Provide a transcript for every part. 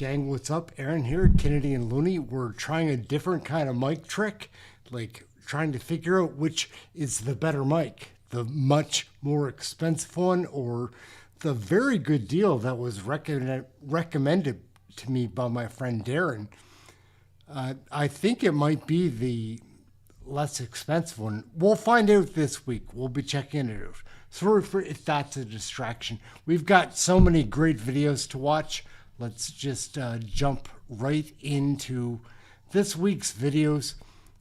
Gang, what's up? Aaron here, Kennedy and Looney. We're trying a different kind of mic trick, like trying to figure out which is the better mic, the much more expensive one or the very good deal that was recommended to me by my friend Darren. I think it might be the less expensive one. We'll find out this week. We'll be checking it out. Sorry for if that's a distraction. We've got so many great videos to watch. Let's just jump right into this week's videos.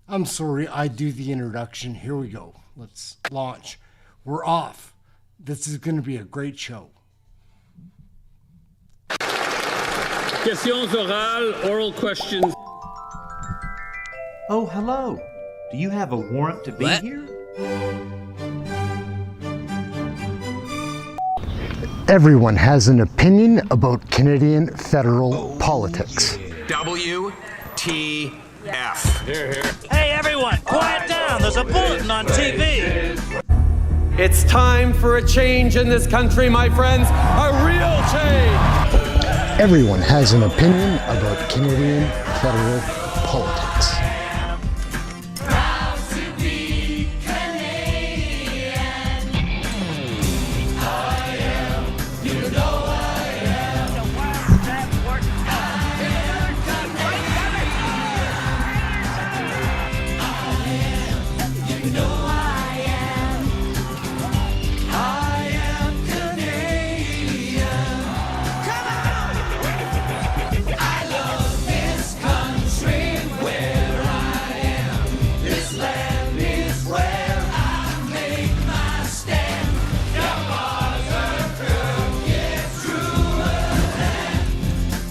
I'm sorry, I do the introduction. Here we go. Let's launch. We're off. This is going to be a great show. Questions orales, oral questions. Oh, hello. Do you have a warrant to be here? Everyone has an opinion about Canadian federal politics. WTF. Here, here. Hey everyone, quiet down. There's a bulletin on TV. It's time for a change in this country, my friends. A real change. Everyone has an opinion about Canadian federal politics.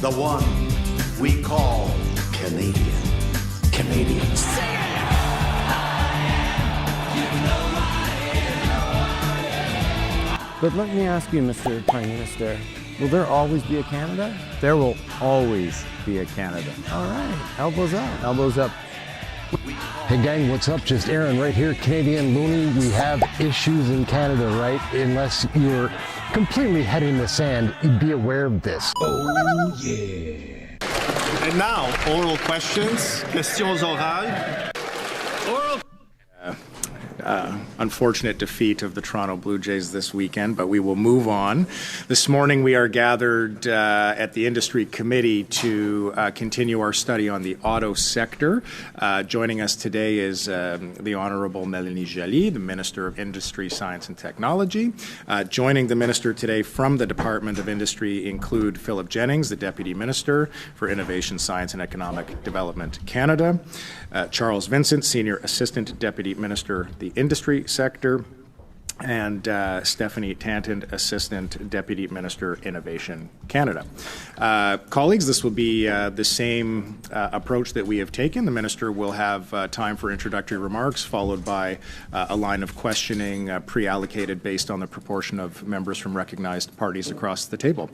The one we call Canadians. But let me ask you, Mr. Prime Minister, will there always be a Canada? There will always be a Canada. All right, elbows up. Elbows up. Hey gang, what's up? Just Aaron right here, Canadian Looney. We have issues in Canada, right? Unless you're completely head in the sand, be aware of this. Oh, yeah. And now, oral questions. Questions orales. Oral. Unfortunate defeat of the Toronto Blue Jays this weekend, but we will move on. This morning we are gathered at the Industry Committee to continue our study on the auto sector. Joining us today is the Honourable Mélanie Joly, the Minister of Industry, Science and Technology. Joining the Minister today from the Department of Industry include Philip Jennings, the Deputy Minister for Innovation, Science and Economic Development Canada, Charles Vincent, Senior Assistant Deputy Minister, the Industry Sector, and Stephanie Tanton, Assistant Deputy Minister, Innovation Canada. Colleagues, this will be the same approach that we have taken. The Minister will have time for introductory remarks, followed by a line of questioning pre-allocated based on the proportion of members from recognized parties across the table.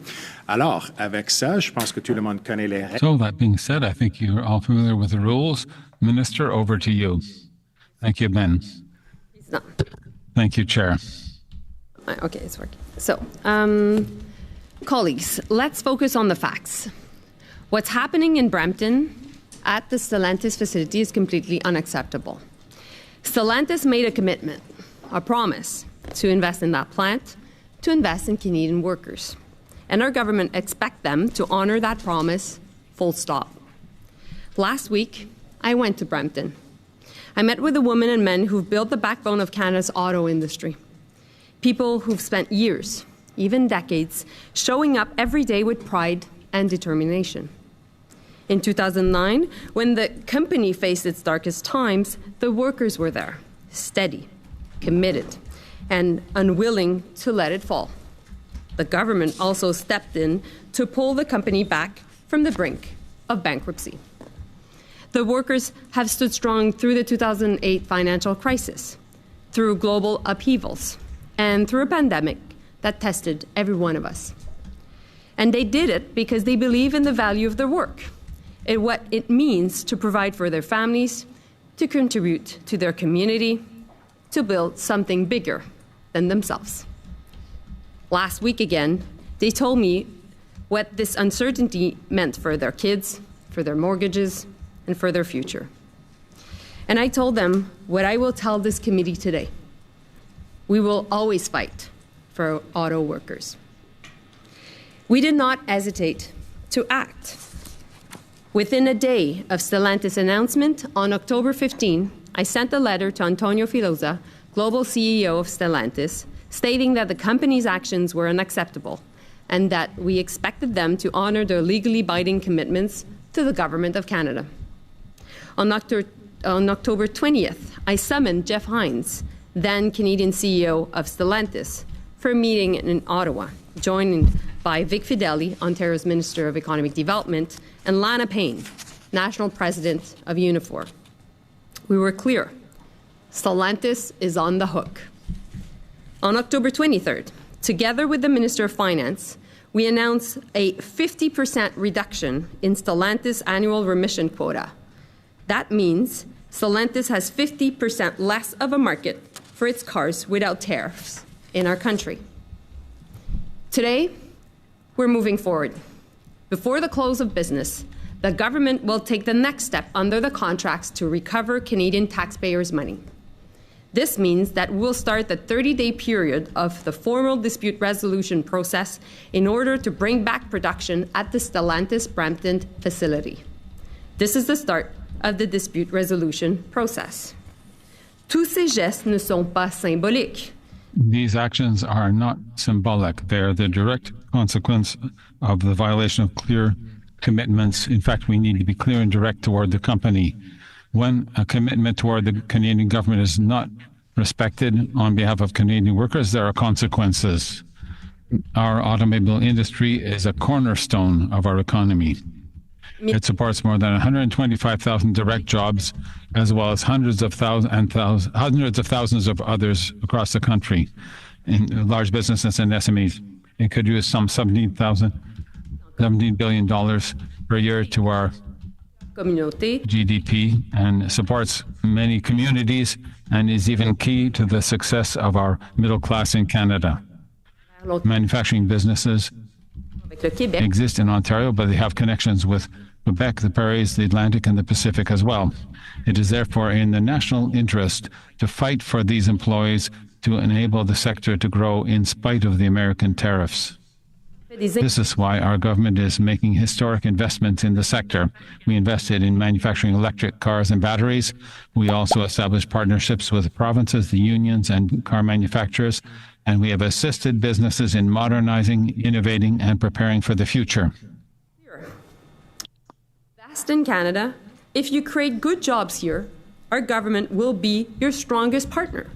Alors, avec ça, je pense que tout le monde connaît les règles. So that being said, I think you're all familiar with the rules. Minister, over to you. Thank you, Ben. It's not. Thank you, Chair. Okay, it's working. So, colleagues, let's focus on the facts. What's happening in Brampton at the Stellantis facility is completely unacceptable. Stellantis made a commitment, a promise, to invest in that plant, to invest in Canadian workers. And our government expects them to honor that promise, full stop. Last week, I went to Brampton. I met with the women and men who've built the backbone of Canada's auto industry. People who've spent years, even decades, showing up every day with pride and determination. In 2009, when the company faced its darkest times, the workers were there, steady, committed, and unwilling to let it fall. The government also stepped in to pull the company back from the brink of bankruptcy. The workers have stood strong through the 2008 financial crisis, through global upheavals, and through a pandemic that tested every one of us. And they did it because they believe in the value of their work, and what it means to provide for their families, to contribute to their community, to build something bigger than themselves. Last week again, they told me what this uncertainty meant for their kids, for their mortgages, and for their future. And I told them what I will tell this committee today. We will always fight for auto workers. We did not hesitate to act. Within a day of Stellantis' announcement, on October 15, I sent a letter to Antonio Filosa, global CEO of Stellantis, stating that the company's actions were unacceptable and that we expected them to honor their legally binding commitments to the Government of Canada. On October 20th, I summoned Jeff Hines, then Canadian CEO of Stellantis, for a meeting in Ottawa, joined by Vic Fideli, Ontario's Minister of Economic Development, and Lana Payne, National President of Unifor. We were clear. Stellantis is on the hook. On October 23rd, together with the Minister of Finance, we announced a 50% reduction in Stellantis' annual remission quota. That means Stellantis has 50% less of a market for its cars without tariffs in our country. Today, we're moving forward. Before the close of business, the government will take the next step under the contracts to recover Canadian taxpayers' money. This means that we'll start the 30-day period of the formal dispute resolution process in order to bring back production at the Stellantis Brampton facility. This is the start of the dispute resolution process. Tous ces gestes ne sont pas symboliques. These actions are not symbolic. They are the direct consequence of the violation of clear commitments. In fact, we need to be clear and direct toward the company. When a commitment toward the Canadian government is not respected on behalf of Canadian workers, there are consequences. Our automobile industry is a cornerstone of our economy. It supports more than 125,000 direct jobs, as well as hundreds of thousands of others across the country in large businesses and SMEs. It could use some $17 billion per year to our GDP and supports many communities and is even key to the success of our middle class in Canada. Manufacturing businesses exist in Ontario, but they have connections with Quebec, the Prairies, the Atlantic, and the Pacific as well. It is therefore in the national interest to fight for these employees to enable the sector to grow in spite of the American tariffs. This is why our government is making historic investments in the sector. We invested in manufacturing electric cars and batteries. We also established partnerships with the provinces, the unions, and car manufacturers, and we have assisted businesses in modernizing, innovating, and preparing for the future. Best in Canada, if you create good jobs here, our government will be your strongest partner.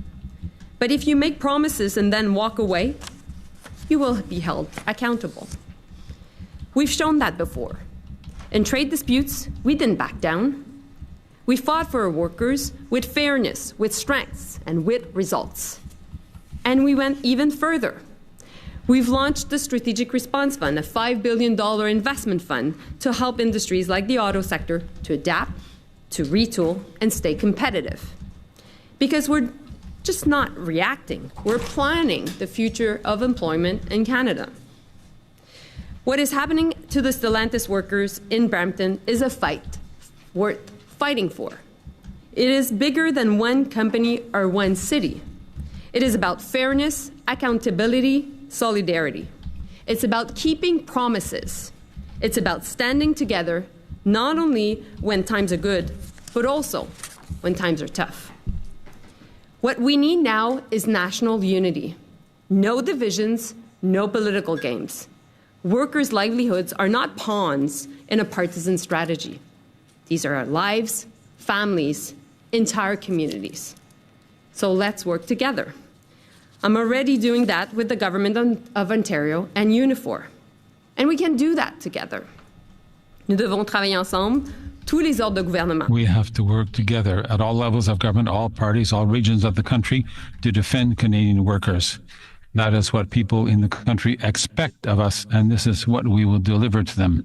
But if you make promises and then walk away, you will be held accountable. We've shown that before. In trade disputes, we didn't back down. We fought for our workers with fairness, with strengths, and with results. And we went even further. We've launched the Strategic Response Fund, a $5 billion investment fund to help industries like the auto sector to adapt, to retool, and stay competitive. Because we're just not reacting. We're planning the future of employment in Canada. What is happening to the Stellantis workers in Brampton is a fight worth fighting for. It is bigger than one company or one city. It is about fairness, accountability, solidarity. It's about keeping promises. It's about standing together, not only when times are good, but also when times are tough. What we need now is national unity. No divisions, no political games. Workers' livelihoods are not pawns in a partisan strategy. These are our lives, families, entire communities. So let's work together. I'm already doing that with the Government of Ontario and Unifor. And we can do that together. Nous devons travailler ensemble, tous les ordres de gouvernement. We have to work together at all levels of government, all parties, all regions of the country to defend Canadian workers. That is what people in the country expect of us, and this is what we will deliver to them.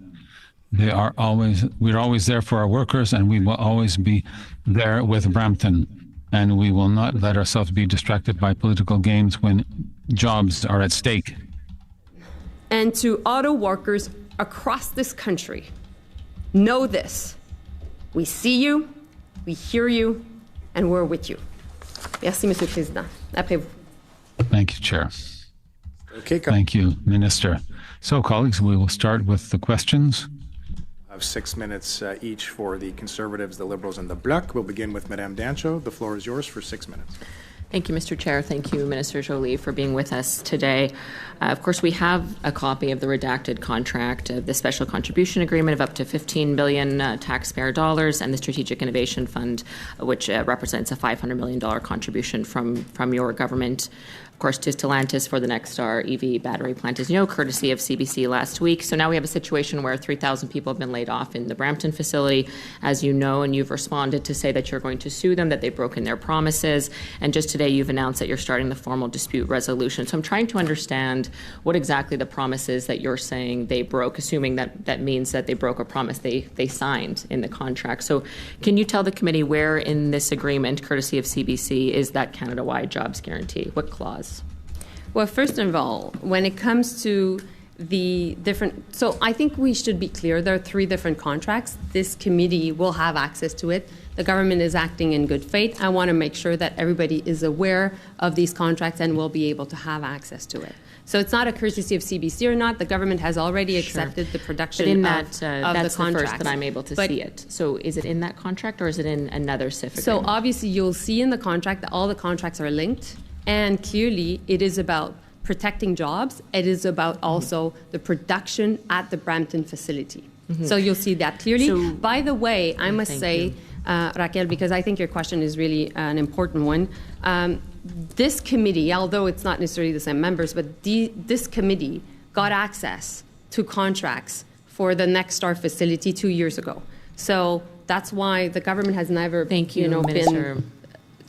We're always there for our workers, and we will always be there with Brampton. And we will not let ourselves be distracted by political games when jobs are at stake. and to auto workers across this country, know this. We see you, we hear you, and we're with you. Merci, Monsieur le Président. Après vous. Thank you, Chair. Okay, Thank you, Minister. So, colleagues, we will start with the questions. Have 6 minutes each for the Conservatives, the Liberals, and the Bloc. We'll begin with Madame Dancho. The floor is yours for 6 minutes. Thank you, Mr. Chair. Thank you, Minister Joly, for being with us today. Of course, we have a copy of the redacted contract, the special contribution agreement of up to $15 billion taxpayer dollars, and the Strategic Innovation Fund, which represents a $500 million contribution from your government. Of course, to Stellantis for the Nexstar EV battery plant, as you know, courtesy of CBC last week. So now we have a situation where 3,000 people have been laid off in the Brampton facility, as you know, and you've responded to say that you're going to sue them, that they've broken their promises. And just today you've announced that you're starting the formal dispute resolution. So I'm trying to understand what exactly the promise is that you're saying they broke, assuming that that means that they broke a promise they signed in the contract. So can you tell the committee where in this agreement, courtesy of CBC, is that Canada-wide jobs guarantee? What clause? Well, first of all, when it comes to the different, so I think we should be clear, there are 3 different contracts. This committee will have access to it. The government is acting in good faith. I want to make sure that everybody is aware of these contracts and will be able to have access to it. So it's not a courtesy of CBC or not. The government has already accepted the production but in of that's the contract. The first that I'm able to see it. So is it in that contract or is it in another CIF agreement? So obviously you'll see in the contract that all the contracts are linked. And clearly, it is about protecting jobs. It is about also the production at the Brampton facility. So you'll see that clearly. So, by the way, I must say, Raquel, because I think your question is really an important one, this committee, although it's not necessarily the same members, but this committee got access to contracts for the Nexstar facility 2 years ago. So that's why the government has never been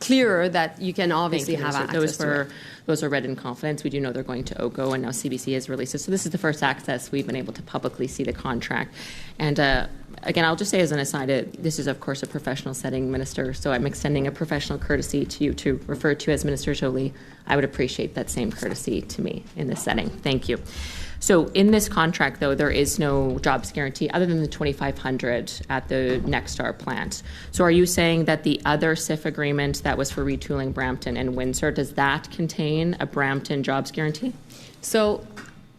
clearer that you can obviously have access to it. Those are read in confidence. We do know they're going to OGO, and now CBC has released it. So this is the first access we've been able to publicly see the contract. And again, I'll just say as an aside, this is, of course, a professional setting, Minister, so I'm extending a professional courtesy to you to refer to you as Minister Joly. I would appreciate that same courtesy to me in this setting. Thank you. So in this contract, though, there is no jobs guarantee other than the 2,500 at the Nexstar plant. So are you saying that the other CIF agreement that was for retooling Brampton and Windsor, does that contain a Brampton jobs guarantee? So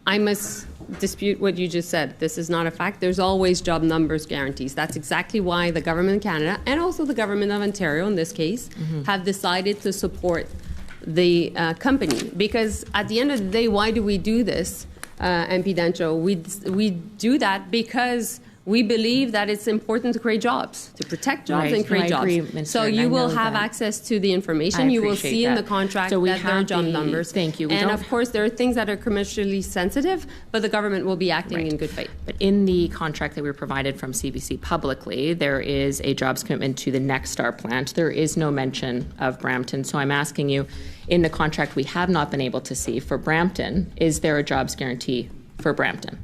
I must dispute what you just said. This is not a fact. There's always job numbers guarantees. That's exactly why the government of Canada and also the government of Ontario, in this case, have decided to support the company. Because at the end of the day, why do we do this? MP Dancho, we do that because we believe that it's important to create jobs, to protect jobs and create jobs. Minister, so you will have access to the information. You will see in the contract that there are job numbers. Thank you. And of course, there are things that are commercially sensitive, but the government will be acting in good faith. But in the contract that we were provided from CBC publicly, there is a jobs commitment to the Nexstar plant. There is no mention of Brampton. So I'm asking you, in the contract we have not been able to see for Brampton, is there a jobs guarantee for Brampton?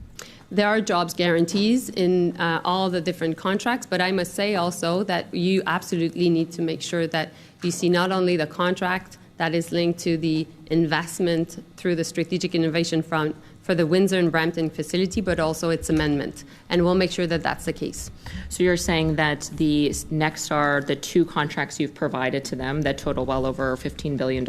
There are jobs guarantees in all the different contracts, but I must say also that you absolutely need to make sure that you see not only the contract that is linked to the investment through the Strategic Innovation Fund for the Windsor and Brampton facility, but also its amendment. And we'll make sure that that's the case. So you're saying that the Nexstar, the 2 contracts you've provided to them that total well over $15 billion,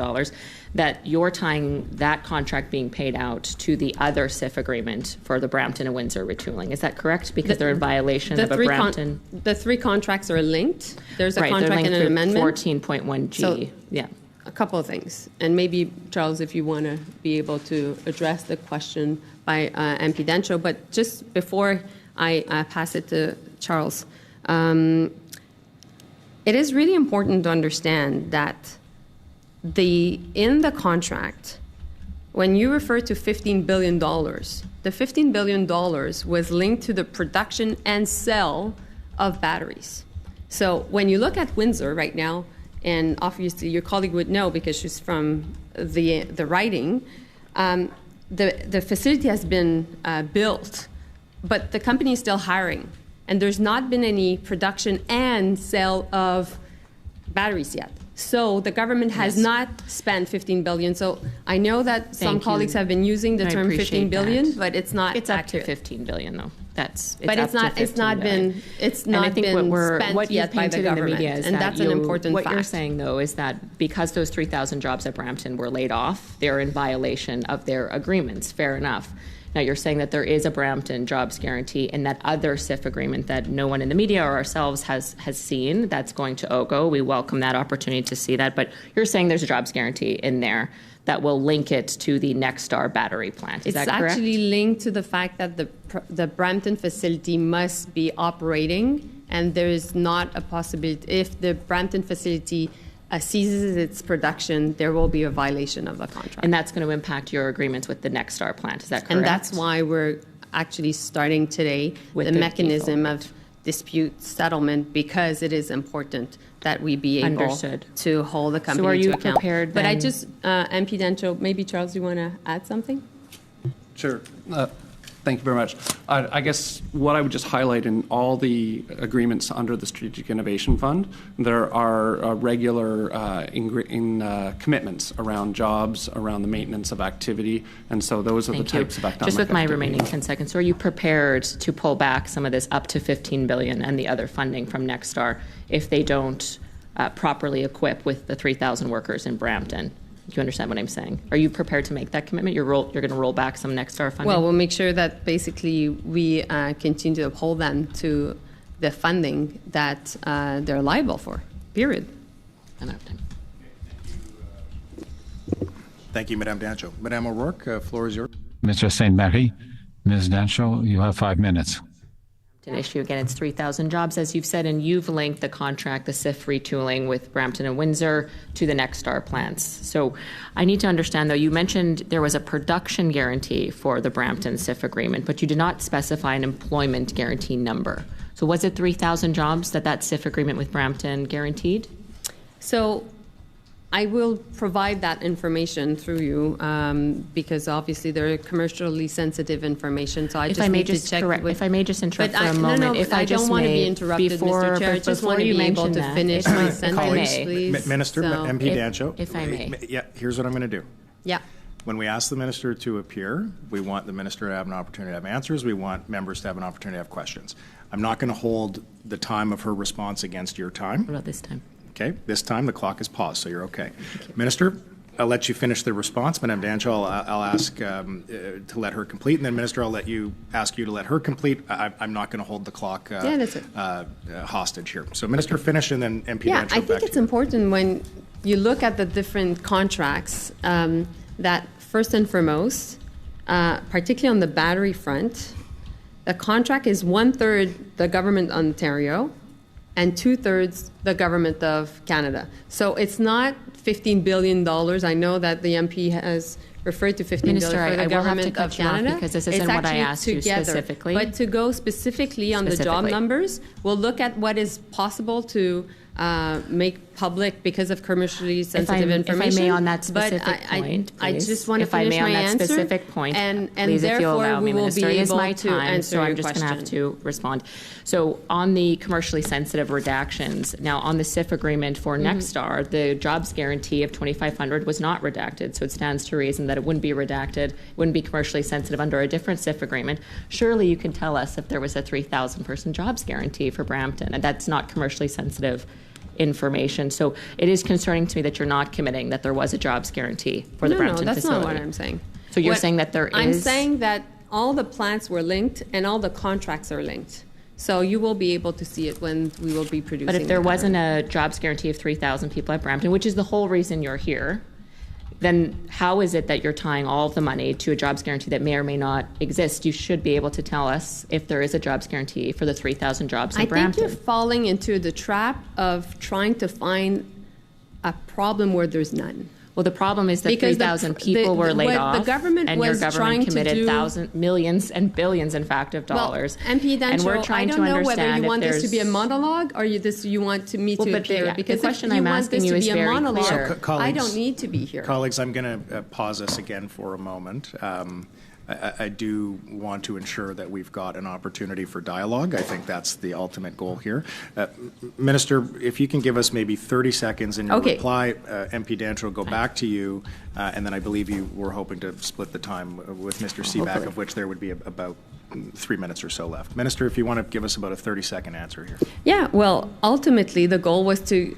that you're tying that contract being paid out to the other CIF agreement for the Brampton and Windsor retooling. Is that correct? Because they're in violation of a Brampton... the 3 contracts are linked. There's a right, contract and an amendment. 14.1G. So, yeah. A couple of things. And maybe, Charles, if you want to be able to address the question by MP Dancho. But just before I pass it to Charles, it is really important to understand that in the contract, when you refer to $15 billion, the $15 billion was linked to the production and sale of batteries. So when you look at Windsor right now, and obviously your colleague would know because she's from the writing, the facility has been built, but the company is still hiring. And there's not been any production and sale of batteries yet. So the government has not spent 15 billion. So I know that some colleagues have been using the term 15 billion, but it's not It's up accurate. to 15 billion, though. It's but it's not been spent yet by the government, and that's an important fact. What you're saying, though, is that because those 3,000 jobs at Brampton were laid off, they're in violation of their agreements. Fair enough. Now, you're saying that there is a Brampton jobs guarantee in that other SIF agreement that no one in the media or ourselves has seen. That's going to OGO. We welcome that opportunity to see that. But you're saying there's a jobs guarantee in there that will link it to the Nexstar battery plant. Is that correct? It's actually linked to the fact that the Brampton facility must be operating, and there is not a possibility. If the Brampton facility ceases its production, there will be a violation of the contract. And that's going to impact your agreements with the Nexstar plant. Is that correct? And that's why we're actually starting today with the mechanism of dispute settlement, because it is important that we be able to hold the company to account. Prepared but I just, MP Dencho, maybe Charles, you want to add something? Sure. Thank you very much. I guess what I would just highlight in all the agreements under the Strategic Innovation Fund, there are regular commitments around jobs, around the maintenance of activity, and so those are the types of economic Just with my activity. remaining 10 seconds, so are you prepared to pull back some of this up to 15 billion and the other funding from Nexstar if they don't properly equip with the 3,000 workers in Brampton? Do you understand what I'm saying? Are you prepared to make that commitment? You're going to roll back some Nexstar funding? Well, we'll make sure that basically we continue to uphold them to the funding that they're liable for, period. I don't have time. Thank you, Madame Dancho. Madame O'Rourke, floor is yours. Mr. St. Marie, Ms. Dancho, you have 5 minutes. An issue again, it's 3,000 jobs, as you've said, and you've linked the contract, the SIF retooling with Brampton and Windsor to the Nexstar plants. So I need to understand, though, you mentioned there was a production guarantee for the Brampton SIF agreement, but you did not specify an employment guarantee number. So was it 3,000 jobs that SIF agreement with Brampton guaranteed? So I will provide that information through you because obviously they're commercially sensitive information. So I just need to check. If I may just interrupt for a moment. No, if I don't want to be interrupted, Mr. Chair. I just want to be able to finish my sentence, please. Minister, MP Dancho. If I may. Yeah, here's what I'm going to do. Yeah. When we ask the minister to appear, we want the minister to have an opportunity to have answers. We want members to have an opportunity to have questions. I'm not going to hold the time of her response against your time. What about this time? Okay, this time the clock is paused, so you're okay. Minister, I'll let you finish the response. Madame Dancho, I'll ask to let her complete, and then Minister, I'll ask you to let her complete. I'm not going to hold the clock hostage here. So Minister, finish, and then MP Dancho. I think it's important when you look at the different contracts that first and foremost, particularly on the battery front, the contract is 1/3 the government of Ontario and 2/3 the government of Canada. So it's not $15 billion. I know that the MP has referred to $15 Minister, billion for the government of Canada. Because this isn't what I asked you specifically. But to go specifically on the job numbers, we'll look at what is possible to make public because of commercially sensitive information. If I may on that specific point, I just want to finish my answer. If I may on that specific point, and please, if you'll allow me, Minister, it is my time, so I'm just going to have to respond. So on the commercially sensitive redactions, now on the SIF agreement for Nexstar, the jobs guarantee of 2,500 was not redacted, so it stands to reason that it wouldn't be redacted, wouldn't be commercially sensitive under a different SIF agreement. Surely you can tell us if there was a 3,000 person jobs guarantee for Brampton, and that's not commercially sensitive information. So it is concerning to me that you're not committing that there was a jobs guarantee for the Brampton facility. No, that's not what I'm saying. So you're saying that there is... I'm saying that all the plants were linked and all the contracts are linked. So you will be able to see it when we will be producing. But if there wasn't a jobs guarantee of 3,000 people at Brampton, which is the whole reason you're here, then how is it that you're tying all of the money to a jobs guarantee that may or may not exist? You should be able to tell us if there is a jobs guarantee for the 3,000 jobs in Brampton. I think you're falling into the trap of trying to find a problem where there's none. Well, the problem is that 3,000 people were laid off, the government and your government committed millions and billions, in fact, of dollars. Well, MP Dancho, and we're trying I don't know to whether you want this to be a monologue or you want me to appear. Because the question if you I'm want asking this you to is be a very monologue, clear. I don't need to be here. Colleagues, I'm going to pause us again for a moment. I do want to ensure that we've got an opportunity for dialogue. I think that's the ultimate goal here. Minister, if you can give us maybe 30 seconds in your reply, MP Dancho will go back to you, and then I believe you were hoping to split the time with Mr. Seaback, of which there would be about 3 minutes or so left. Minister, if you want to give us about a 30-second answer here. Yeah, well, ultimately the goal was to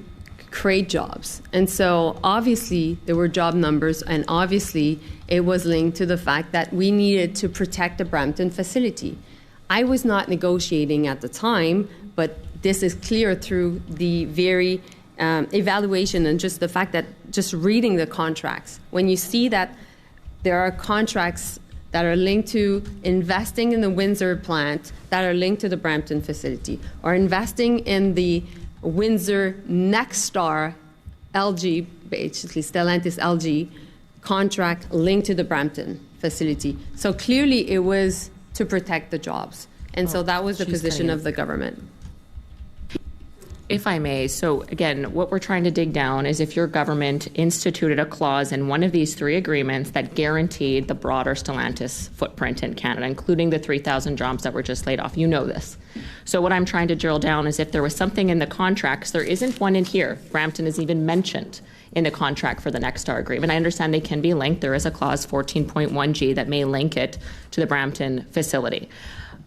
create jobs. And so obviously there were job numbers, and obviously it was linked to the fact that we needed to protect the Brampton facility. I was not negotiating at the time, but this is clear through the very evaluation and just the fact that just reading the contracts. When you see that there are contracts that are linked to investing in the Windsor plant that are linked to the Brampton facility, or investing in the Windsor Nexstar LG, basically Stellantis LG contract linked to the Brampton facility. So clearly it was to protect the jobs. And so that was the position of the government. If I may, so again, what we're trying to dig down is if your government instituted a clause in one of these 3 agreements that guaranteed the broader Stellantis footprint in Canada, including the 3,000 jobs that were just laid off. You know this. So what I'm trying to drill down is if there was something in the contracts, there isn't one in here. Brampton is even mentioned in the contract for the Nexstar agreement. I understand they can be linked. There is a clause 14.1G that may link it to the Brampton facility.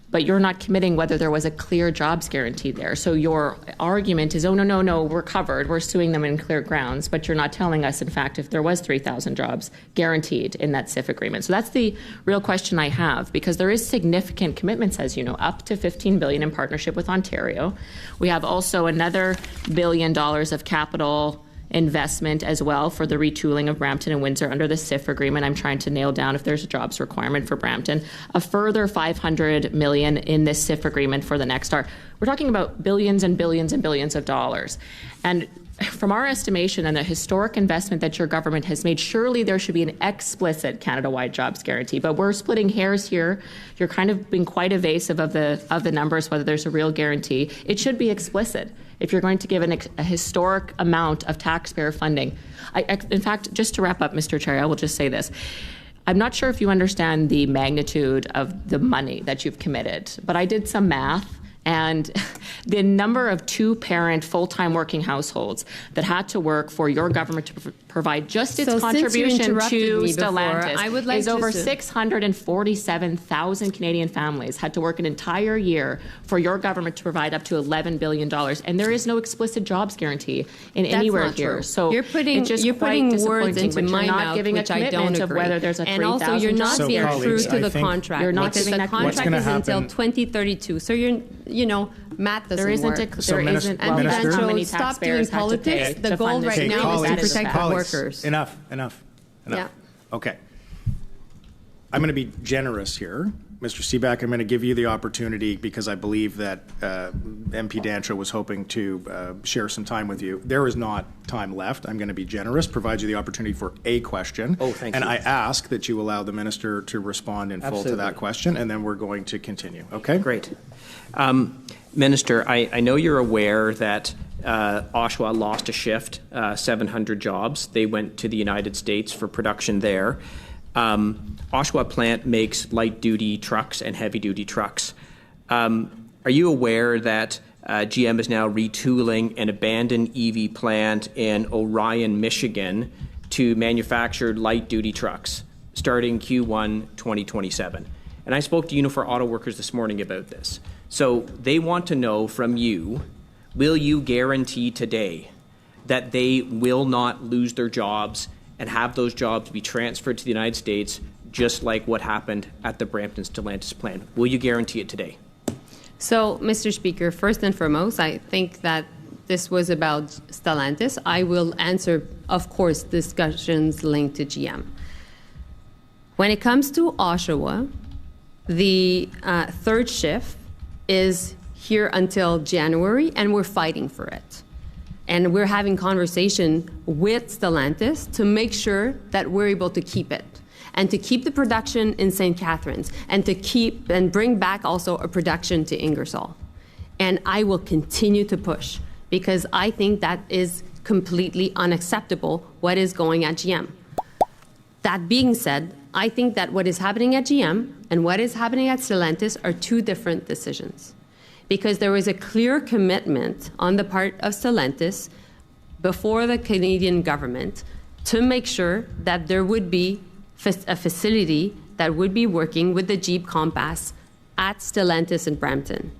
But you're not committing whether there was a clear jobs guarantee there. So your argument is, oh, no, we're covered. We're suing them in clear grounds. But you're not telling us, in fact, if there was 3,000 jobs guaranteed in that CIF agreement. So that's the real question I have, because there is significant commitments, as you know, up to $15 billion in partnership with Ontario. We have also another $1 billion of capital investment as well for the retooling of Brampton and Windsor under the CIF agreement. I'm trying to nail down if there's a jobs requirement for Brampton. A further $500 million in this CIF agreement for the Nexstar. We're talking about billions and billions and billions of dollars. And from our estimation and the historic investment that your government has made, surely there should be an explicit Canada-wide jobs guarantee. But we're splitting hairs here. You're kind of being quite evasive of the numbers, whether there's a real guarantee. It should be explicit if you're going to give a historic amount of taxpayer funding. In fact, just to wrap up, Mr. Chair, I will just say this. I'm not sure if you understand the magnitude of the money that you've committed, but I did some math. And the number of 2-parent full-time working households that had to work for your government to provide just its contribution to Stellantis is over 647,000 Canadian families had to work an entire year for your government to provide up to $11 billion. And there is no explicit jobs guarantee in anywhere here. True. So you're putting words into my mouth, which I don't agree. Of whether there's a 3,000 and also, you're not being true to the contract. You're not because the contract is until 2032. So math doesn't work. Stop doing politics. The goal right now is to protect the workers. Enough. Yeah. Okay. I'm going to be generous here. Mr. Seaback, I'm going to give you the opportunity because I believe that MP Dancho was hoping to share some time with you. There is not time left. I'm going to be generous, provide you the opportunity for a question. Oh, thank you. And I ask that you allow the minister to respond in full to that question, and then we're going to continue. Okay? Great. Minister, I know you're aware that Oshawa lost a shift, 700 jobs. They went to the United States for production there. Oshawa plant makes light-duty trucks and heavy-duty trucks. Are you aware that GM is now retooling an abandoned EV plant in Orion, Michigan to manufacture light-duty trucks starting Q1 2027? And I spoke to Unifor Auto Workers this morning about this. So they want to know from you, will you guarantee today that they will not lose their jobs and have those jobs be transferred to the United States, just like what happened at the Brampton Stellantis plant? Will you guarantee it today? So, Mr. Speaker, first and foremost, I think that this was about Stellantis. I will answer, of course, discussions linked to GM. When it comes to Oshawa, the third shift is here until January, and we're fighting for it. And we're having conversation with Stellantis to make sure that we're able to keep it and to keep the production in St. Catharines and to keep and bring back also a production to Ingersoll. And I will continue to push because I think that is completely unacceptable what is going at GM. That being said, I think that what is happening at GM and what is happening at Stellantis are two different decisions, because there was a clear commitment on the part of Stellantis before the Canadian government to make sure that there would be a facility that would be working with the Jeep Compass at Stellantis in Brampton.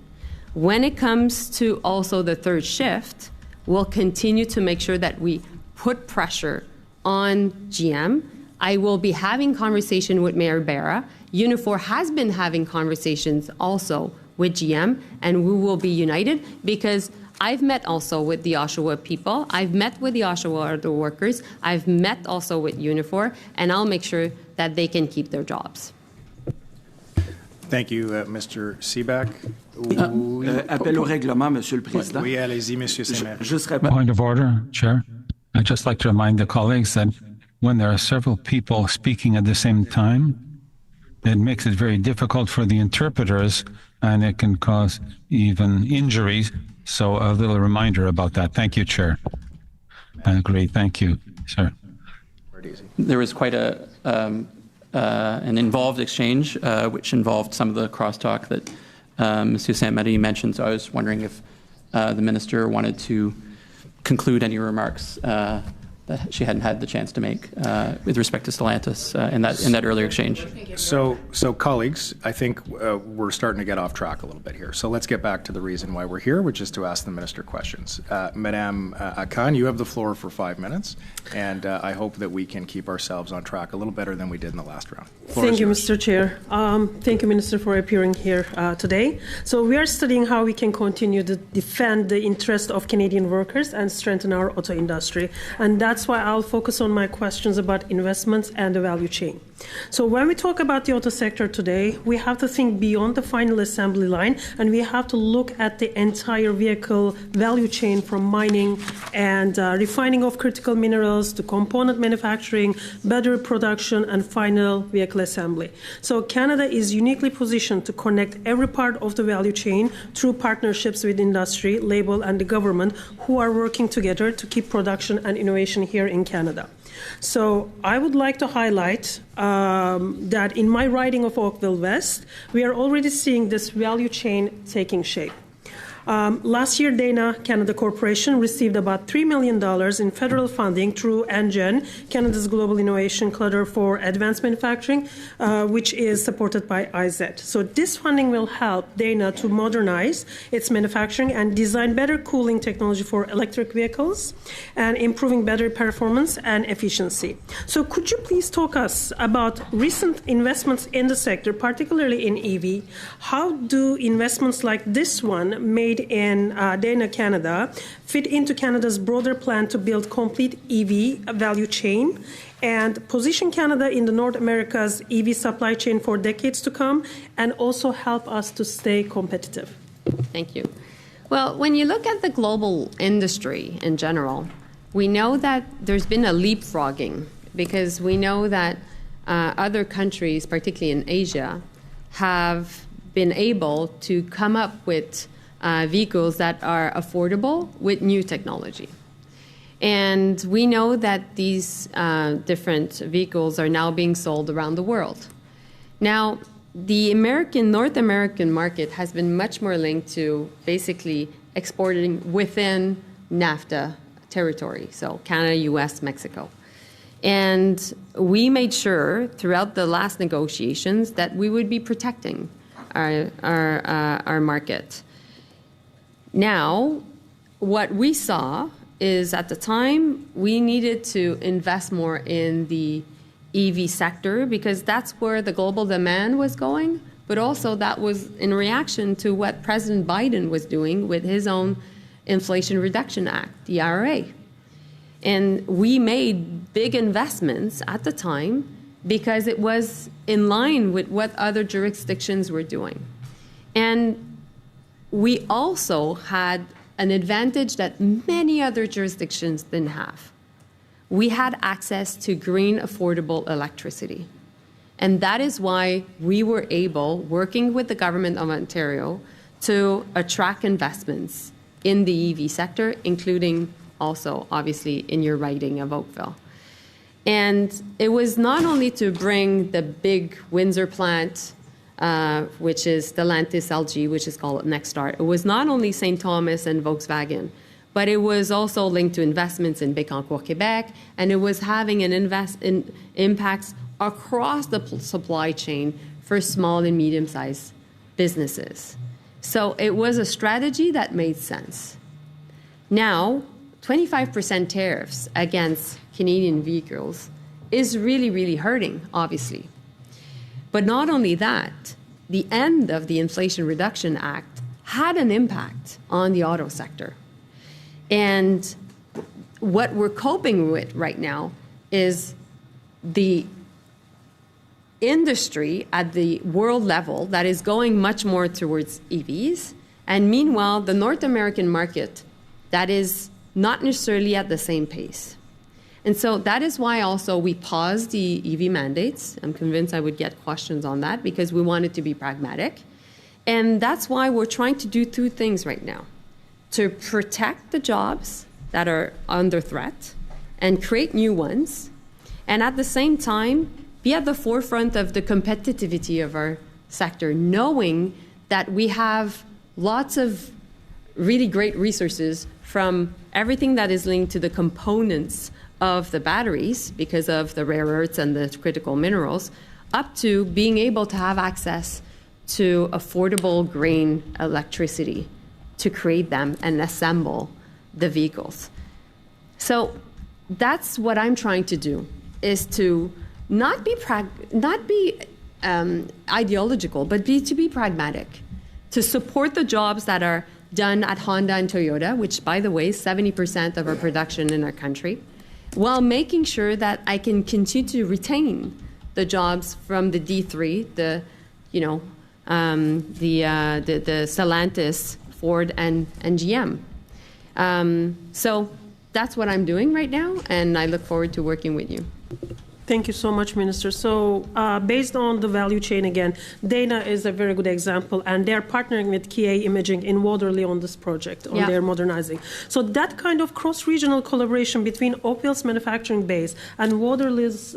When it comes to also the third shift, we'll continue to make sure that we put pressure on GM. I will be having conversation with Mayor Barra. Unifor has been having conversations also with GM, and we will be united, because I've met also with the Oshawa people. I've met with the Oshawa auto workers. I've met also with Unifor, and I'll make sure that they can keep their jobs. Thank you, Mr. Seebeck. Appel au règlement, Monsieur le Président. Oui, allez-y, Monsieur Saint-Maire. Point of order, Chair. I'd just like to remind the colleagues that when there are several people speaking at the same time, it makes it very difficult for the interpreters, and it can cause even injuries. So a little reminder about that. Thank you, Chair. I agree. Thank you, sir. There was quite an involved exchange, which involved some of the crosstalk that Monsieur Saint-Marie mentioned. So I was wondering if the minister wanted to conclude any remarks that she hadn't had the chance to make with respect to Stellantis in that earlier exchange. So colleagues, I think we're starting to get off track a little bit here. So let's get back to the reason why we're here, which is to ask the minister questions. Madame Akan, you have the floor for 5 minutes, and I hope that we can keep ourselves on track a little better than we did in the last round. Thank you, Mr. Chair. Thank you, Minister, for appearing here today. So we are studying how we can continue to defend the interest of Canadian workers and strengthen our auto industry. And that's why I'll focus on my questions about investments and the value chain. So when we talk about the auto sector today, we have to think beyond the final assembly line, and we have to look at the entire vehicle value chain, from mining and refining of critical minerals to component manufacturing, battery production, and final vehicle assembly. So Canada is uniquely positioned to connect every part of the value chain through partnerships with industry, labor, and the government, who are working together to keep production and innovation here in Canada. So I would like to highlight that in my riding of Oakville West, we are already seeing this value chain taking shape. Last year, Dana Canada Corporation received about $3 million in federal funding through NGen, Canada's Global Innovation Cluster for Advanced Manufacturing, which is supported by IZ. So this funding will help Dana to modernize its manufacturing and design better cooling technology for electric vehicles and improving battery performance and efficiency. So could you please talk us about recent investments in the sector, particularly in EV? How do investments like this one made in Dana, Canada, fit into Canada's broader plan to build complete EV value chain and position Canada in the North America's EV supply chain for decades to come, and also help us to stay competitive? Thank you. Well, when you look at the global industry in general, we know that there's been a leapfrogging, because we know that other countries, particularly in Asia, have been able to come up with vehicles that are affordable with new technology. And we know that these different vehicles are now being sold around the world. Now, the North American market has been much more linked to basically exporting within NAFTA territory, so Canada, US, Mexico. And we made sure throughout the last negotiations that we would be protecting our market. Now, what we saw is at the time we needed to invest more in the EV sector, because that's where the global demand was going, but also that was in reaction to what President Biden was doing with his own Inflation Reduction Act, the IRA. And we made big investments at the time because it was in line with what other jurisdictions were doing. And we also had an advantage that many other jurisdictions didn't have. We had access to green, affordable electricity. And that is why we were able, working with the government of Ontario, to attract investments in the EV sector, including also, obviously, in your riding of Oakville. And it was not only to bring the big Windsor plant, which is Stellantis LG, which is called Nexstar. It was not only St. Thomas and Volkswagen, but it was also linked to investments in Bécancour, Quebec, and it was having an impacts across the supply chain for small and medium-sized businesses. So it was a strategy that made sense. Now, 25% tariffs against Canadian vehicles is really, really hurting, obviously. But not only that, the end of the Inflation Reduction Act had an impact on the auto sector. And what we're coping with right now is the industry at the world level that is going much more towards EVs. And meanwhile, the North American market that is not necessarily at the same pace. And so that is why also we paused the EV mandates. I'm convinced I would get questions on that because we wanted to be pragmatic. And that's why we're trying to do two things right now: to protect the jobs that are under threat and create new ones, and at the same time, be at the forefront of the competitivity of our sector, knowing that we have lots of really great resources from everything that is linked to the components of the batteries because of the rare earths and the critical minerals, up to being able to have access to affordable green electricity to create them and assemble the vehicles. So that's what I'm trying to do, is to not be ideological, but to be pragmatic, to support the jobs that are done at Honda and Toyota, which, by the way, is 70% of our production in our country, while making sure that I can continue to retain the jobs from the D3, the Stellantis, Ford, and GM. So that's what I'm doing right now, and I look forward to working with you. Thank you so much, Minister. So based on the value chain again, Dana is a very good example, and they're partnering with KA Imaging in Waterloo on this project, on their modernizing. So that kind of cross-regional collaboration between Opel's manufacturing base and Waterloo's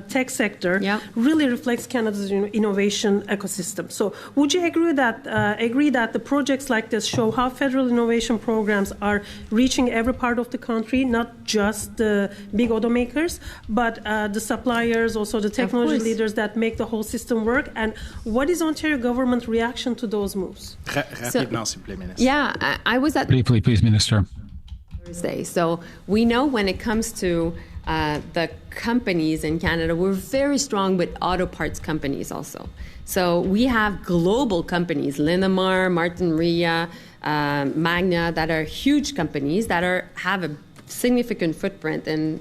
tech sector really reflects Canada's innovation ecosystem. So would you agree that the projects like this show how federal innovation programs are reaching every part of the country, not just the big automakers, but the suppliers, also the technology leaders that make the whole system work? And what is Ontario government reaction to those moves? Rapidement, s'il vous plaît, Ministre. Yeah, I was at Please, Minister. Thursday. So we know when it comes to the companies in Canada, we're very strong with auto parts companies also. So we have global companies, Linamar, Martin Ria, Magna, that are huge companies that have a significant footprint in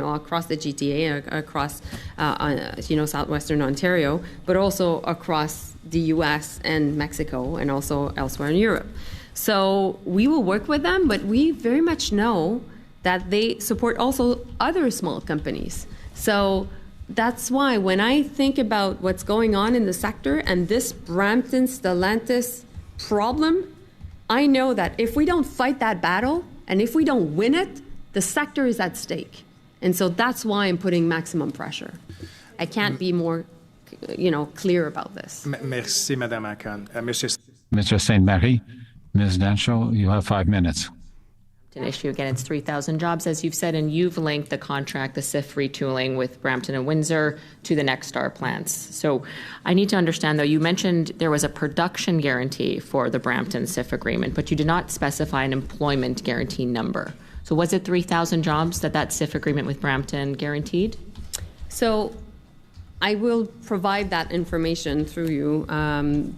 across the GTA, across southwestern Ontario, but also across the U.S. and Mexico, and also elsewhere in Europe. So we will work with them, but we very much know that they support also other small companies. So that's why when I think about what's going on in the sector and this Brampton Stellantis problem, I know that if we don't fight that battle, and if we don't win it, the sector is at stake. And so that's why I'm putting maximum pressure. I can't be more, clear about this. Merci, Madame Akon. Mr. St. Marie, Ms. Dancho, you have 5 minutes. An issue again, it's 3,000 jobs, as you've said, and you've linked the contract, the SIF retooling with Brampton and Windsor to the Nexstar plants. So I need to understand, though, you mentioned there was a production guarantee for the Brampton SIF agreement, but you did not specify an employment guarantee number. So was it 3,000 jobs that SIF agreement with Brampton guaranteed? So I will provide that information through you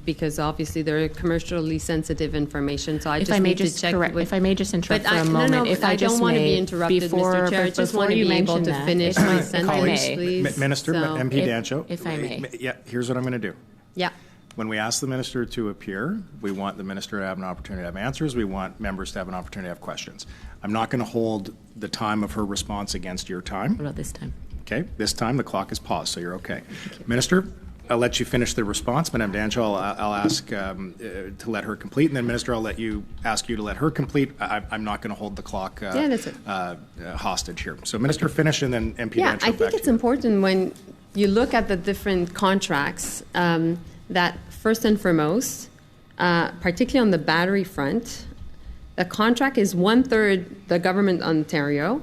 because obviously they're commercially sensitive information. So I just need to check. If I may just interrupt for a moment. If I don't want to be interrupted, Mr. Chair. I just want to be able to finish my sentence, please. Minister, MP Dancho. If I may. Yeah, here's what I'm going to do. Yeah. When we ask the minister to appear, we want the minister to have an opportunity to have answers. We want members to have an opportunity to have questions. I'm not going to hold the time of her response against your time. What about this time? Okay, this time the clock is paused, so you're okay. Minister, I'll let you finish the response, Madame Dancho. I'll ask to let her complete, and then Minister, I'll ask you to let her complete. I'm not going to hold the clock hostage here. So Minister, finish, and then MP Dancho. I think it's important when you look at the different contracts that first and foremost, particularly on the battery front, the contract is 1/3 the government of Ontario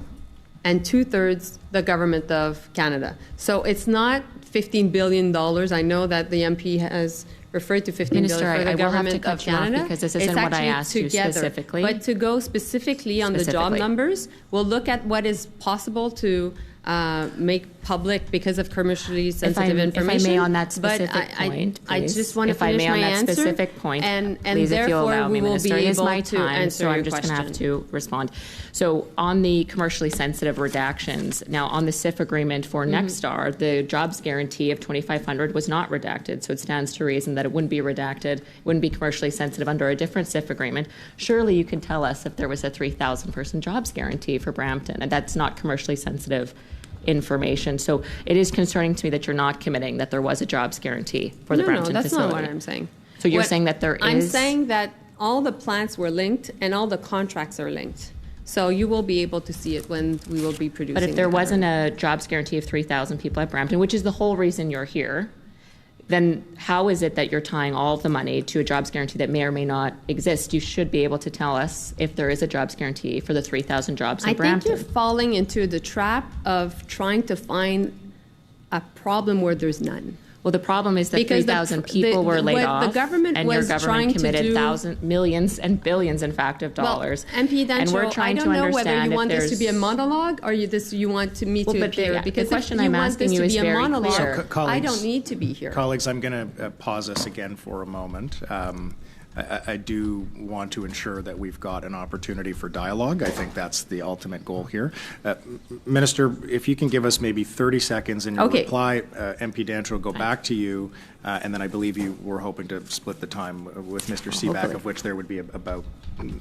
and 2/3 the government of Canada. So it's not $15 billion. I know that the MP has referred to $15 billion for the government of Canada. Because this isn't what I asked you specifically. But to go specifically on the job numbers, we'll look at what is possible to make public because of commercially sensitive information. If I may on that specific point, I just want to if I finish may on my that answer, specific point, and please, if you'll allow me, we will Minister, be it is able my to time, answer so I'm your just going to have question. to respond. So on the commercially sensitive redactions, now on the CIF agreement for Nexstar, the jobs guarantee of 2,500 was not redacted, so it stands to reason that it wouldn't be redacted, wouldn't be commercially sensitive under a different CIF agreement. Surely you can tell us if there was a 3,000 person jobs guarantee for Brampton, and that's not commercially sensitive information. So it is concerning to me that you're not committing that there was a jobs guarantee for the Brampton that's facility. not what I'm saying. So you're saying that there is... I'm saying that all the plants were linked and all the contracts are linked. So you will be able to see it when we will be producing. But if there wasn't a jobs guarantee of 3,000 people at Brampton, which is the whole reason you're here, then how is it that you're tying all of the money to a jobs guarantee that may or may not exist? You should be able to tell us if there is a jobs guarantee for the 3,000 jobs in Brampton. I think you're falling into the trap of trying to find a problem where there's none. Well, the problem is that 3,000 people were laid off, the government and your was government committed to millions and billions, in fact, of dollars. Well, MP Dancho, and we're trying I don't to know whether you want if this to be a monologue or you want me to appear. Because the question if you I'm want asking this you to is be a very monologue, clear. I don't need to be here. Colleagues, I'm going to pause us again for a moment. I do want to ensure that we've got an opportunity for dialogue. I think that's the ultimate goal here. Minister, if you can give us maybe 30 seconds in your reply, MP Dancho will go back to you, and then I believe you were hoping to split the time with Mr. Seaback, of which there would be about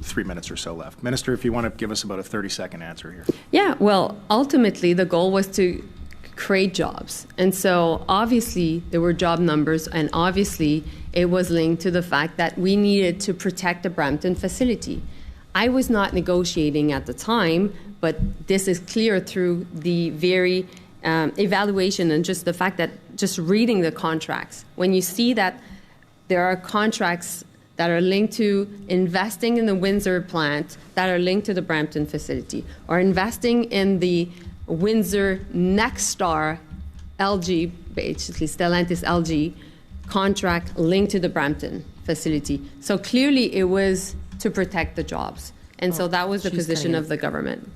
3 minutes or so left. Minister, if you want to give us about a 30-second answer here. Yeah, well, ultimately the goal was to create jobs. And so obviously there were job numbers, and obviously it was linked to the fact that we needed to protect the Brampton facility. I was not negotiating at the time, but this is clear through the very evaluation and just the fact that just reading the contracts. When you see that there are contracts that are linked to investing in the Windsor plant that are linked to the Brampton facility, or investing in the Windsor Nexstar LG, basically Stellantis LG, contract linked to the Brampton facility. So clearly it was to protect the jobs. And so that was the position of the government.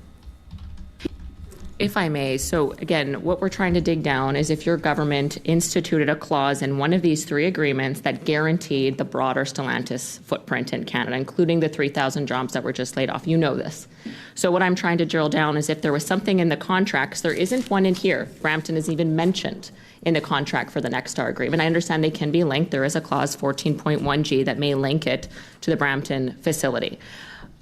If I may, so again, what we're trying to dig down is if your government instituted a clause in one of these three agreements that guaranteed the broader Stellantis footprint in Canada, including the 3,000 jobs that were just laid off. You know this. So what I'm trying to drill down is if there was something in the contracts, there isn't one in here. Brampton is even mentioned in the contract for the Nexstar agreement. I understand they can be linked. There is a clause 14.1G that may link it to the Brampton facility.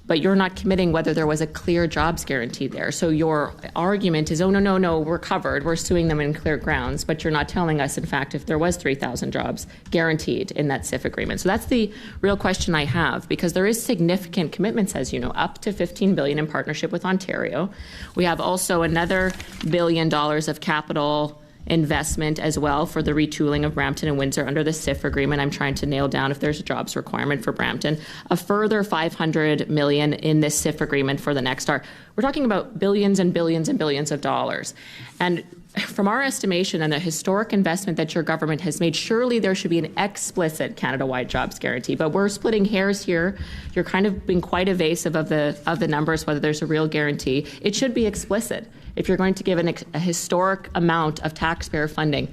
But you're not committing whether there was a clear jobs guarantee there. So your argument is, oh, no, we're covered. We're suing them in clear grounds. But you're not telling us, in fact, if there was 3,000 jobs guaranteed in that CIF agreement. So that's the real question I have, because there is significant commitments, as you know, up to $15 billion in partnership with Ontario. We have also another $1 billion of capital investment as well for the retooling of Brampton and Windsor under the CIF agreement. I'm trying to nail down if there's a jobs requirement for Brampton. A further $500 million in this CIF agreement for the Nexstar. We're talking about billions and billions and billions of dollars. And from our estimation and the historic investment that your government has made, surely there should be an explicit Canada-wide jobs guarantee. But we're splitting hairs here. You're kind of being quite evasive of the numbers, whether there's a real guarantee. It should be explicit if you're going to give a historic amount of taxpayer funding.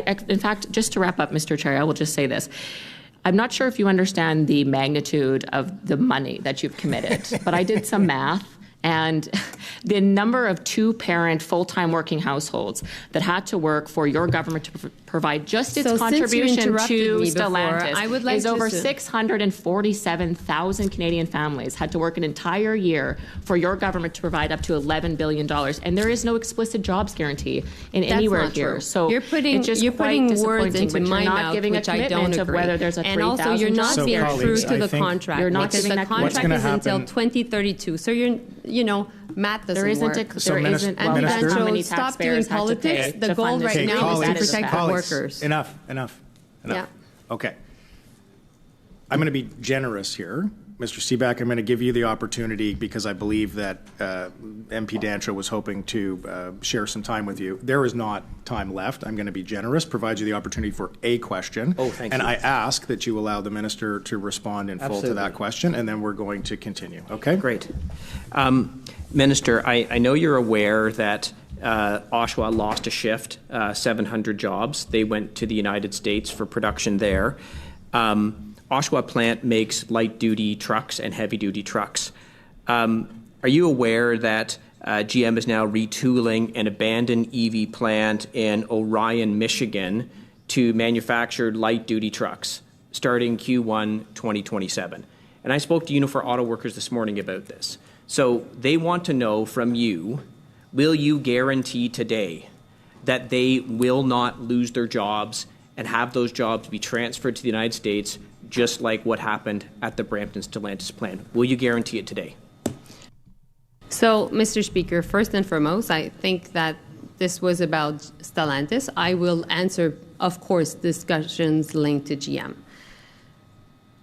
In fact, just to wrap up, Mr. Chair, I will just say this. I'm not sure if you understand the magnitude of the money that you've committed, but I did some math. And the number of two-parent, full-time working households that had to work for your government to provide just its contribution to Stellantis is over 647,000 Canadian families had to work an entire year for your government to provide up to $11 billion. And there is no explicit jobs guarantee in anywhere here. True. So you're putting words into my mouth, which I don't agree. Whether there's a and also, you're not being true to the contract. You're not because the contract is until 2032. So math doesn't work. Stop doing politics. The goal right now is to protect the workers. Enough. Yeah. Okay. I'm going to be generous here. Mr. Seeback, I'm going to give you the opportunity because I believe that MP Dancho was hoping to share some time with you. There is not time left. I'm going to be generous, provide you the opportunity for a question. Oh, thank you. And I ask that you allow the minister to respond in full to that question, and then we're going to continue. Okay? Great. Minister, I know you're aware that Oshawa lost a shift, 700 jobs. They went to the United States for production there. Oshawa plant makes light-duty trucks and heavy-duty trucks. Are you aware that GM is now retooling an abandoned EV plant in Orion, Michigan to manufacture light-duty trucks starting Q1 2027? And I spoke to Unifor Auto Workers this morning about this. So they want to know from you, will you guarantee today that they will not lose their jobs and have those jobs be transferred to the United States, just like what happened at the Brampton Stellantis plant? Will you guarantee it today? So, Mr. Speaker, first and foremost, I think that this was about Stellantis. I will answer, of course, discussions linked to GM.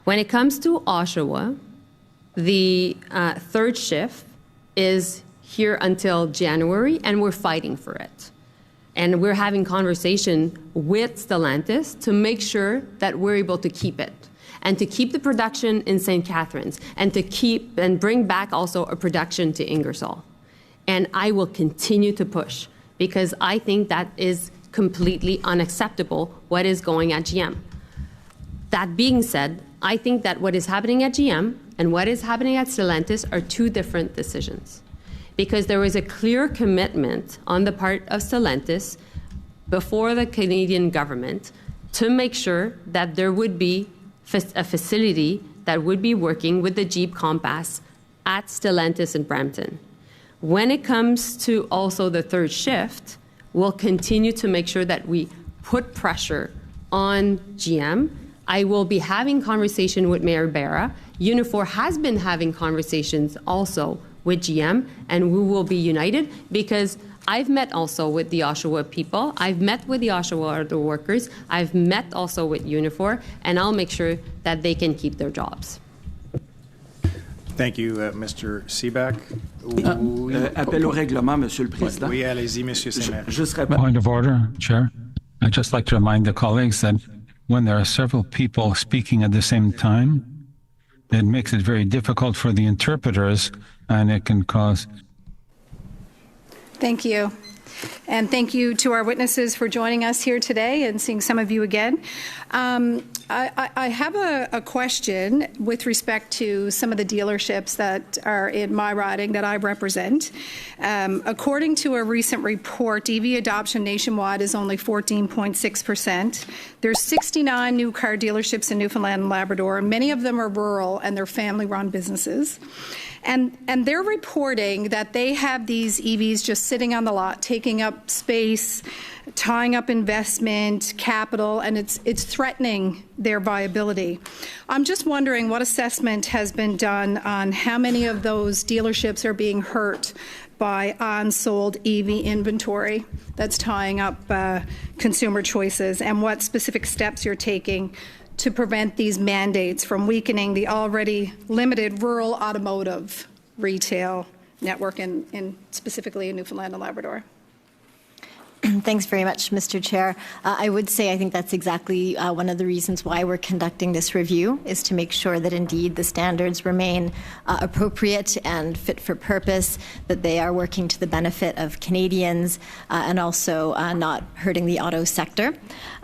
When it comes to Oshawa, the third shift is here until January, and we're fighting for it. And we're having conversation with Stellantis to make sure that we're able to keep it and to keep the production in St. Catharines and to keep and bring back also a production to Ingersoll. And I will continue to push because I think that is completely unacceptable what is going at GM. That being said, I think that what is happening at GM and what is happening at Stellantis are two different decisions. Because there was a clear commitment on the part of Stellantis before the Canadian government to make sure that there would be a facility that would be working with the Jeep Compass at Stellantis in Brampton. When it comes to also the third shift, we'll continue to make sure that we put pressure on GM. I will be having conversation with Mayor Barra. Unifor has been having conversations also with GM, and we will be united because I've met also with the Oshawa people. I've met with the Oshawa Auto Workers. I've met also with Unifor, and I'll make sure that they can keep their jobs. Thank you, Mr. Seeback. Appel au règlement, Monsieur le Président. Oui, allez-y, Monsieur Seeback. Point of order, Chair. I'd just like to remind the colleagues that when there are several people speaking at the same time, it makes it very difficult for the interpreters, and it can cause. Thank you. And thank you to our witnesses for joining us here today and seeing some of you again. I have a question with respect to some of the dealerships that are in my riding that I represent. According to a recent report, EV adoption nationwide is only 14.6%. There's 69 new car dealerships in Newfoundland and Labrador, and many of them are rural and they're family-run businesses. And they're reporting that they have these EVs just sitting on the lot, taking up space, tying up investment, capital, and it's threatening their viability. I'm just wondering what assessment has been done on how many of those dealerships are being hurt by unsold EV inventory that's tying up consumer choices, and what specific steps you're taking to prevent these mandates from weakening the already limited rural automotive retail network in specifically in Newfoundland and Labrador. Thanks very much, Mr. Chair. I would say I think that's exactly one of the reasons why we're conducting this review, is to make sure that indeed the standards remain appropriate and fit for purpose, that they are working to the benefit of Canadians and also not hurting the auto sector.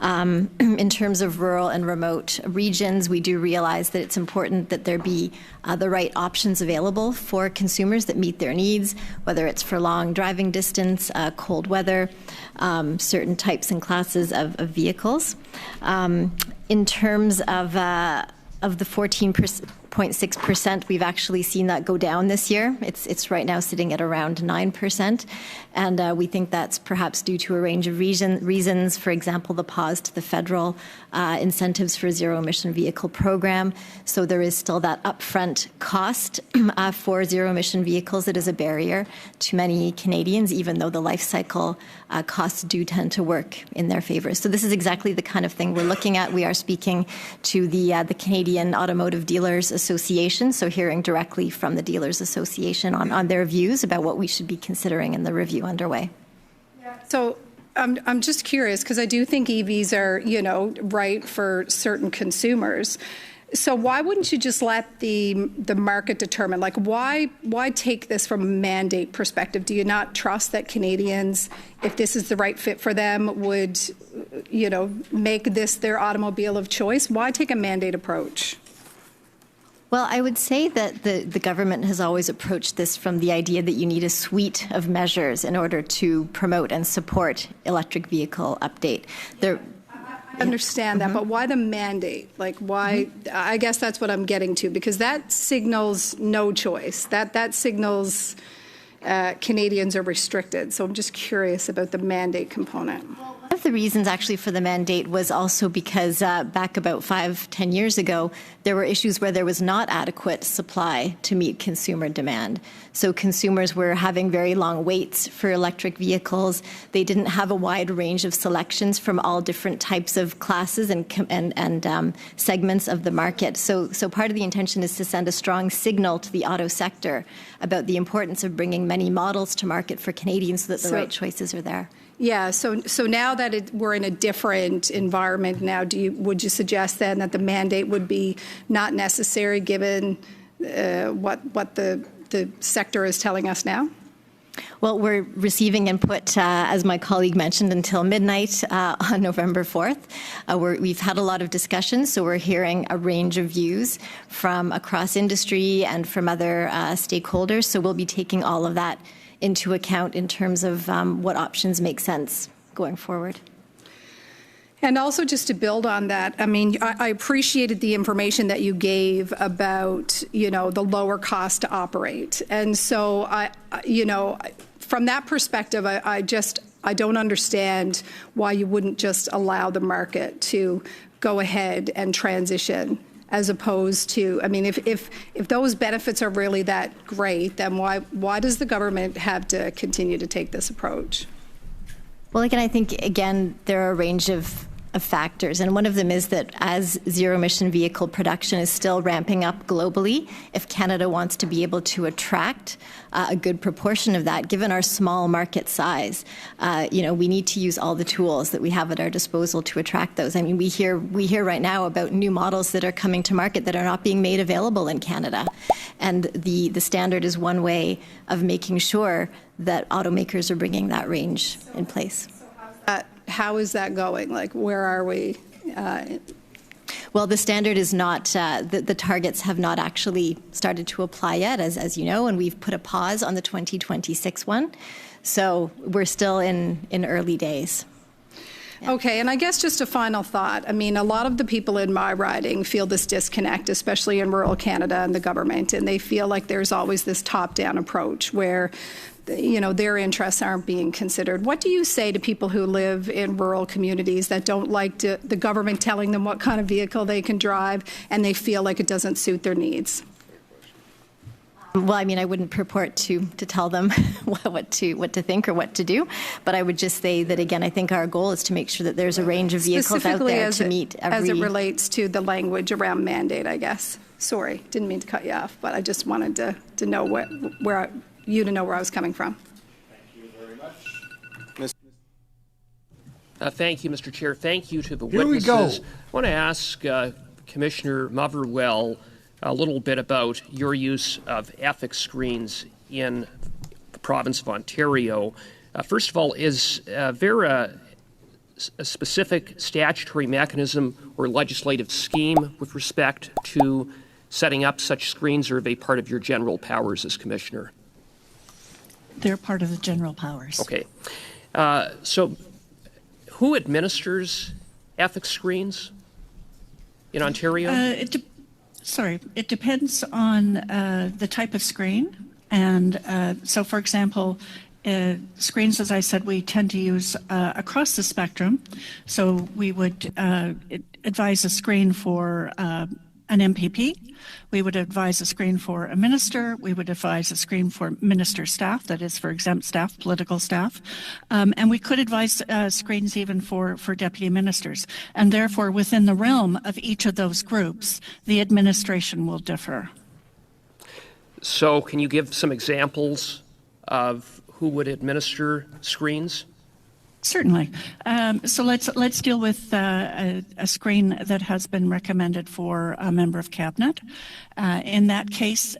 In terms of rural and remote regions, we do realize that it's important that there be the right options available for consumers that meet their needs, whether it's for long driving distance, cold weather, certain types and classes of vehicles. In terms of the 14.6%, we've actually seen that go down this year. It's right now sitting at around 9%, and we think that's perhaps due to a range of reasons. For example, the pause to the federal incentives for zero-emission vehicle program. So there is still that upfront cost for zero-emission vehicles that is a barrier to many Canadians, even though the life cycle costs do tend to work in their favor. So this is exactly the kind of thing we're looking at. We are speaking to the Canadian Automotive Dealers Association, so hearing directly from the Dealers Association on their views about what we should be considering in the review underway. So I'm just curious, because I do think EVs are, right for certain consumers. So why wouldn't you just let the market determine? Like, why take this from a mandate perspective? Do you not trust that Canadians, if this is the right fit for them, would, make this their automobile of choice? Why take a mandate approach? Well, I would say that the government has always approached this from the idea that you need a suite of measures in order to promote and support electric vehicle update. I understand that, but why the mandate? Like, why? I guess that's what I'm getting to, because that signals no choice. That signals Canadians are restricted. So I'm just curious about the mandate component. One of the reasons actually for the mandate was also because back about 5-10 years ago, there were issues where there was not adequate supply to meet consumer demand. So consumers were having very long waits for electric vehicles. They didn't have a wide range of selections from all different types of classes and segments of the market. So part of the intention is to send a strong signal to the auto sector about the importance of bringing many models to market for Canadians so that the right choices are there. Yeah, so now that we're in a different environment now, would you suggest then that the mandate would be not necessary given what the sector is telling us now? Well, we're receiving input, as my colleague mentioned, until midnight on November 4th. We've had a lot of discussions, so we're hearing a range of views from across industry and from other stakeholders. So we'll be taking all of that into account in terms of what options make sense going forward. And also, just to build on that, I mean, I appreciated the information that you gave about, the lower cost to operate. And so, from that perspective, I don't understand why you wouldn't just allow the market to go ahead and transition, as opposed to, I mean, if those benefits are really that great, then why does the government have to continue to take this approach? Well, again, I think, there are a range of factors, and one of them is that as zero-emission vehicle production is still ramping up globally, if Canada wants to be able to attract a good proportion of that, given our small market size, we need to use all the tools that we have at our disposal to attract those. I mean, we hear right now about new models that are coming to market that are not being made available in Canada, and the standard is one way of making sure that automakers are bringing that range in place. How is that going? Like, where are we? Well, the standard is not, the targets have not actually started to apply yet, as you know, and we've put a pause on the 2026 one. So we're still in early days. Yeah. Okay, and I guess just a final thought. I mean, a lot of the people in my riding feel this disconnect, especially in rural Canada and the government, and they feel like there's always this top-down approach where their interests aren't being considered. What do you say to people who live in rural communities that don't like the government telling them what kind of vehicle they can drive, and they feel like it doesn't suit their needs? Well, I mean, I wouldn't purport to tell them what to think or what to do, but I would just say that, again, I think our goal is to make sure that there's a range of vehicles out there to meet every... As it relates to the language around mandate, I guess. Sorry, didn't mean to cut you off, but I just wanted to know where I was coming from. Thank you very much. Thank you, Mr. Chair. Thank you to the Here we witnesses. go. I want to ask Commissioner Motherwell a little bit about your use of ethics screens in the province of Ontario. First of all, is there a specific statutory mechanism or legislative scheme with respect to setting up such screens, or are they part of your general powers as Commissioner? They're part of the general powers. Okay. So who administers ethics screens in Ontario? It depends on the type of screen. And so, for example, screens, as I said, we tend to use across the spectrum. So we would advise a screen for an MPP. We would advise a screen for a minister. We would advise a screen for minister staff, that is for exempt staff, political staff. And we could advise screens even for deputy ministers. And therefore, within the realm of each of those groups, the administration will differ. So can you give some examples of who would administer screens? Certainly. So let's deal with a screen that has been recommended for a member of cabinet. In that case,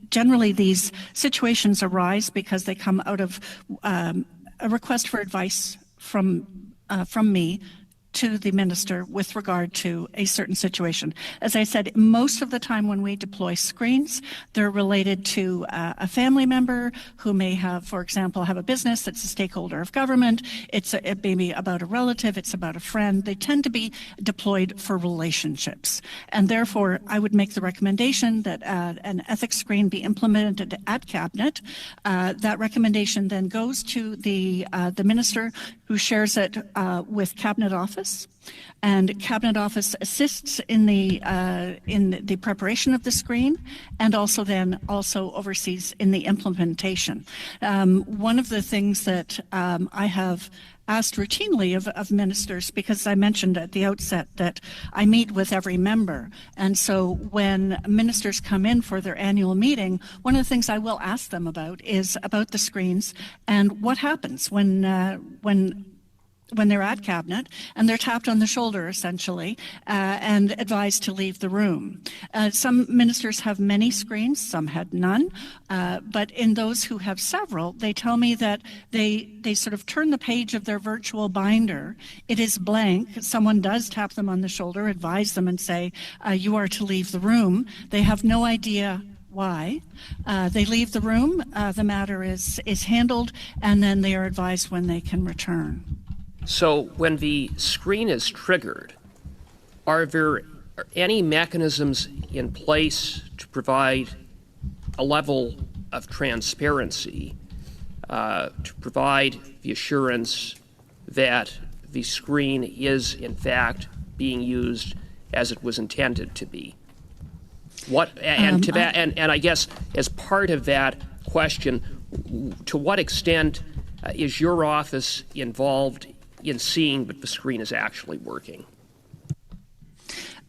generally these situations arise because they come out of a request for advice from me to the minister with regard to a certain situation. As I said, most of the time when we deploy screens, they're related to a family member who may have, for example, have a business that's a stakeholder of government. It may be about a relative, it's about a friend. They tend to be deployed for relationships. And therefore, I would make the recommendation that an ethics screen be implemented at cabinet. That recommendation then goes to the minister, who shares it with cabinet office. And cabinet office assists in the preparation of the screen, and also oversees in the implementation. One of the things that I have asked routinely of ministers, because I mentioned at the outset that I meet with every member, and so when ministers come in for their annual meeting, one of the things I will ask them about is about the screens and what happens when they're at cabinet and they're tapped on the shoulder, essentially, and advised to leave the room. Some ministers have many screens, some had none, but in those who have several, they tell me that they sort of turn the page of their virtual binder. It is blank. Someone does tap them on the shoulder, advise them and say, you are to leave the room. They have no idea why. They leave the room, the matter is handled, and then they are advised when they can return. So when the screen is triggered, are there any mechanisms in place to provide a level of transparency, to provide the assurance that the screen is in fact being used as it was intended to be? And I guess as part of that question, to what extent is your office involved in seeing that the screen is actually working?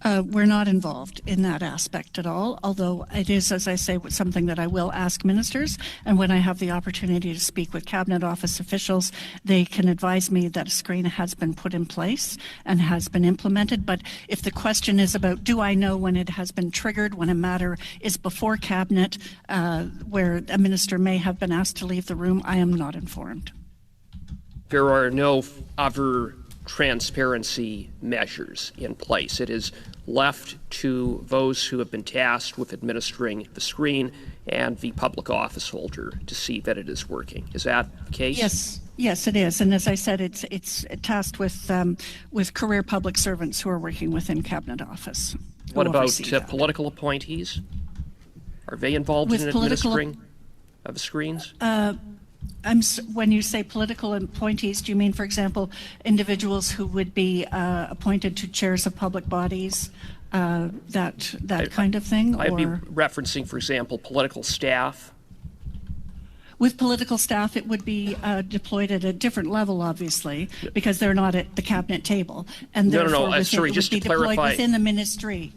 We're not involved in that aspect at all, although it is, as I say, something that I will ask ministers, and when I have the opportunity to speak with cabinet office officials, they can advise me that a screen has been put in place and has been implemented. But if the question is about, do I know when it has been triggered, when a matter is before cabinet, where a minister may have been asked to leave the room, I am not informed. There are no other transparency measures in place. It is left to those who have been tasked with administering the screen and the public office holder to see that it is working. Is that the case? Yes, it is. And as I said, it's tasked with career public servants who are working within caben office. What about political appointees? Are they involved in administering of the screens? When you say political appointees, do you mean, for example, individuals who would be appointed to chairs of public bodies, that kind of thing? I'd be referencing, for example, political staff. With political staff, it would be deployed at a different level, obviously, because they're not at the cabinet table, and therefore sorry, just to clarify, within the ministry.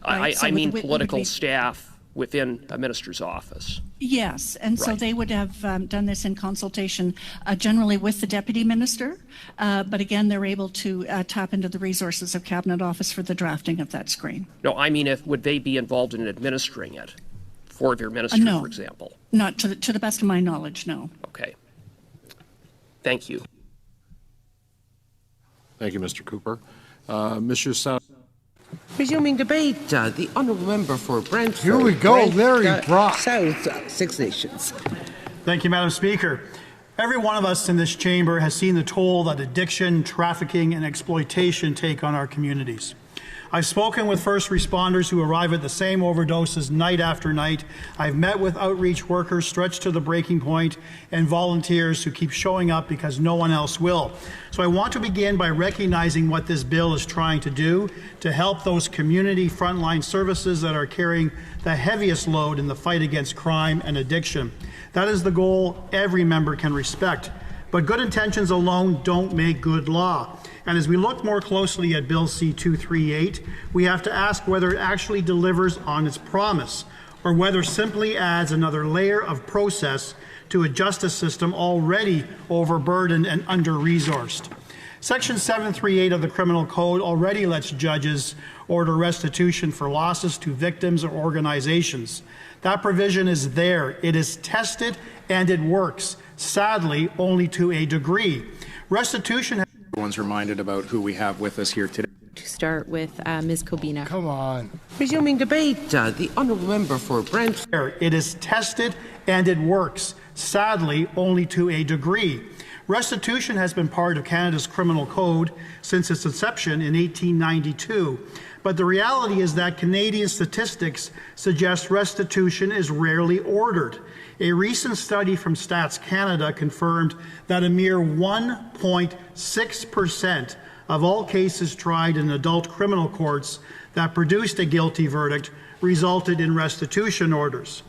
I mean political staff within a minister's office. Yes, and so Right. they would have done this in consultation generally with the deputy minister, but again, they're able to tap into the resources of Cabinet Office for the drafting of that screen. No, I mean, would they be involved in administering it for their minister, No. for example? Not to the best of my knowledge, no. Okay. Thank you. Thank you, Mr. Cooper. Mr. South. Resuming debate, the honourable member for Brentford. Here we go, Larry Brock. South, Six Nations. Thank you, Madam Speaker. Every one of us in this chamber has seen the toll that addiction, trafficking, and exploitation take on our communities. I've spoken with first responders who arrive at the same overdoses night after night. I've met with outreach workers stretched to the breaking point and volunteers who keep showing up because no one else will. So I want to begin by recognizing what this bill is trying to do to help those community frontline services that are carrying the heaviest load in the fight against crime and addiction. That is the goal every member can respect. But good intentions alone don't make good law. And as we look more closely at Bill C-238, we have to ask whether it actually delivers on its promise, or whether it simply adds another layer of process to a justice system already overburdened and under-resourced. Section 738 of the Criminal Code already lets judges order restitution for losses to victims or organizations. That provision is there. It is tested and it works, sadly, only to a degree. Restitution. Everyone's reminded about who we have with us here today. To start with Ms. Kobina. Come on. Resuming debate, the honourable member for Brentford. It is tested and it works, sadly, only to a degree. Restitution has been part of Canada's criminal code since its inception in 1892. But the reality is that Canadian statistics suggest restitution is rarely ordered. A recent study from Stats Canada confirmed that a mere 1.6% of all cases tried in adult criminal courts that produced a guilty verdict resulted in restitution orders.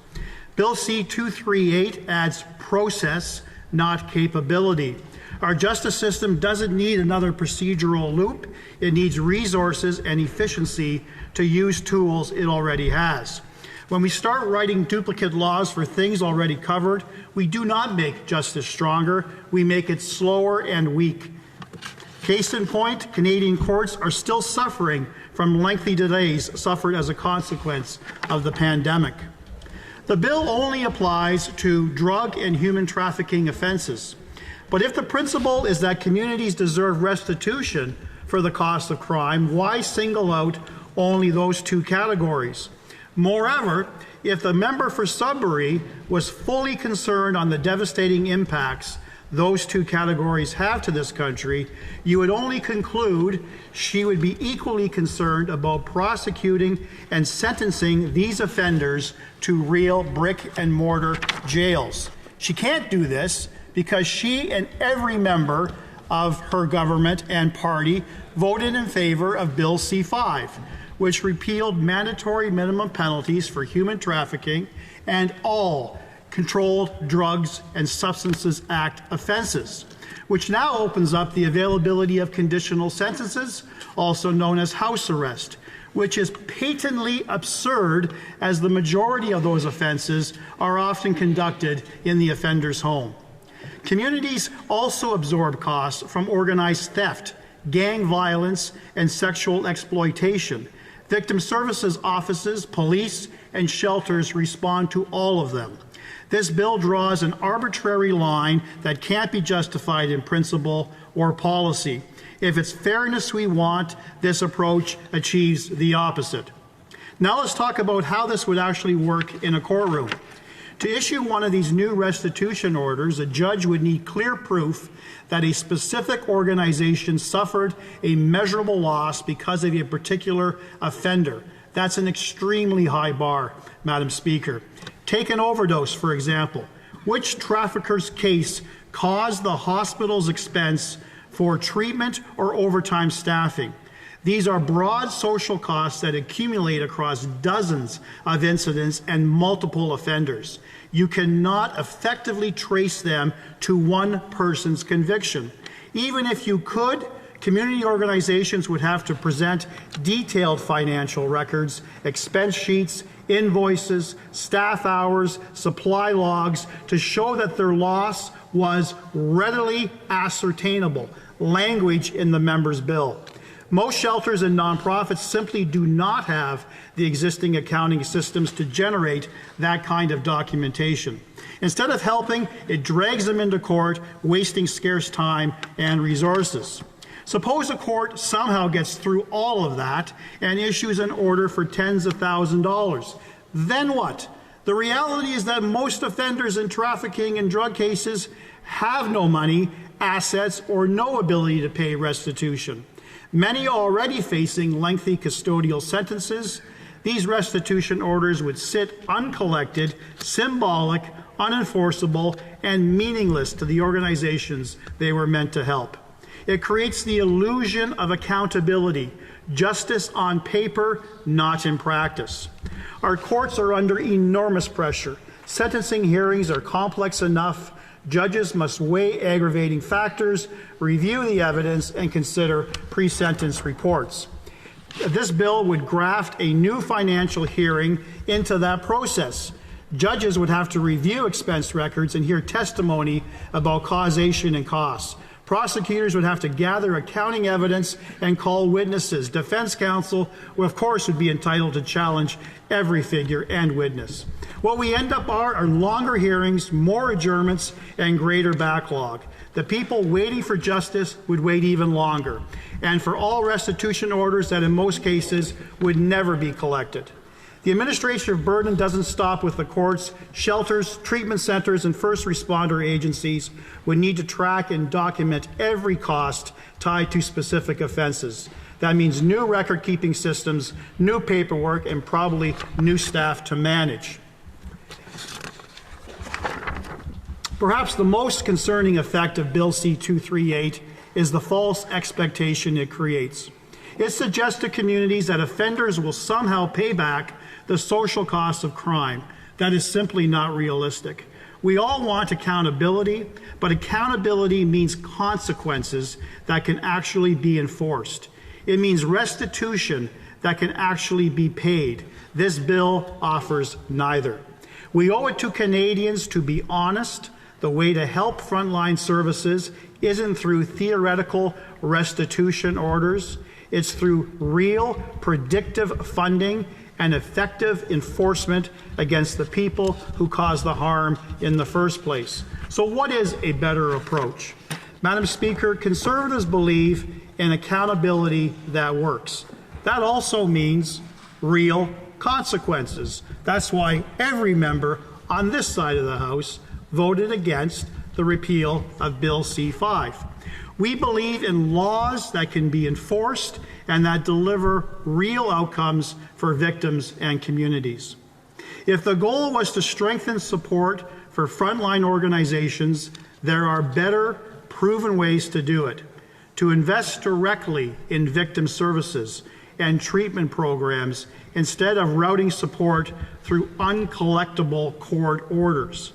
Bill C-238 adds process, not capability. Our justice system doesn't need another procedural loop. It needs resources and efficiency to use tools it already has. When we start writing duplicate laws for things already covered, we do not make justice stronger, we make it slower and weak. Case in point, Canadian courts are still suffering from lengthy delays suffered as a consequence of the pandemic. The bill only applies to drug and human trafficking offenses. But if the principle is that communities deserve restitution for the cost of crime, why single out only those two categories? Moreover, if the member for Sudbury was fully concerned on the devastating impacts those two categories have to this country, you would only conclude she would be equally concerned about prosecuting and sentencing these offenders to real brick and mortar jails. She can't do this because she and every member of her government and party voted in favor of Bill C-5, which repealed mandatory minimum penalties for human trafficking and all Controlled Drugs and Substances Act offenses, which now opens up the availability of conditional sentences, also known as house arrest, which is patently absurd as the majority of those offenses are often conducted in the offender's home. Communities also absorb costs from organized theft, gang violence, and sexual exploitation. Victim services offices, police, and shelters respond to all of them. This bill draws an arbitrary line that can't be justified in principle or policy. If it's fairness we want, this approach achieves the opposite. Now let's talk about how this would actually work in a courtroom. To issue one of these new restitution orders, a judge would need clear proof that a specific organization suffered a measurable loss because of a particular offender. That's an extremely high bar, Madam Speaker. Take an overdose, for example. Which trafficker's case caused the hospital's expense for treatment or overtime staffing? These are broad social costs that accumulate across dozens of incidents and multiple offenders. You cannot effectively trace them to one person's conviction. Even if you could, Community organizations would have to present detailed financial records, expense sheets, invoices, staff hours, supply logs to show that their loss was readily ascertainable, language in the member's bill. Most shelters and nonprofits simply do not have the existing accounting systems to generate that kind of documentation. Instead of helping, it drags them into court, wasting scarce time and resources. Suppose a court somehow gets through all of that and issues an order for tens of thousands of dollars. Then what? The reality is that most offenders in trafficking and drug cases have no money, assets, or no ability to pay restitution. Many are already facing lengthy custodial sentences. These restitution orders would sit uncollected, symbolic, unenforceable, and meaningless to the organizations they were meant to help. It creates the illusion of accountability, justice on paper, not in practice. Our courts are under enormous pressure. Sentencing hearings are complex enough. Judges must weigh aggravating factors, review the evidence, and consider pre-sentence reports. This bill would graft a new financial hearing into that process. Judges would have to review expense records and hear testimony about causation and costs. Prosecutors would have to gather accounting evidence and call witnesses. Defense counsel, of course, would be entitled to challenge every figure and witness. What we end up are longer hearings, more adjournments, and greater backlog. The people waiting for justice would wait even longer, and for all restitution orders that in most cases would never be collected. The administrative burden doesn't stop with the courts. Shelters, treatment centers, and first responder agencies would need to track and document every cost tied to specific offenses. That means new record-keeping systems, new paperwork, and probably new staff to manage. Perhaps the most concerning effect of Bill C-238 is the false expectation it creates. It suggests to communities that offenders will somehow pay back the social costs of crime. That is simply not realistic. We all want accountability, but accountability means consequences that can actually be enforced. It means restitution that can actually be paid. This bill offers neither. We owe it to Canadians to be honest. The way to help frontline services isn't through theoretical restitution orders. It's through real, predictive funding and effective enforcement against the people who caused the harm in the first place. So what is a better approach? Madam Speaker, Conservatives believe in accountability that works. That also means real consequences. That's why every member on this side of the House voted against the repeal of Bill C-5. We believe in laws that can be enforced and that deliver real outcomes for victims and communities. If the goal was to strengthen support for frontline organizations, there are better, proven ways to do it. To invest directly in victim services and treatment programs instead of routing support through uncollectible court orders.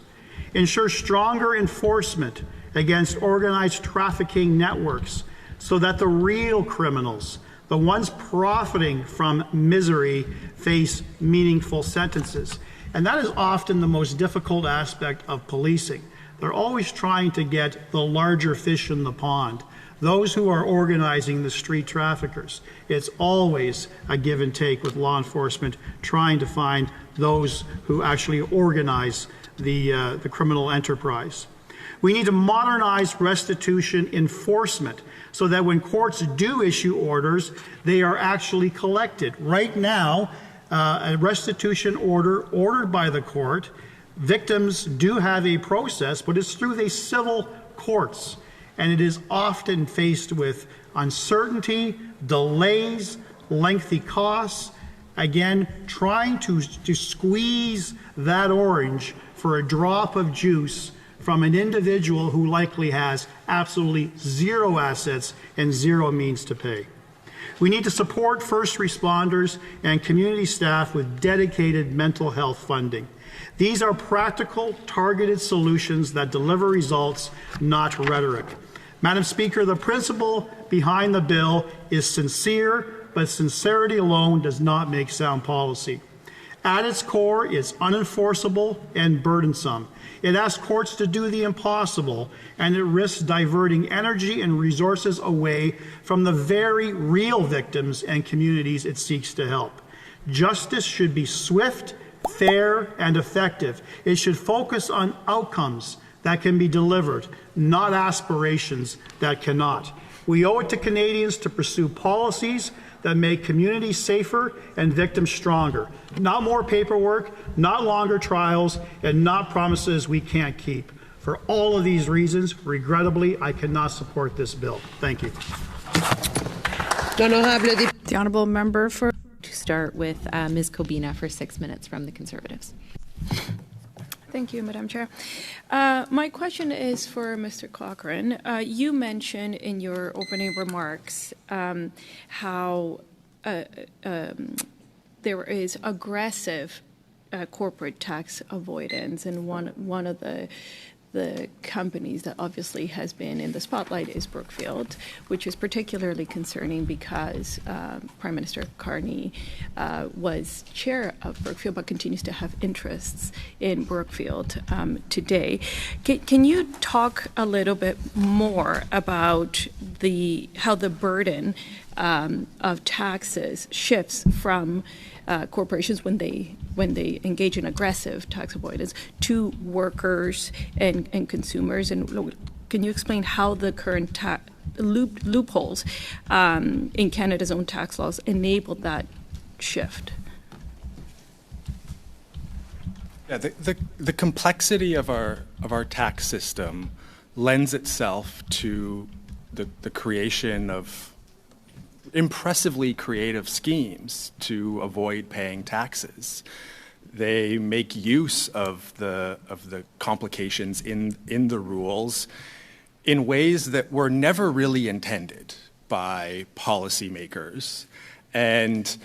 Ensure stronger enforcement against organized trafficking networks so that the real criminals, the ones profiting from misery, face meaningful sentences. And that is often the most difficult aspect of policing. They're always trying to get the larger fish in the pond, those who are organizing the street traffickers. It's always a give and take with law enforcement trying to find those who actually organize the criminal enterprise. We need to modernize restitution enforcement so that when courts do issue orders, they are actually collected. Right now, a restitution order ordered by the court, victims do have a process, but it's through the civil courts. And it is often faced with uncertainty, delays, lengthy costs, again, trying to squeeze that orange for a drop of juice from an individual who likely has absolutely zero assets and zero means to pay. We need to support first responders and community staff with dedicated mental health funding. These are practical, targeted solutions that deliver results, not rhetoric. Madam Speaker, the principle behind the bill is sincere, but sincerity alone does not make sound policy. At its core, it's unenforceable and burdensome. It asks courts to do the impossible, and it risks diverting energy and resources away from the very real victims and communities it seeks to help. Justice should be swift, fair, and effective. It should focus on outcomes that can be delivered, not aspirations that cannot. We owe it to Canadians to pursue policies that make communities safer and victims stronger. Not more paperwork, not longer trials, and not promises we can't keep. For all of these reasons, regrettably, I cannot support this bill. Thank you. The honourable member for... To start with Ms. Kobina for 6 minutes from the Conservatives. Thank you, Madam Chair. My question is for Mr. Cochrane. You mentioned in your opening remarks how there is aggressive corporate tax avoidance, and one of the companies that obviously has been in the spotlight is Brookfield, which is particularly concerning because Prime Minister Carney was chair of Brookfield but continues to have interests in Brookfield today. Can you talk a little bit more about how the burden of taxes shifts from corporations when they engage in aggressive tax avoidance to workers and consumers, and can you explain how the current loopholes in Canada's own tax laws enable that shift? Yeah, the complexity of our tax system lends itself to the creation of impressively creative schemes to avoid paying taxes. They make use of the complications in the rules in ways that were never really intended by policymakers. And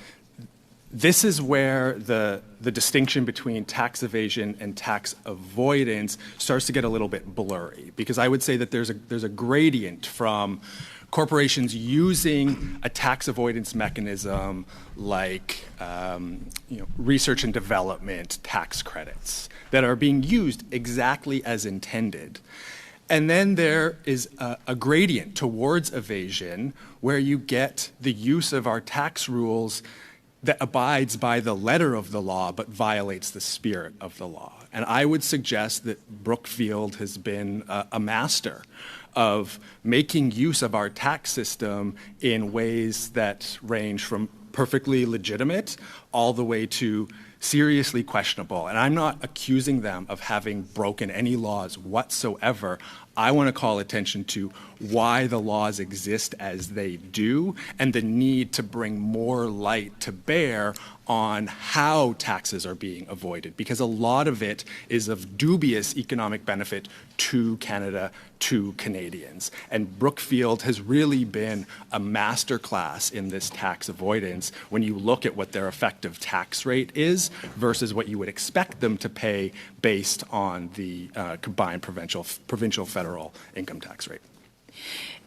this is where the distinction between tax evasion and tax avoidance starts to get a little bit blurry, because I would say that there's a gradient from corporations using a tax avoidance mechanism like research and development tax credits that are being used exactly as intended. And then there is a gradient towards evasion where you get the use of our tax rules that abides by the letter of the law but violates the spirit of the law. And I would suggest that Brookfield has been a master of making use of our tax system in ways that range from perfectly legitimate all the way to seriously questionable. And I'm not accusing them of having broken any laws whatsoever. I want to call attention to why the laws exist as they do and the need to bring more light to bear on how taxes are being avoided, because a lot of it is of dubious economic benefit to Canada, to Canadians. And Brookfield has really been a masterclass in this tax avoidance when you look at what their effective tax rate is versus what you would expect them to pay based on the combined provincial federal income tax rate.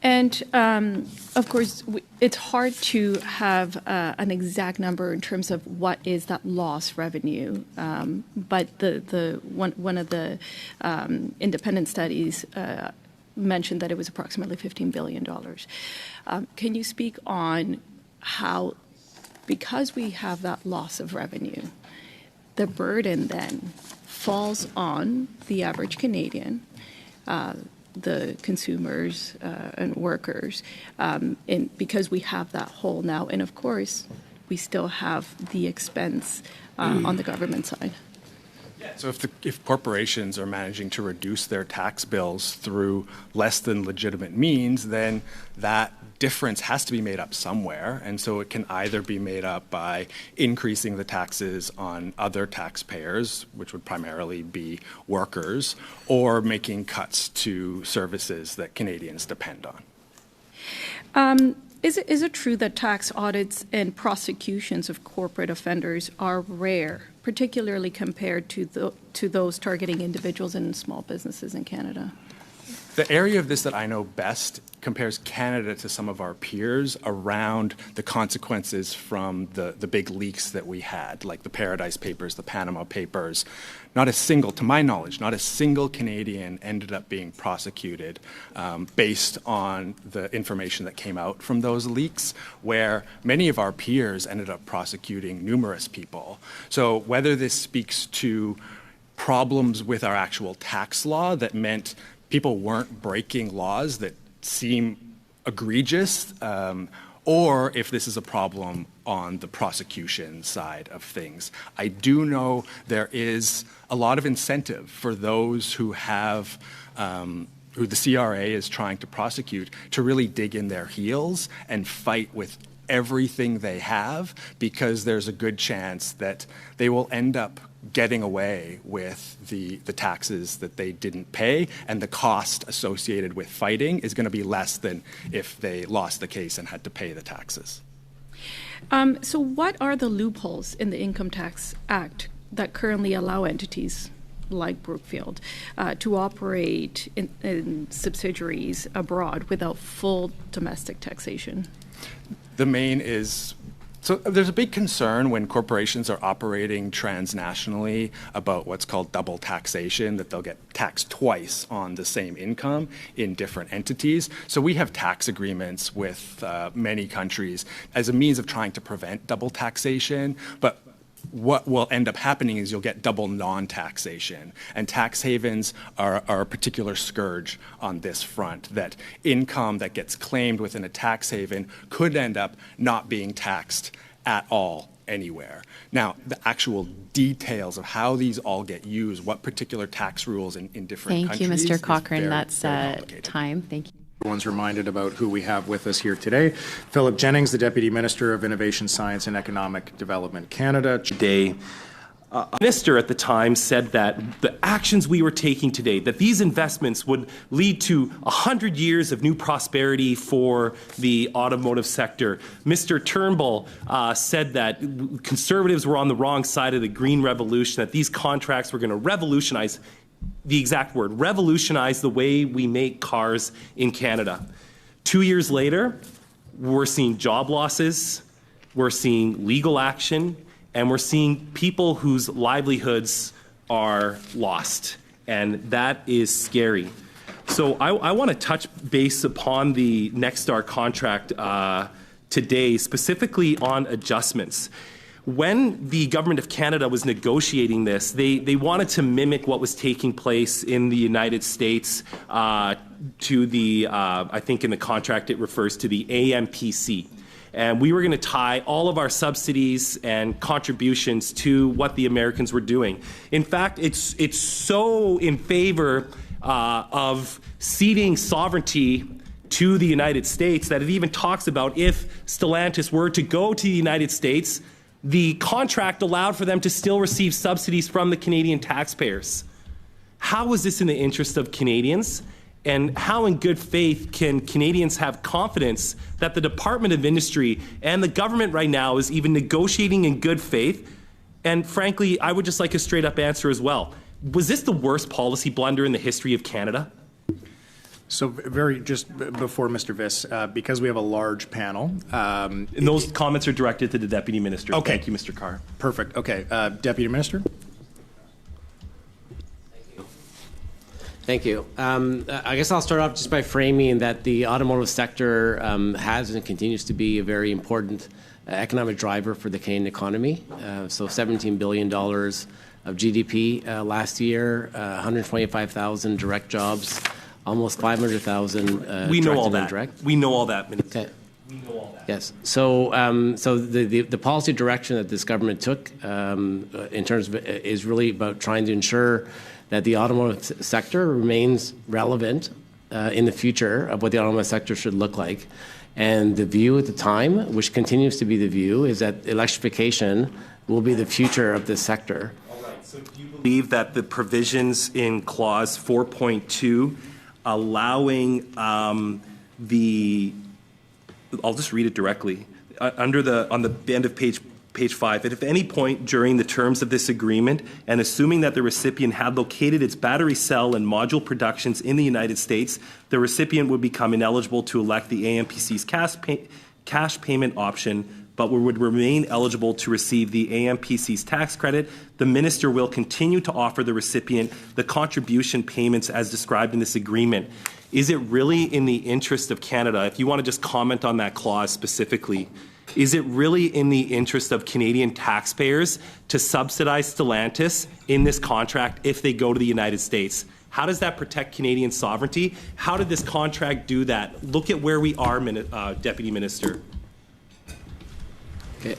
And of course, it's hard to have an exact number in terms of what is that lost revenue. But the one of the independent studies mentioned that it was approximately $15 billion. Can you speak on how, because we have that loss of revenue, the burden then falls on the average Canadian, the consumers and workers, because we have that hole now. And of course, we still have the expense on the government side. So if corporations are managing to reduce their tax bills through less than legitimate means, then that difference has to be made up somewhere. And so it can either be made up by increasing the taxes on other taxpayers, which would primarily be workers, or making cuts to services that Canadians depend on. Is it true that tax audits and prosecutions of corporate offenders are rare, particularly compared to those targeting individuals and small businesses in Canada? The area of this that I know best compares Canada to some of our peers around the consequences from the big leaks that we had, like the Paradise Papers, the Panama Papers. Not a single, to my knowledge, not a single Canadian ended up being prosecuted based on the information that came out from those leaks, where many of our peers ended up prosecuting numerous people. So whether this speaks to problems with our actual tax law that meant people weren't breaking laws that seem egregious, or if this is a problem on the prosecution side of things. I do know there is a lot of incentive for those who have, who the CRA is trying to prosecute, to really dig in their heels and fight with everything they have, because there's a good chance that they will end up getting away with the taxes that they didn't pay, and the cost associated with fighting is going to be less than if they lost the case and had to pay the taxes. So what are the loopholes in the Income Tax Act that currently allow entities like Brookfield to operate in subsidiaries abroad without full domestic taxation? The main is, so there's a big concern when corporations are operating transnationally about what's called double taxation, that they'll get taxed twice on the same income in different entities. So we have tax agreements with many countries as a means of trying to prevent double taxation, but what will end up happening is you'll get double non-taxation. And tax havens are a particular scourge on this front, that income that gets claimed within a tax haven could end up not being taxed at all anywhere. Now, the actual details of how these all get used, what particular tax rules in different countries. Thank you, Mr. Cochrane. Very, That's very time. Thank you. Everyone's reminded about who we have with us here today. Philip Jennings, the Deputy Minister of Innovation, Science and Economic Development Canada. Today, Minister at the time said that the actions we were taking today, that these investments would lead to 100 years of new prosperity for the automotive sector. Mr. Turnbull said that Conservatives were on the wrong side of the green revolution, that these contracts were going to revolutionize, the exact word, revolutionize the way we make cars in Canada. 2 years later, we're seeing job losses, we're seeing legal action, and we're seeing people whose livelihoods are lost. And that is scary. So I want to touch base upon the Nexstar contract today, specifically on adjustments. When the Government of Canada was negotiating this, they wanted to mimic what was taking place in the United States to the, I think in the contract it refers to the AMPC. And we were going to tie all of our subsidies and contributions to what the Americans were doing. In fact, it's so in favor of ceding sovereignty to the United States that it even talks about if Stellantis were to go to the United States, the contract allowed for them to still receive subsidies from the Canadian taxpayers. How is this in the interest of Canadians? And how in good faith can Canadians have confidence that the Department of Industry and the government right now is even negotiating in good faith? And frankly, I would just like a straight up answer as well. Was this the worst policy blunder in the history of Canada? So just before Mr. Viss, because we have a large panel. And those comments are directed to the Deputy Minister. Okay. Thank you, Mr. Carr. Perfect. Okay. Deputy Minister. Thank you. I guess I'll start off just by framing that the automotive sector has and continues to be a very important economic driver for the Canadian economy. So $17 billion of GDP last year, 125,000 direct jobs, almost 500,000 we know all that. Indirect. We know all that, Minister. Okay. We know all that. Yes. So, the policy direction that this government took in terms of is really about trying to ensure that the automotive sector remains relevant in the future of what the automotive sector should look like. And the view at the time, which continues to be the view, is that electrification will be the future of this sector. All right. So do you believe that the provisions in Clause 4.2 allowing I'll just read it directly, on the end of page page 5, that if any point during the terms of this agreement, and assuming that the recipient had located its battery cell and module productions in the United States, the recipient would become ineligible to elect the AMPC's cash payment option, but would remain eligible to receive the AMPC's tax credit. The minister will continue to offer the recipient the contribution payments as described in this agreement. Is it really in the interest of Canada, if you want to just comment on that clause specifically, is it really in the interest of Canadian taxpayers to subsidize Stellantis in this contract if they go to the United States? How does that protect Canadian sovereignty? How did this contract do that? Look at where we are, Deputy Minister. Okay.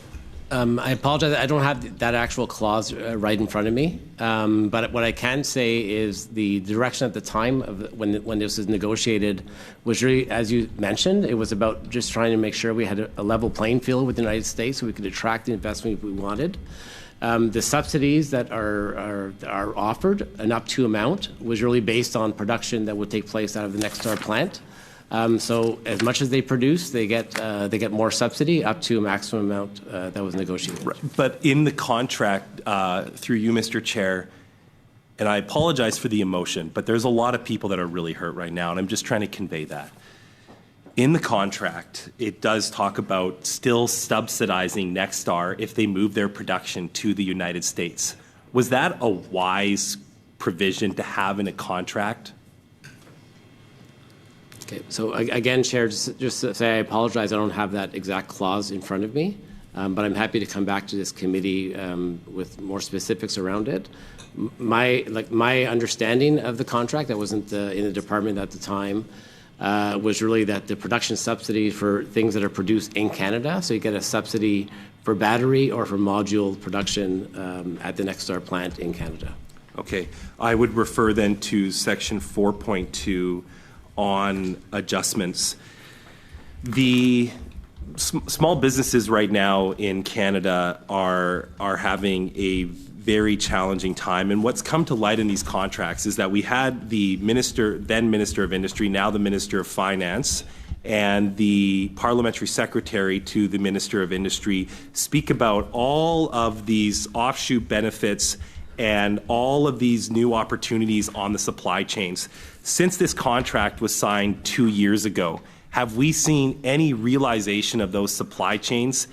I apologize. I don't have that actual clause right in front of me. But what I can say is the direction at the time of when this was negotiated was really, as you mentioned, it was about just trying to make sure we had a level playing field with the United States so we could attract the investment we wanted. The subsidies that are offered, an up to amount, was really based on production that would take place out of the Nexstar plant. So as much as they produce, they get more subsidy up to a maximum amount that was negotiated. Right. But in the contract, through you, Mr. Chair, and I apologize for the emotion, but there's a lot of people that are really hurt right now, and I'm just trying to convey that. In the contract, it does talk about still subsidizing Nexstar if they move their production to the United States. Was that a wise provision to have in a contract? Okay, so again, Chair, just to say I apologize, I don't have that exact clause in front of me, but I'm happy to come back to this committee with more specifics around it. My understanding of the contract, I wasn't in the department at the time, was really that the production subsidy for things that are produced in Canada, so you get a subsidy for battery or for module production at the Nexstar plant in Canada. Okay, I would refer then to section 4.2 on adjustments. The small businesses right now in Canada are having a very challenging time, and what's come to light in these contracts is that we had the then Minister of Industry, now the Minister of Finance, and the Parliamentary Secretary to the Minister of Industry speak about all of these offshoot benefits and all of these new opportunities on the supply chains. Since this contract was signed 2 years ago, have we seen any realization of those supply chains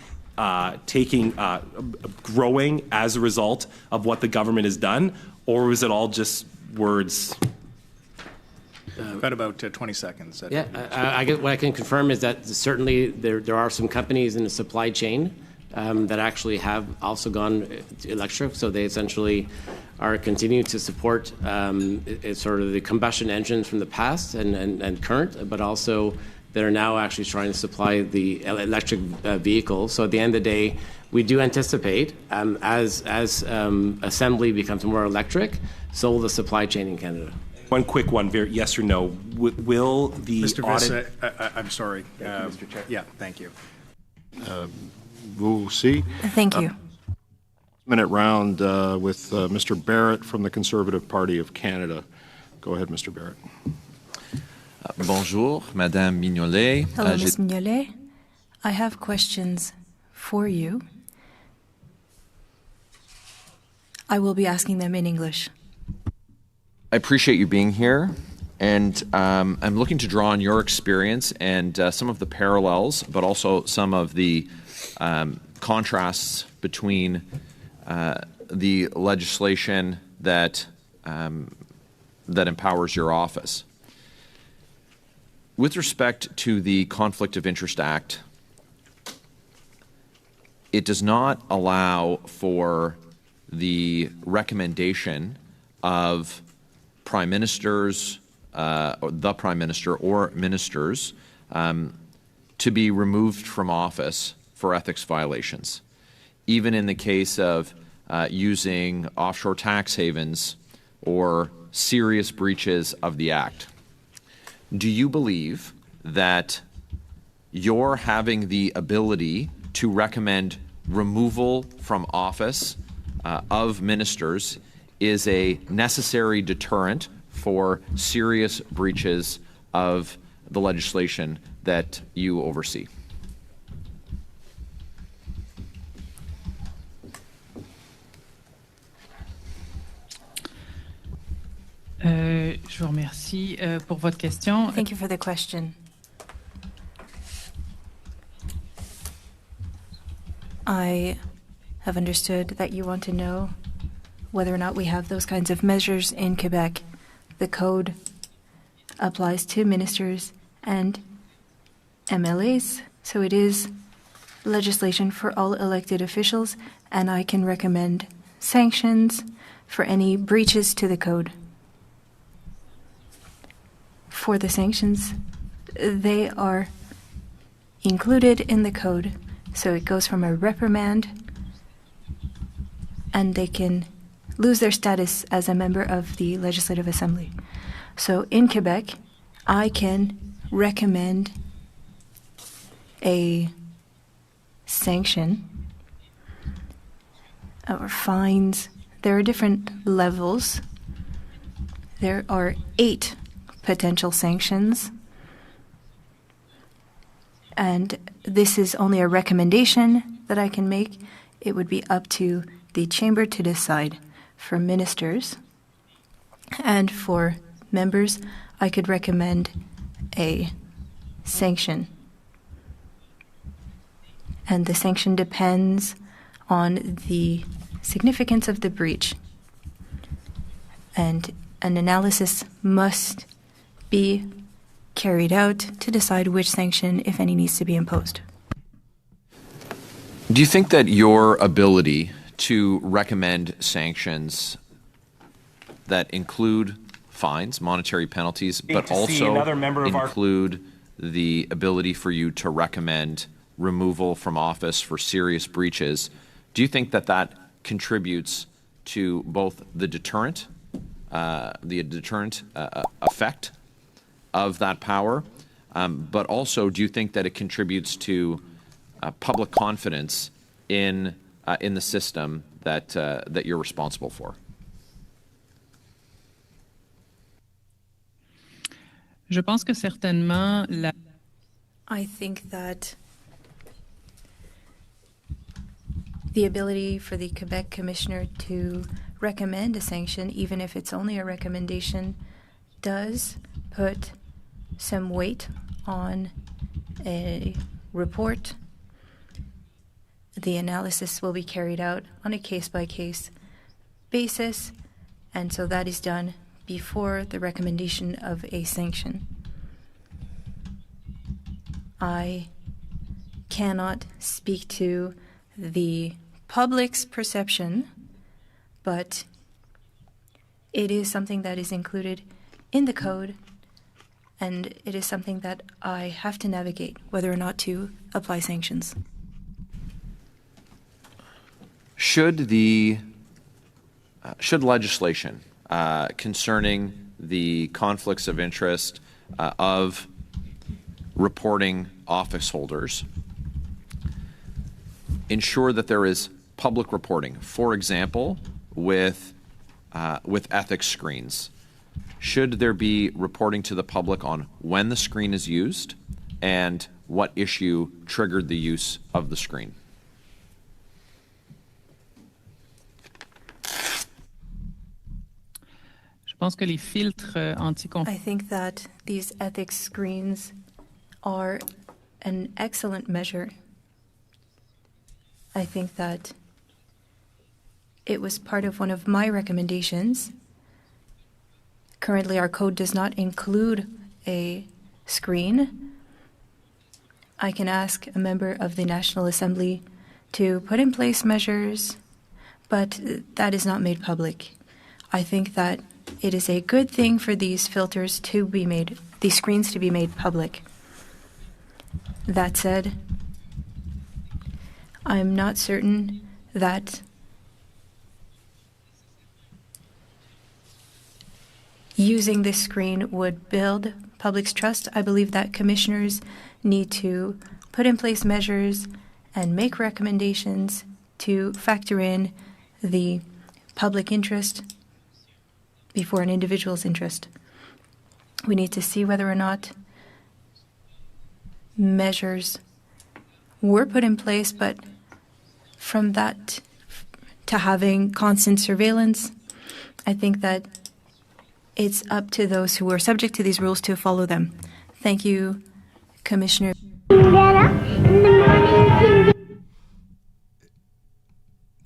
growing as a result of what the government has done, or was it all just words? Got about 20 seconds. Yeah, I guess what I can confirm is that certainly there are some companies in the supply chain that actually have also gone electric, so they essentially are continuing to support sort of the combustion engines from the past and current, but also that are now actually trying to supply the electric vehicles. So at the end of the day, we do anticipate as assembly becomes more electric, so will the supply chain in Canada. One quick one, yes or no. Will the Mr. audit... I'm sorry. Mr. Chair. Yeah, thank you. We'll see. Thank you. Minute round with Mr. Barrett from the Conservative Party of Canada. Go ahead, Mr. Barrett. Bonjour, Madame Mignolet. Hello, Ms. Mignolet. I have questions for you. I will be asking them in English. I appreciate you being here, and I'm looking to draw on your experience and some of the parallels, but also some of the contrasts between the legislation that empowers your office. With respect to the Conflict of Interest Act, it does not allow for the recommendation of prime ministers, or the prime minister or ministers to be removed from office for ethics violations, even in the case of using offshore tax havens or serious breaches of the Act. Do you believe that you're having the ability to recommend removal from office of ministers is a necessary deterrent for serious breaches of the legislation that you oversee? Je vous remercie pour votre question. Thank you for the question. I have understood that you want to know whether or not we have those kinds of measures in Quebec. The code applies to ministers and MLAs, so it is legislation for all elected officials, and I can recommend sanctions for any breaches to the code. For the sanctions, they are included in the code, so it goes from a reprimand, and they can lose their status as a member of the Legislative Assembly. So in Quebec, I can recommend a sanction or fines. There are different levels. There are 8 potential sanctions, and this is only a recommendation that I can make. It would be up to the chamber to decide. For ministers and for members, I could recommend a sanction. And the sanction depends on the significance of the breach. And an analysis must be carried out to decide which sanction, if any, needs to be imposed. Do you think that your ability to recommend sanctions that include fines, monetary penalties, but also include the ability for you to recommend removal from office for serious breaches, do you think that that contributes to both the deterrent effect of that power, but also do you think that it contributes to public confidence in the system that you're responsible for? Je pense que certainement I think that the ability for the Quebec Commissioner to recommend a sanction, even if it's only a recommendation, does put some weight on a report. The analysis will be carried out on a case-by-case basis, and so that is done before the recommendation of a sanction. I cannot speak to the public's perception, but it is something that is included in the code, and it is something that I have to navigate, whether or not to apply sanctions. Should legislation concerning the conflicts of interest of reporting office holders ensure that there is public reporting, for example, with ethics screens? Should there be reporting to the public on when the screen is used and what issue triggered the use of the screen? I think that these ethics screens are an excellent measure. I think that it was part of one of my recommendations. Currently, our code does not include a screen. I can ask a member of the National Assembly to put in place measures, but that is not made public. I think that it is a good thing for these filters to be made, these screens to be made public. That said, I'm not certain that using this screen would build public's trust. I believe that commissioners need to put in place measures and make recommendations to factor in the public interest before an individual's interest. We need to see whether or not measures were put in place, but from that to having constant surveillance, I think that It's up to those who are subject to these rules to follow them. Thank you, Commissioner.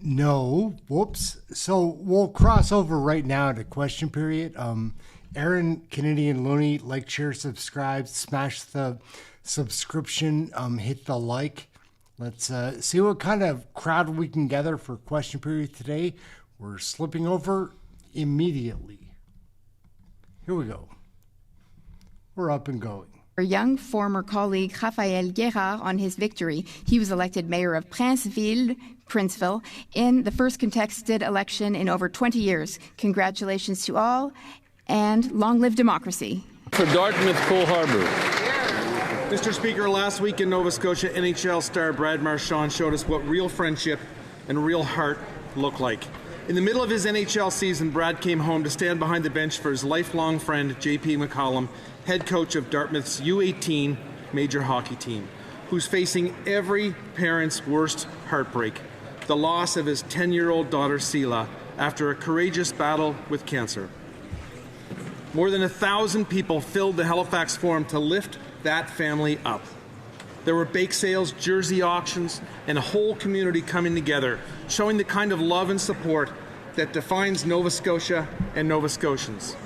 No, whoops. So we'll cross over right now to question period. Aaron, Kennedy, and Looney, like, share, subscribe, smash the subscription, hit the like. Let's see what kind of crowd we can gather for question period today. We're slipping over immediately. Here we go. We're up and going. Our young former colleague Raphaël Guérard on his victory. He was elected mayor of Princeville in the first contested election in over 20 years. Congratulations to all, and long live democracy. For Dartmouth, Cole Harbour. Mr. Speaker, last week in Nova Scotia, NHL star Brad Marchand showed us what real friendship and real heart look like. In the middle of his NHL season, Brad came home to stand behind the bench for his lifelong friend, JP McCollum, head coach of Dartmouth's U18 major hockey team, who's facing every parent's worst heartbreak, the loss of his 10-year-old daughter, Sela, after a courageous battle with cancer. More than 1,000 people filled the Halifax Forum to lift that family up. There were bake sales, jersey auctions, and a whole community coming together, showing the kind of love and support that defines Nova Scotia and Nova Scotians.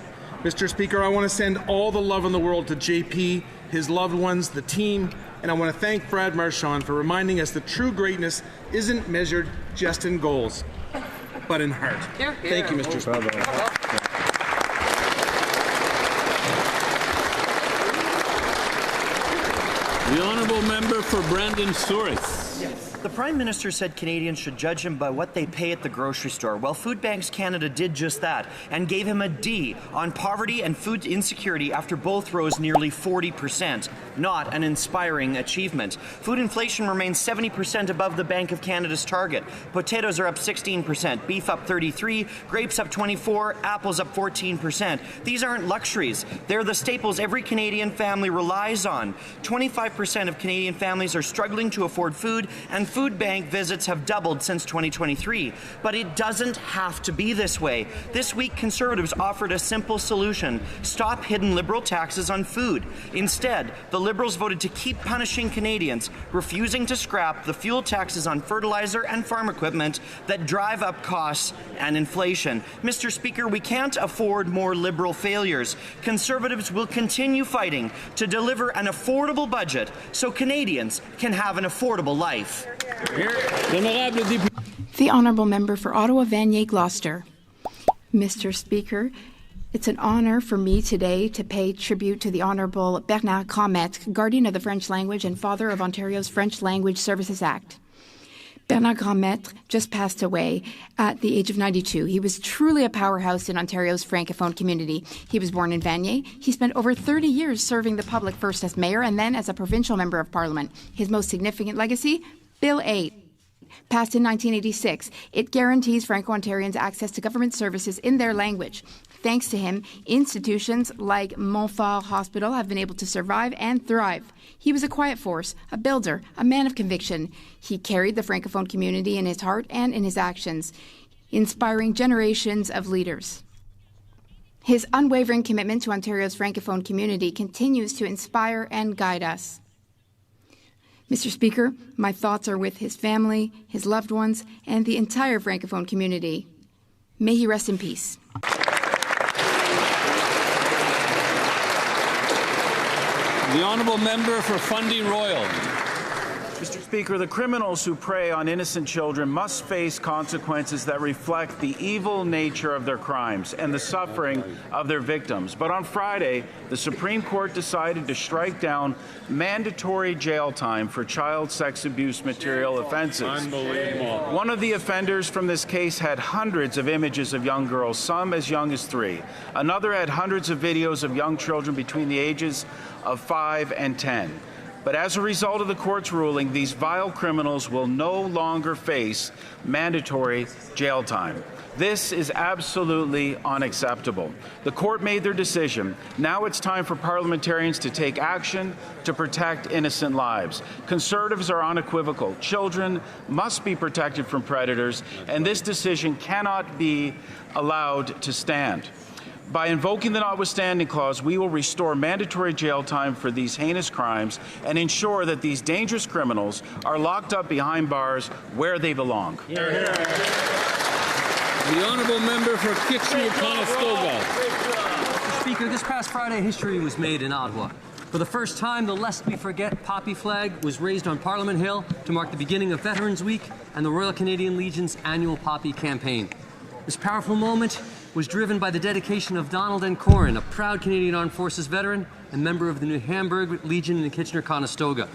Mr. Speaker, I want to send all the love in the world to JP, his loved ones, the team, and I want to thank Brad Marchand for reminding us that true greatness isn't measured just in goals, but in heart. Thank you, Mr. Speaker. The honourable member for Brandon Souris. The Prime Minister said Canadians should judge him by what they pay at the grocery store. Well, Food Banks Canada did just that and gave him a D on poverty and food insecurity after both rose nearly 40%. Not an inspiring achievement. Food inflation remains 70% above the Bank of Canada's target. Potatoes are up 16%, beef up 33%, grapes up 24%, apples up 14%. These aren't luxuries. They're the staples every Canadian family relies on. 25% of Canadian families are struggling to afford food, and food bank visits have doubled since 2023. But it doesn't have to be this way. This week, Conservatives offered a simple solution: stop hidden Liberal taxes on food. Instead, the Liberals voted to keep punishing Canadians, refusing to scrap the fuel taxes on fertilizer and farm equipment that drive up costs and inflation. Mr. Speaker, we can't afford more Liberal failures. Conservatives will continue fighting to deliver an affordable budget so Canadians can have an affordable life. The Honourable Member for Ottawa-Vanier Gloucester. Mr. Speaker, it's an honour for me today to pay tribute to the Honourable Bernard Grandmaître, guardian of the French language and father of Ontario's French Language Services Act. Bernard Grandmaître just passed away at the age of 92. He was truly a powerhouse in Ontario's francophone community. He was born in Vanier. He spent over 30 years serving the public, first as mayor and then as a provincial member of parliament. His most significant legacy? Bill 8. Passed in 1986, it guarantees Franco-Ontarians access to government services in their language. Thanks to him, institutions like Montfort Hospital have been able to survive and thrive. He was a quiet force, a builder, a man of conviction. He carried the Francophone community in his heart and in his actions, inspiring generations of leaders. His unwavering commitment to Ontario's Francophone community continues to inspire and guide us. Mr. Speaker, my thoughts are with his family, his loved ones, and the entire Francophone community. May he rest in peace. The honourable member for Fundy Royal. Mr. Speaker, the criminals who prey on innocent children must face consequences that reflect the evil nature of their crimes and the suffering of their victims. But on Friday, the Supreme Court decided to strike down mandatory jail time for child sex abuse material offenses. Unbelievable. One of the offenders from this case had hundreds of images of young girls, some as young as 3. Another had hundreds of videos of young children between the ages of 5 and 10. But as a result of the court's ruling, these vile criminals will no longer face mandatory jail time. This is absolutely unacceptable. The court made their decision. Now it's time for parliamentarians to take action to protect innocent lives. Conservatives are unequivocal. Children must be protected from predators, and this decision cannot be allowed to stand. By invoking the notwithstanding clause, we will restore mandatory jail time for these heinous crimes and ensure that these dangerous criminals are locked up behind bars where they belong. The honourable member for Kitchener-Conestoga. Mr. Speaker, this past Friday, history was made in Ottawa. For the first time, the Lest We Forget poppy flag was raised on Parliament Hill to mark the beginning of Veterans Week and the Royal Canadian Legion's annual poppy campaign. This powerful moment was driven by the dedication of Donald N. Corrin, a proud Canadian Armed Forces veteran and member of the New Hamburg Legion in Kitchener-Conestoga.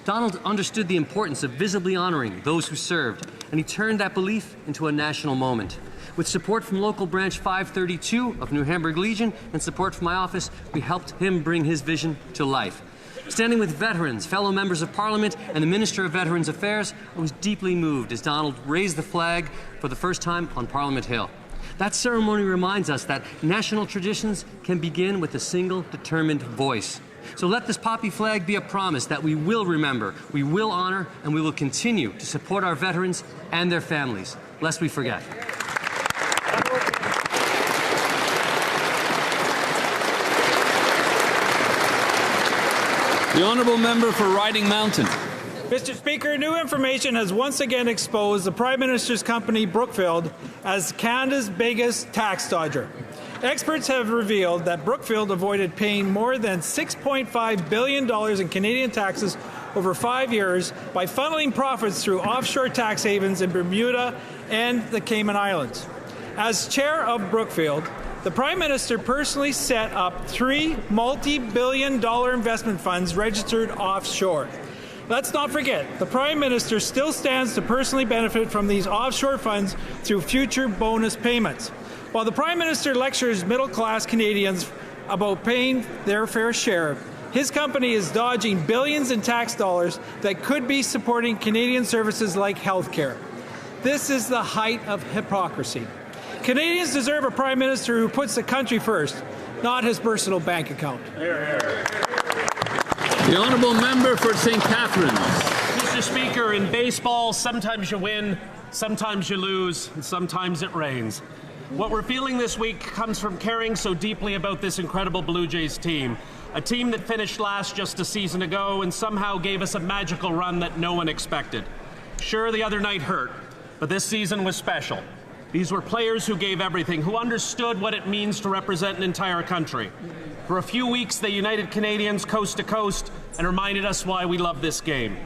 Donald understood the importance of visibly honoring those who served, and he turned that belief into a national moment. With support from local branch 532 of New Hamburg Legion and support from my office, we helped him bring his vision to life. Standing with veterans, fellow members of Parliament, and the Minister of Veterans Affairs, I was deeply moved as Donald raised the flag for the first time on Parliament Hill. That ceremony reminds us that national traditions can begin with a single determined voice. So let this poppy flag be a promise that we will remember, we will honor, and we will continue to support our veterans and their families, lest we forget. The honourable member for Riding Mountain. Mr. Speaker, new information has once again exposed the Prime Minister's company, Brookfield, as Canada's biggest tax dodger. Experts have revealed that Brookfield avoided paying more than $6.5 billion in Canadian taxes over 5 years by funneling profits through offshore tax havens in Bermuda and the Cayman Islands. As chair of Brookfield, the Prime Minister personally set up 3 multi-billion-dollar investment funds registered offshore. Let's not forget, the Prime Minister still stands to personally benefit from these offshore funds through future bonus payments. While the Prime Minister lectures middle-class Canadians about paying their fair share, his company is dodging billions in tax dollars that could be supporting Canadian services like healthcare. This is the height of hypocrisy. Canadians deserve a Prime Minister who puts the country first, not his personal bank account. The honourable member for St. Catharines. Mr. Speaker, in baseball, sometimes you win, sometimes you lose, and sometimes it rains. What we're feeling this week comes from caring so deeply about this incredible Blue Jays team, a team that finished last just a season ago and somehow gave us a magical run that no one expected. Sure, the other night hurt, but this season was special. These were players who gave everything, who understood what it means to represent an entire country. For a few weeks, they united Canadians coast to coast and reminded us why we love this game.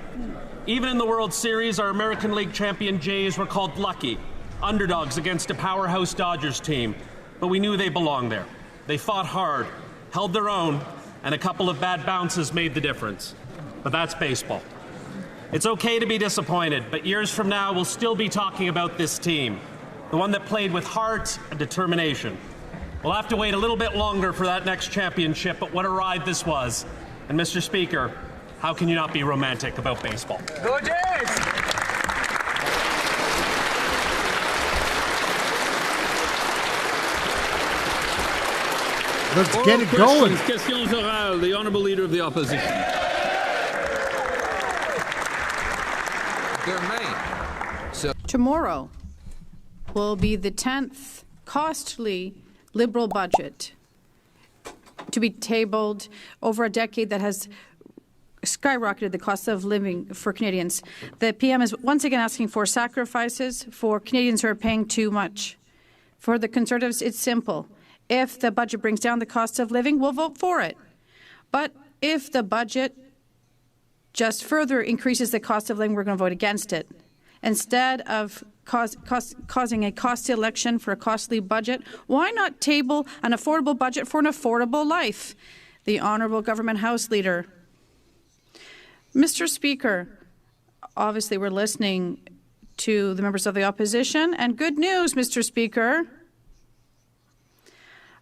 Even in the World Series, our American League champion Jays were called lucky, underdogs against a powerhouse Dodgers team, but we knew they belonged there. They fought hard, held their own, and a couple of bad bounces made the difference. But that's baseball. It's okay to be disappointed, but years from now, we'll still be talking about this team, the one that played with heart and determination. We'll have to wait a little bit longer for that next championship, but what a ride this was. And Mr. Speaker, how can you not be romantic about baseball? Go Jays! Let's get it going. Questions orales. The honourable leader of the opposition. Tomorrow will be the 10th costly Liberal budget to be tabled over a decade that has skyrocketed the cost of living for Canadians. The PM is once again asking for sacrifices for Canadians who are paying too much. For the Conservatives, it's simple. If the budget brings down the cost of living, we'll vote for it. But if the budget just further increases the cost of living, we're going to vote against it. Instead of causing a costly election for a costly budget, why not table an affordable budget for an affordable life? The Honourable Government House Leader. Mr. Speaker, obviously we're listening to the members of the opposition, and good news, Mr. Speaker.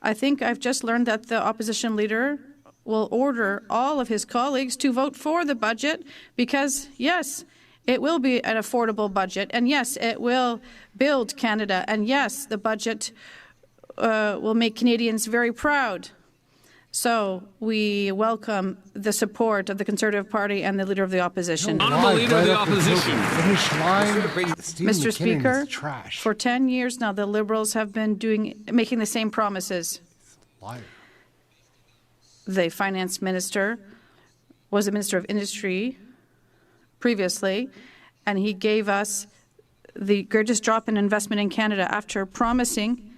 I think I've just learned that the opposition leader will order all of his colleagues to vote for the budget because, yes, it will be an affordable budget, and yes, it will build Canada, and yes, the budget will make Canadians very proud. So we welcome the support of the Conservative Party and the Leader of the Opposition. Honourable Leader of the Opposition. Mr. Speaker, for 10 years now, the Liberals have been making the same promises. Liar. The finance minister was the Minister of Industry previously, and he gave us the greatest drop in investment in Canada after promising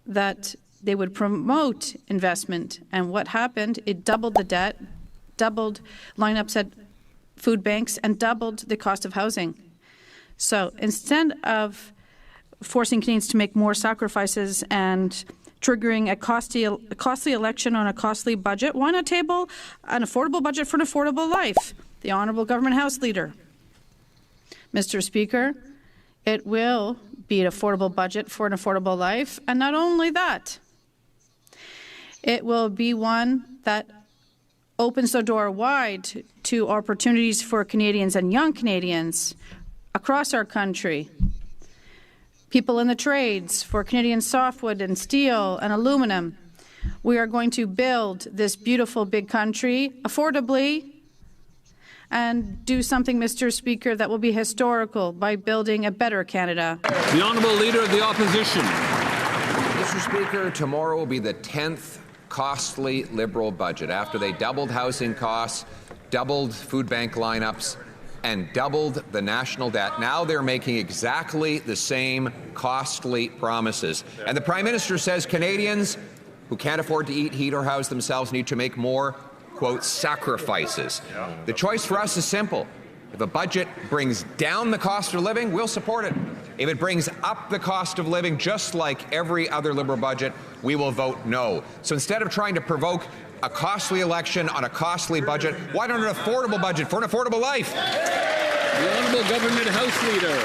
that they would promote investment. And what happened? It doubled the debt, doubled lineups at food banks, and doubled the cost of housing. So instead of forcing Canadians to make more sacrifices and triggering a costly election on a costly budget, why not table an affordable budget for an affordable life? The Honourable Government House Leader. Mr. Speaker, it will be an affordable budget for an affordable life, and not only that, it will be one that opens the door wide to opportunities for Canadians and young Canadians across our country. People in the trades, for Canadian softwood and steel and aluminum. We are going to build this beautiful big country affordably and do something, Mr. Speaker, that will be historical by building a better Canada. The Honourable Leader of the Opposition. Mr. Speaker, tomorrow will be the 10th costly Liberal budget after they doubled housing costs, doubled food bank lineups, and doubled the national debt. Now they're making exactly the same costly promises. And the Prime Minister says Canadians who can't afford to eat, heat, or house themselves need to make more, quote, sacrifices. The choice for us is simple. If a budget brings down the cost of living, we'll support it. If it brings up the cost of living, just like every other Liberal budget, we will vote no. So instead of trying to provoke a costly election on a costly budget, why not an affordable budget for an affordable life? The Honourable Government House Leader.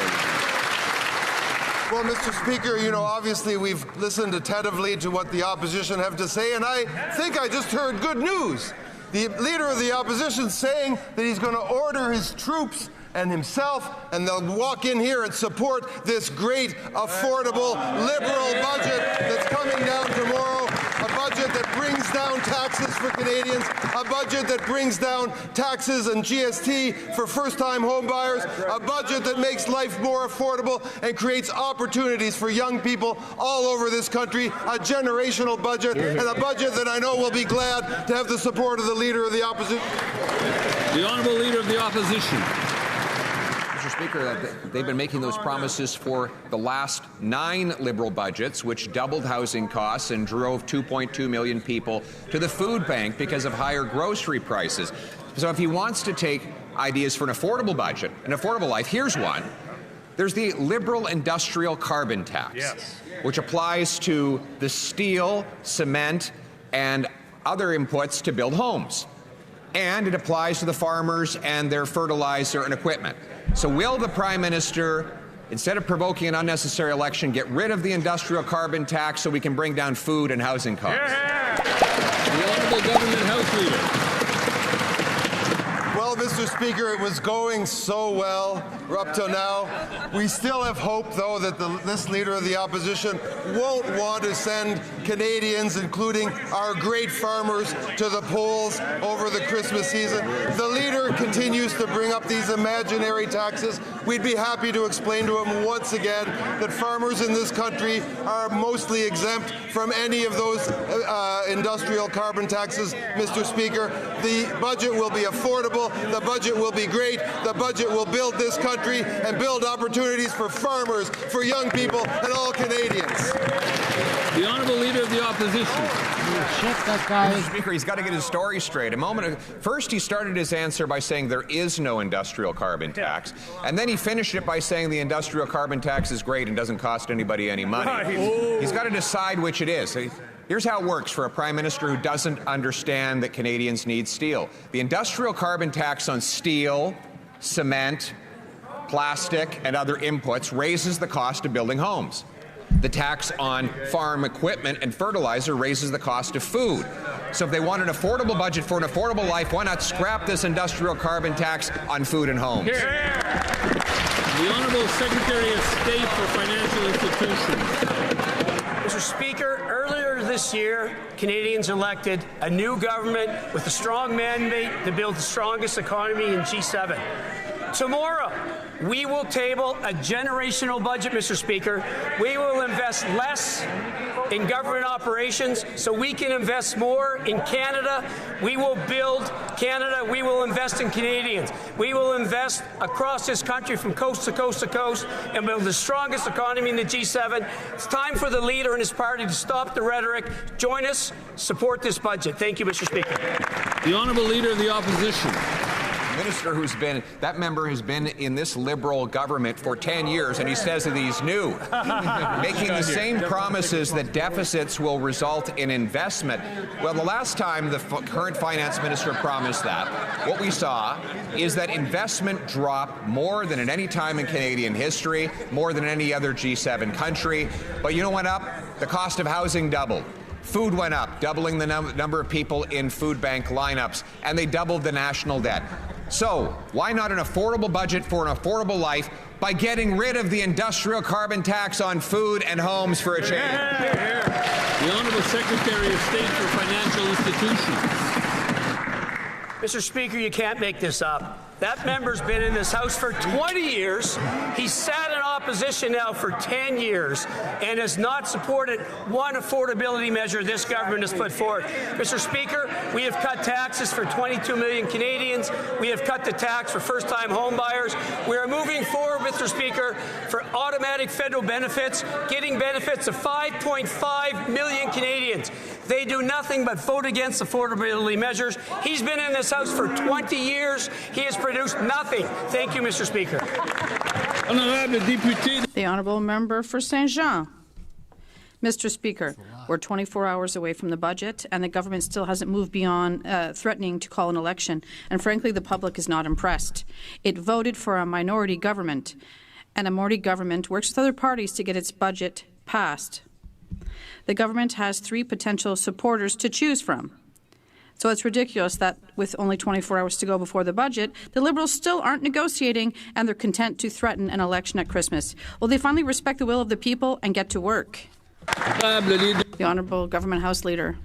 Well, Mr. Speaker, you know, obviously we've listened attentively to what the opposition have to say, and I think I just heard good news. The Leader of the Opposition saying that he's going to order his troops and himself, and they'll walk in here and support this great, affordable, Liberal budget that's coming down tomorrow, a budget that brings down taxes for Canadians, a budget that brings down taxes and GST for first-time home buyers, a budget that makes life more affordable and creates opportunities for young people all over this country, a generational budget, and a budget that I know will be glad to have the support of the Leader of the Opposition. The Honourable Leader of the Opposition. Mr. Speaker, they've been making those promises for the last 9 Liberal budgets, which doubled housing costs and drove 2.2 million people to the food bank because of higher grocery prices. So if he wants to take ideas for an affordable budget, an affordable life, here's one. There's the Liberal industrial carbon tax, which applies to the steel, cement, and other inputs to build homes. And it applies to the farmers and their fertilizer and equipment. So will the Prime Minister, instead of provoking an unnecessary election, get rid of the industrial carbon tax so we can bring down food and housing costs? The Honourable Government House Leader. Well, Mr. Speaker, it was going so well up till now. We still have hope, though, that this Leader of the Opposition won't want to send Canadians, including our great farmers, to the polls over the Christmas season. The Leader continues to bring up these imaginary taxes. We'd be happy to explain to him once again that farmers in this country are mostly exempt from any of those industrial carbon taxes, Mr. Speaker. The budget will be affordable. The budget will be great. The budget will build this country and build opportunities for farmers, for young people, and all Canadians. The Honourable Leader of the Opposition. Mr. Speaker, he's got to get his story straight. First, he started his answer by saying there is no industrial carbon tax, and then he finished it by saying the industrial carbon tax is great and doesn't cost anybody any money. He's got to decide which it is. Here's how it works for a Prime Minister who doesn't understand that Canadians need steel. The industrial carbon tax on steel, cement, plastic, and other inputs raises the cost of building homes. The tax on farm equipment and fertilizer raises the cost of food. So if they want an affordable budget for an affordable life, why not scrap this industrial carbon tax on food and homes? The Honourable Secretary of State for Financial Institutions. Mr. Speaker, earlier this year, Canadians elected a new government with a strong mandate to build the strongest economy in G7. Tomorrow, we will table a generational budget, Mr. Speaker. We will invest less in government operations so we can invest more in Canada. We will build Canada. We will invest in Canadians. We will invest across this country from coast to coast to coast and build the strongest economy in the G7. It's time for the leader and his party to stop the rhetoric. Join us. Support this budget. Thank you, Mr. Speaker. The Honourable Leader of the Opposition. That member has been in this Liberal government for 10 years, and he says that he's new, making the same promises that deficits will result in investment. Well, the last time the current finance minister promised that, what we saw is that investment dropped more than at any time in Canadian history, more than any other G7 country. But you know what went up? The cost of housing doubled. Food went up, doubling the number of people in food bank lineups, and they doubled the national debt. So, why not an affordable budget for an affordable life by getting rid of the industrial carbon tax on food and homes for a change? The Honourable Secretary of State for Financial Institutions. Mr. Speaker, you can't make this up. That member's been in this House for 20 years. He's sat in opposition now for 10 years and has not supported one affordability measure this government has put forward. Mr. Speaker, we have cut taxes for 22 million Canadians. We have cut the tax for first-time home buyers. We are moving forward, Mr. Speaker, for automatic federal benefits, getting benefits of 5.5 million Canadians. They do nothing but vote against affordability measures. He's been in this House for 20 years. He has produced nothing. Thank you, Mr. Speaker. The Honourable Member for Saint Jean. Mr. Speaker, we're 24 hours away from the budget, and the government still hasn't moved beyond threatening to call an election. And frankly, the public is not impressed. It voted for a minority government, and a minority government works with other parties to get its budget passed. The government has 3 potential supporters to choose from. So it's ridiculous that with only 24 hours to go before the budget, the Liberals still aren't negotiating and they're content to threaten an election at Christmas. Will they finally respect the will of the people and get to work? The Honourable Government House Leader.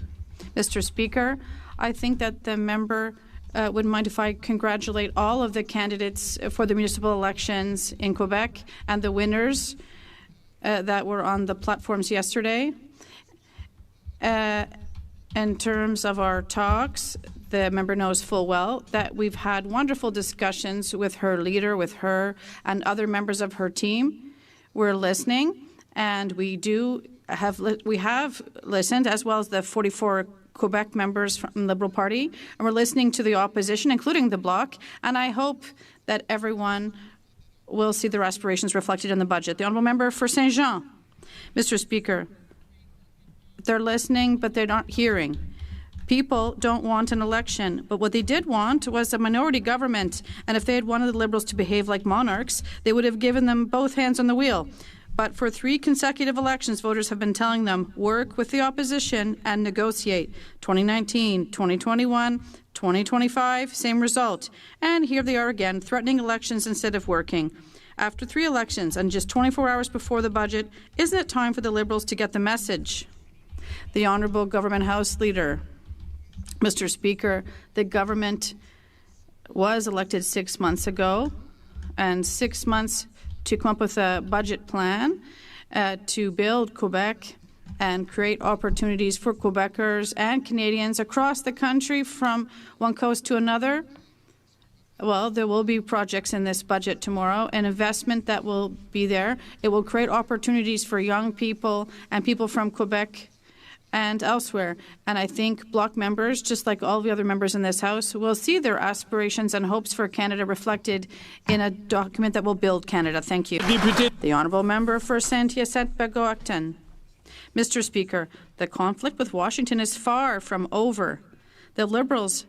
Mr. Speaker, I think that the member wouldn't mind if I congratulate all of the candidates for the municipal elections in Quebec and the winners that were on the platforms yesterday. In terms of our talks, the member knows full well that we've had wonderful discussions with her leader, with her and other members of her team. We're listening, and we have listened, as well as the 44 Quebec members from the Liberal Party, and we're listening to the opposition, including the Bloc, and I hope that everyone will see their aspirations reflected in the budget. The Honourable Member for Saint Jean. Mr. Speaker, they're listening, but they're not hearing. People don't want an election, but what they did want was a minority government, and if they had wanted the Liberals to behave like monarchs, they would have given them both hands on the wheel. But for 3 consecutive elections, voters have been telling them, work with the opposition and negotiate. 2019, 2021, 2025, same result. And here they are again, threatening elections instead of working. After 3 elections and just 24 hours before the budget, isn't it time for the Liberals to get the message? The Honourable Government House Leader. Mr. Speaker, the government was elected 6 months ago, and 6 months to come up with a budget plan to build Quebec and create opportunities for Quebecers and Canadians across the country from one coast to another. Well, there will be projects in this budget tomorrow, an investment that will be there. It will create opportunities for young people and people from Quebec and elsewhere. And I think Bloc members, just like all the other members in this House, will see their aspirations and hopes for Canada reflected in a document that will build Canada. Thank you. The Honourable Member for Saint-Hyacinthe-Bagoacton. Mr. Speaker, the conflict with Washington is far from over. The Liberals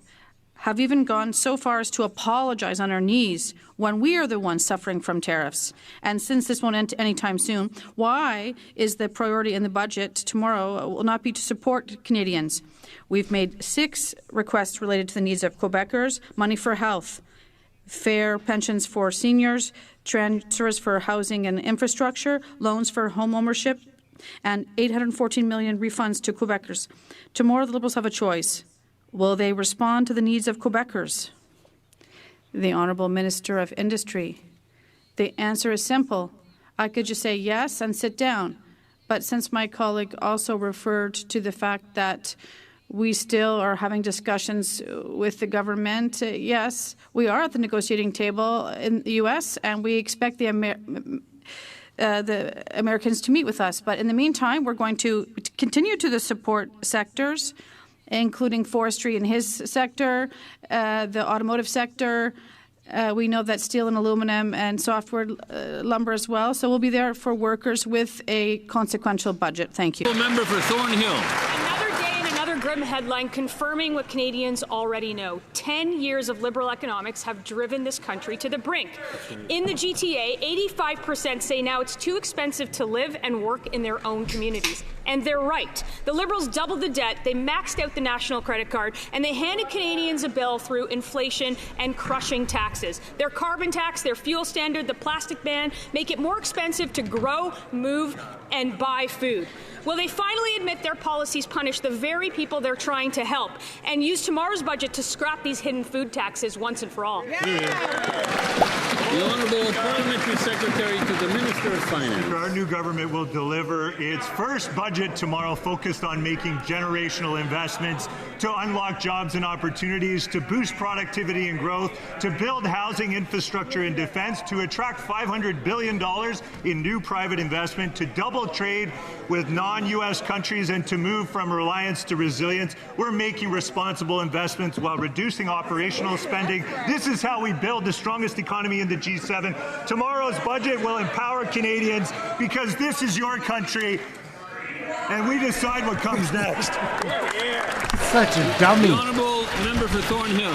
have even gone so far as to apologize on our knees when we are the ones suffering from tariffs. And since this won't end anytime soon, why is the priority in the budget tomorrow will not be to support Canadians? We've made 6 requests related to the needs of Quebecers: money for health, fair pensions for seniors, transfers for housing and infrastructure, loans for home ownership, and 814 million refunds to Quebecers. Tomorrow the Liberals have a choice. Will they respond to the needs of Quebecers? The Honourable Minister of Industry. The answer is simple. I could just say yes and sit down. But since my colleague also referred to the fact that we still are having discussions with the government, yes, we are at the negotiating table in the U.S., and we expect the Americans to meet with us. But in the meantime, we're going to continue to the support sectors, including forestry in his sector, the automotive sector. We know that steel and aluminum and software lumber as well. So we'll be there for workers with a consequential budget. Thank you. Member for Thornhill. Another day and another grim headline confirming what Canadians already know. 10 years of liberal economics have driven this country to the brink. In the GTA, 85% say now it's too expensive to live and work in their own communities. And they're right. The Liberals doubled the debt, they maxed out the national credit card, and they handed Canadians a bill through inflation and crushing taxes. Their carbon tax, their fuel standard, the plastic ban make it more expensive to grow, move, and buy food. Will they finally admit their policies punish the very people they're trying to help and use tomorrow's budget to scrap these hidden food taxes once and for all? The Honourable Parliamentary Secretary to the Minister of Finance. Our new government will deliver its first budget tomorrow focused on making generational investments to unlock jobs and opportunities, to boost productivity and growth, to build housing, infrastructure and defence, to attract $500 billion in new private investment, to double trade with non-U.S. countries and to move from reliance to resilience. We're making responsible investments while reducing operational spending. This is how we build the strongest economy in the G7. Tomorrow's budget will empower Canadians because this is your country and we decide what comes next. Such a dummy. The Honourable Member for Thornhill.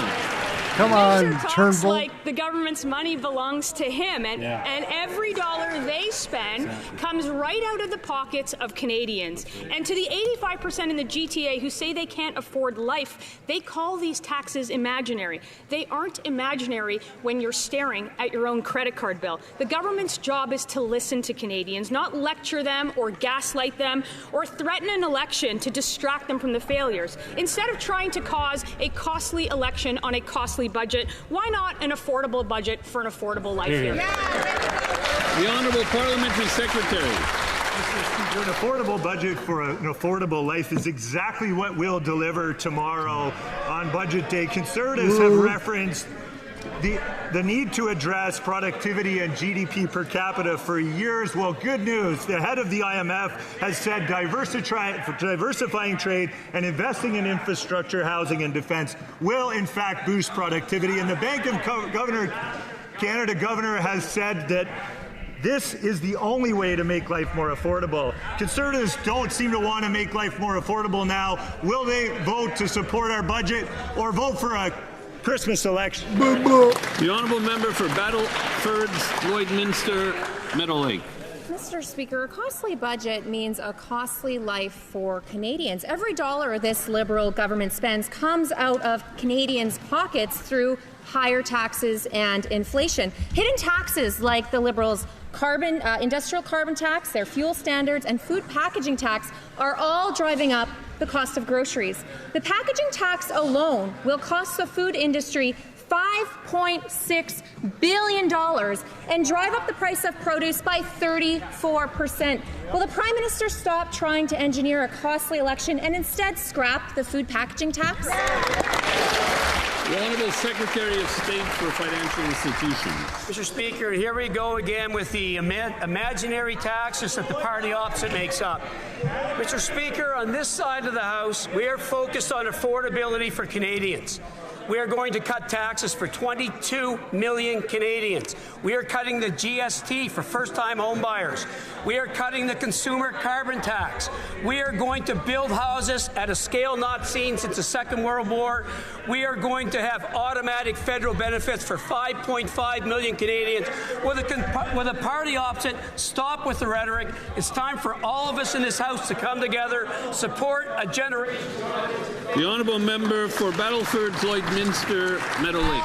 Come on, Minister talks Turnbull. like the government's money belongs to him, and every dollar they spend comes right out of the pockets of Canadians. And to the 85% in the GTA who say they can't afford life, they call these taxes imaginary. They aren't imaginary when you're staring at your own credit card bill. The government's job is to listen to Canadians, not lecture them or gaslight them or threaten an election to distract them from the failures. Instead of trying to cause a costly election on a costly budget, why not an affordable budget for an affordable life here? The Honourable Parliamentary Secretary. An affordable budget for an affordable life is exactly what we'll deliver tomorrow on Budget Day. Conservatives have referenced the need to address productivity and GDP per capita for years. Well, good news. The head of the IMF has said diversifying trade and investing in infrastructure, housing, and defense will, in fact, boost productivity. And the Bank of Canada governor has said that this is the only way to make life more affordable. Conservatives don't seem to want to make life more affordable now. Will they vote to support our budget or vote for a Christmas election? The Honourable Member for Battlefords, Lloydminster, Meadow Lake. Mr. Speaker, a costly budget means a costly life for Canadians. Every dollar this Liberal government spends comes out of Canadians' pockets through higher taxes and inflation. Hidden taxes like the Liberals' industrial carbon tax, their fuel standards, and food packaging tax are all driving up the cost of groceries. The packaging tax alone will cost the food industry $5.6 billion and drive up the price of produce by 34%. Will the Prime Minister stop trying to engineer a costly election and instead scrap the food packaging tax? The Honourable Secretary of State for Financial Institutions. Mr. Speaker, here we go again with the imaginary taxes that the party opposite makes up. Mr. Speaker, on this side of the House, we are focused on affordability for Canadians. We are going to cut taxes for 22 million Canadians. We are cutting the GST for first-time homebuyers. We are cutting the consumer carbon tax. We are going to build houses at a scale not seen since the Second World War. We are going to have automatic federal benefits for 5.5 million Canadians. Will the party opposite stop with the rhetoric? It's time for all of us in this House to come together, support a generation. The Honourable Member for Battlefords, Lloydminster, Meadow Lake.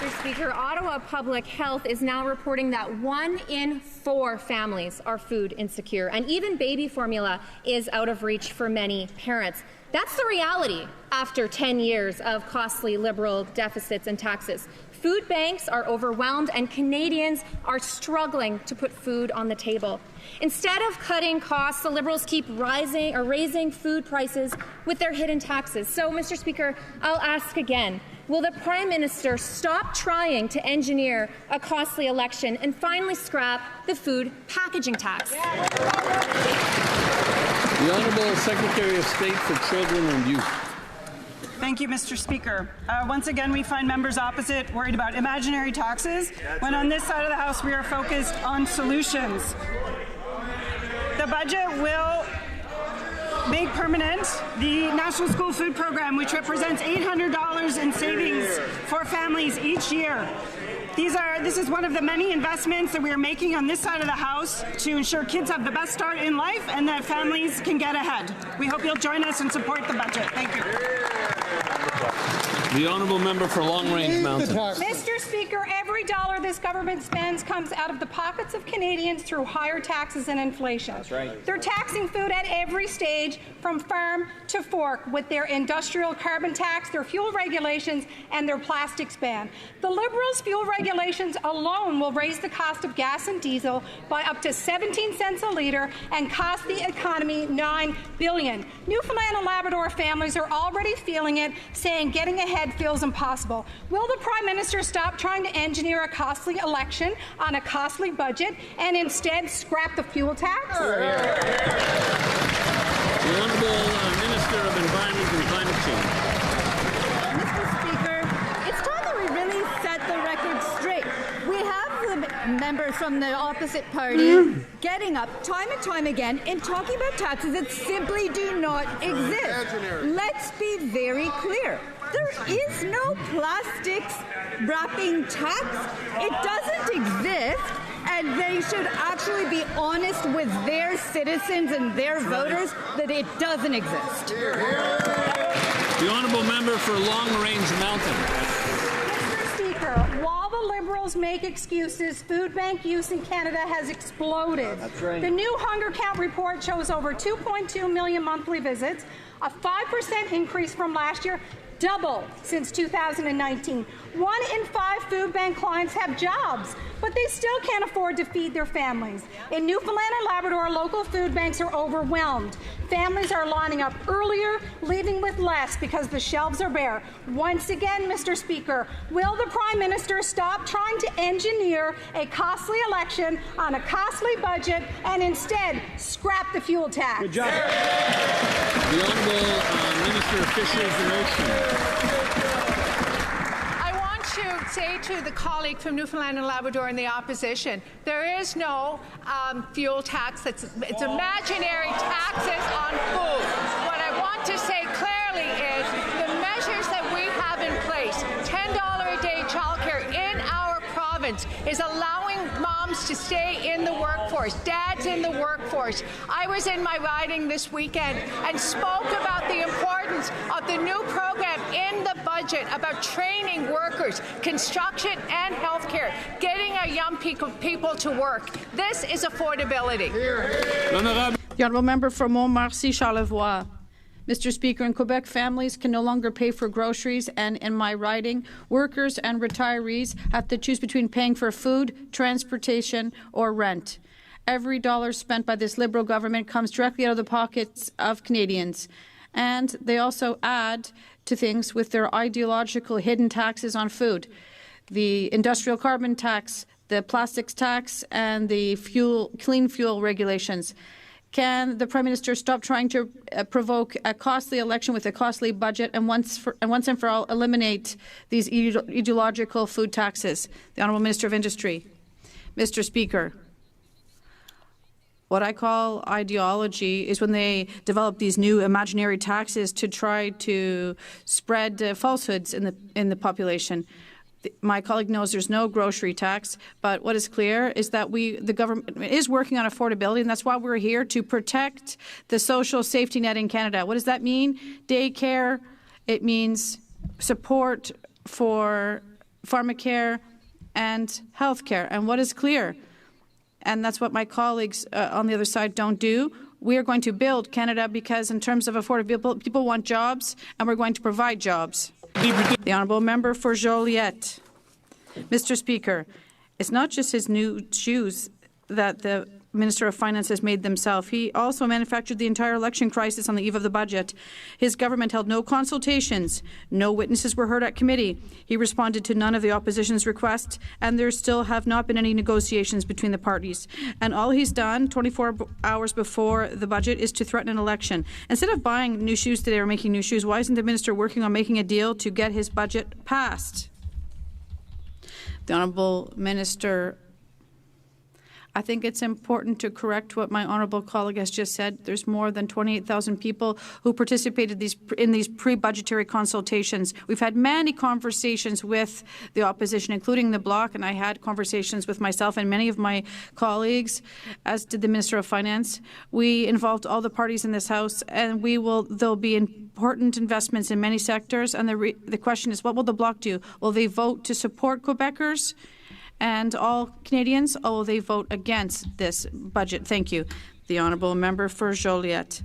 Mr. Speaker, Ottawa Public Health is now reporting that 1 in 4 families are food insecure, and even baby formula is out of reach for many parents. That's the reality after 10 years of costly Liberal deficits and taxes. Food banks are overwhelmed and Canadians are struggling to put food on the table. Instead of cutting costs, the Liberals keep raising food prices with their hidden taxes. So, Mr. Speaker, I'll ask again. Will the Prime Minister stop trying to engineer a costly election and finally scrap the food packaging tax? The Honourable Secretary of State for Children and Youth. Thank you, Mr. Speaker. Once again, we find members opposite worried about imaginary taxes, when on this side of the House we are focused on solutions. The budget will make permanent the National School Food Program, which represents $800 in savings for families each year. This is one of the many investments that we are making on this side of the House to ensure kids have the best start in life and that families can get ahead. We hope you'll join us and support the budget. Thank you. The Honourable Member for Long Range Mountain. Mr. Speaker, every dollar this government spends comes out of the pockets of Canadians through higher taxes and inflation. That's right. They're taxing food at every stage, from farm to fork, with their industrial carbon tax, their fuel regulations, and their plastics ban. The Liberals' fuel regulations alone will raise the cost of gas and diesel by up to 17 cents a litre and cost the economy $9 billion. Newfoundland and Labrador families are already feeling it, saying getting ahead feels impossible. Will the Prime Minister stop trying to engineer a costly election on a costly budget and instead scrap the fuel tax? The Honourable Minister of Environment and Climate Change. Mr. Speaker, it's time that we really set the record straight. We have the members from the opposite party getting up time and time again and talking about taxes that simply do not exist. Let's be very clear. There is no plastics wrapping tax. It doesn't exist. And they should actually be honest with their citizens and their voters that it doesn't exist. The Honourable Member for Long Range Mountain. Mr. Speaker, while the Liberals make excuses, food bank use in Canada has exploded. That's right. The new Hunger Count report shows over 2.2 million monthly visits, a 5% increase from last year, double since 2019. 1 in 5 food bank clients have jobs, but they still can't afford to feed their families. In Newfoundland and Labrador, local food banks are overwhelmed. Families are lining up earlier, leaving with less because the shelves are bare. Once again, Mr. Speaker, will the Prime Minister stop trying to engineer a costly election on a costly budget and instead scrap the fuel tax? Good job. The Honourable Minister of Fisheries and Oceans. To say to the colleague from Newfoundland and Labrador in the opposition, there is no fuel tax. It's imaginary taxes on food. What I want to say clearly is the measures that we have in place, $10 a day childcare in our province, is allowing moms to stay in the workforce, dads in the workforce. I was in my riding this weekend and spoke about the importance of the new program in the budget about training workers, construction and healthcare, getting our young people to work. This is affordability. The Honourable Member for Montmorency-Charlevoix. Mr. Speaker, in Quebec, families can no longer pay for groceries, and in my riding, workers and retirees have to choose between paying for food, transportation, or rent. Every dollar spent by this Liberal government comes directly out of the pockets of Canadians. And they also add to things with their ideological hidden taxes on food. The industrial carbon tax, the plastics tax, and the clean fuel regulations. Can the Prime Minister stop trying to provoke a costly election with a costly budget and once and for all eliminate these ideological food taxes? The Honourable Minister of Industry. Mr. Speaker, what I call ideology is when they develop these new imaginary taxes to try to spread falsehoods in the population. My colleague knows there's no grocery tax, but what is clear is that the government is working on affordability, and that's why we're here, to protect the social safety net in Canada. What does that mean? Daycare. It means support for pharmacare, and health care. And what is clear, and that's what my colleagues on the other side don't do, we are going to build Canada because in terms of affordability, people want jobs, and we're going to provide jobs. The honourable member for Joliette. Mr. Speaker, it's not just his new shoes that the Minister of Finance has made themselves. He also manufactured the entire election crisis on the eve of the budget. His government held no consultations. No witnesses were heard at committee. He responded to none of the opposition's requests, and there still have not been any negotiations between the parties. And all he's done 24 hours before the budget is to threaten an election. Instead of buying new shoes today or making new shoes, why isn't the minister working on making a deal to get his budget passed? The Honourable Minister, I think it's important to correct what my honourable colleague has just said. There's more than 28,000 people who participated in these pre-budgetary consultations. We've had many conversations with the opposition, including the Bloc, and I had conversations with myself and many of my colleagues, as did the Minister of Finance. We involved all the parties in this House, and there'll be important investments in many sectors. And the question is, what will the Bloc do? Will they vote to support Quebecers and all Canadians, or will they vote against this budget? Thank you. The honourable member for Joliette.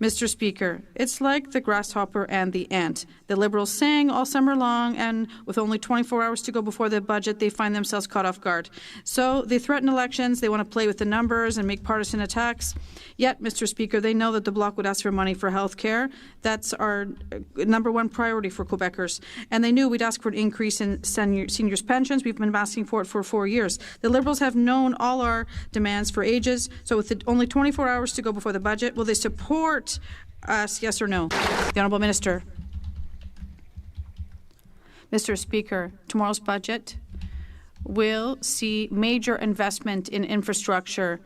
Mr. Speaker, it's like the grasshopper and the ant. The Liberals sang all summer long, and with only 24 hours to go before the budget, they find themselves caught off guard. So they threaten elections, they want to play with the numbers and make partisan attacks. Yet, Mr. Speaker, they know that the Bloc would ask for money for health care. That's our #1 priority for Quebecers. And they knew we'd ask for an increase in seniors' pensions. We've been asking for it for 4 years. The Liberals have known all our demands for ages. So with only 24 hours to go before the budget, will they support us, yes or no? The Honourable Minister. Mr. Speaker, tomorrow's budget will see major investment in infrastructure,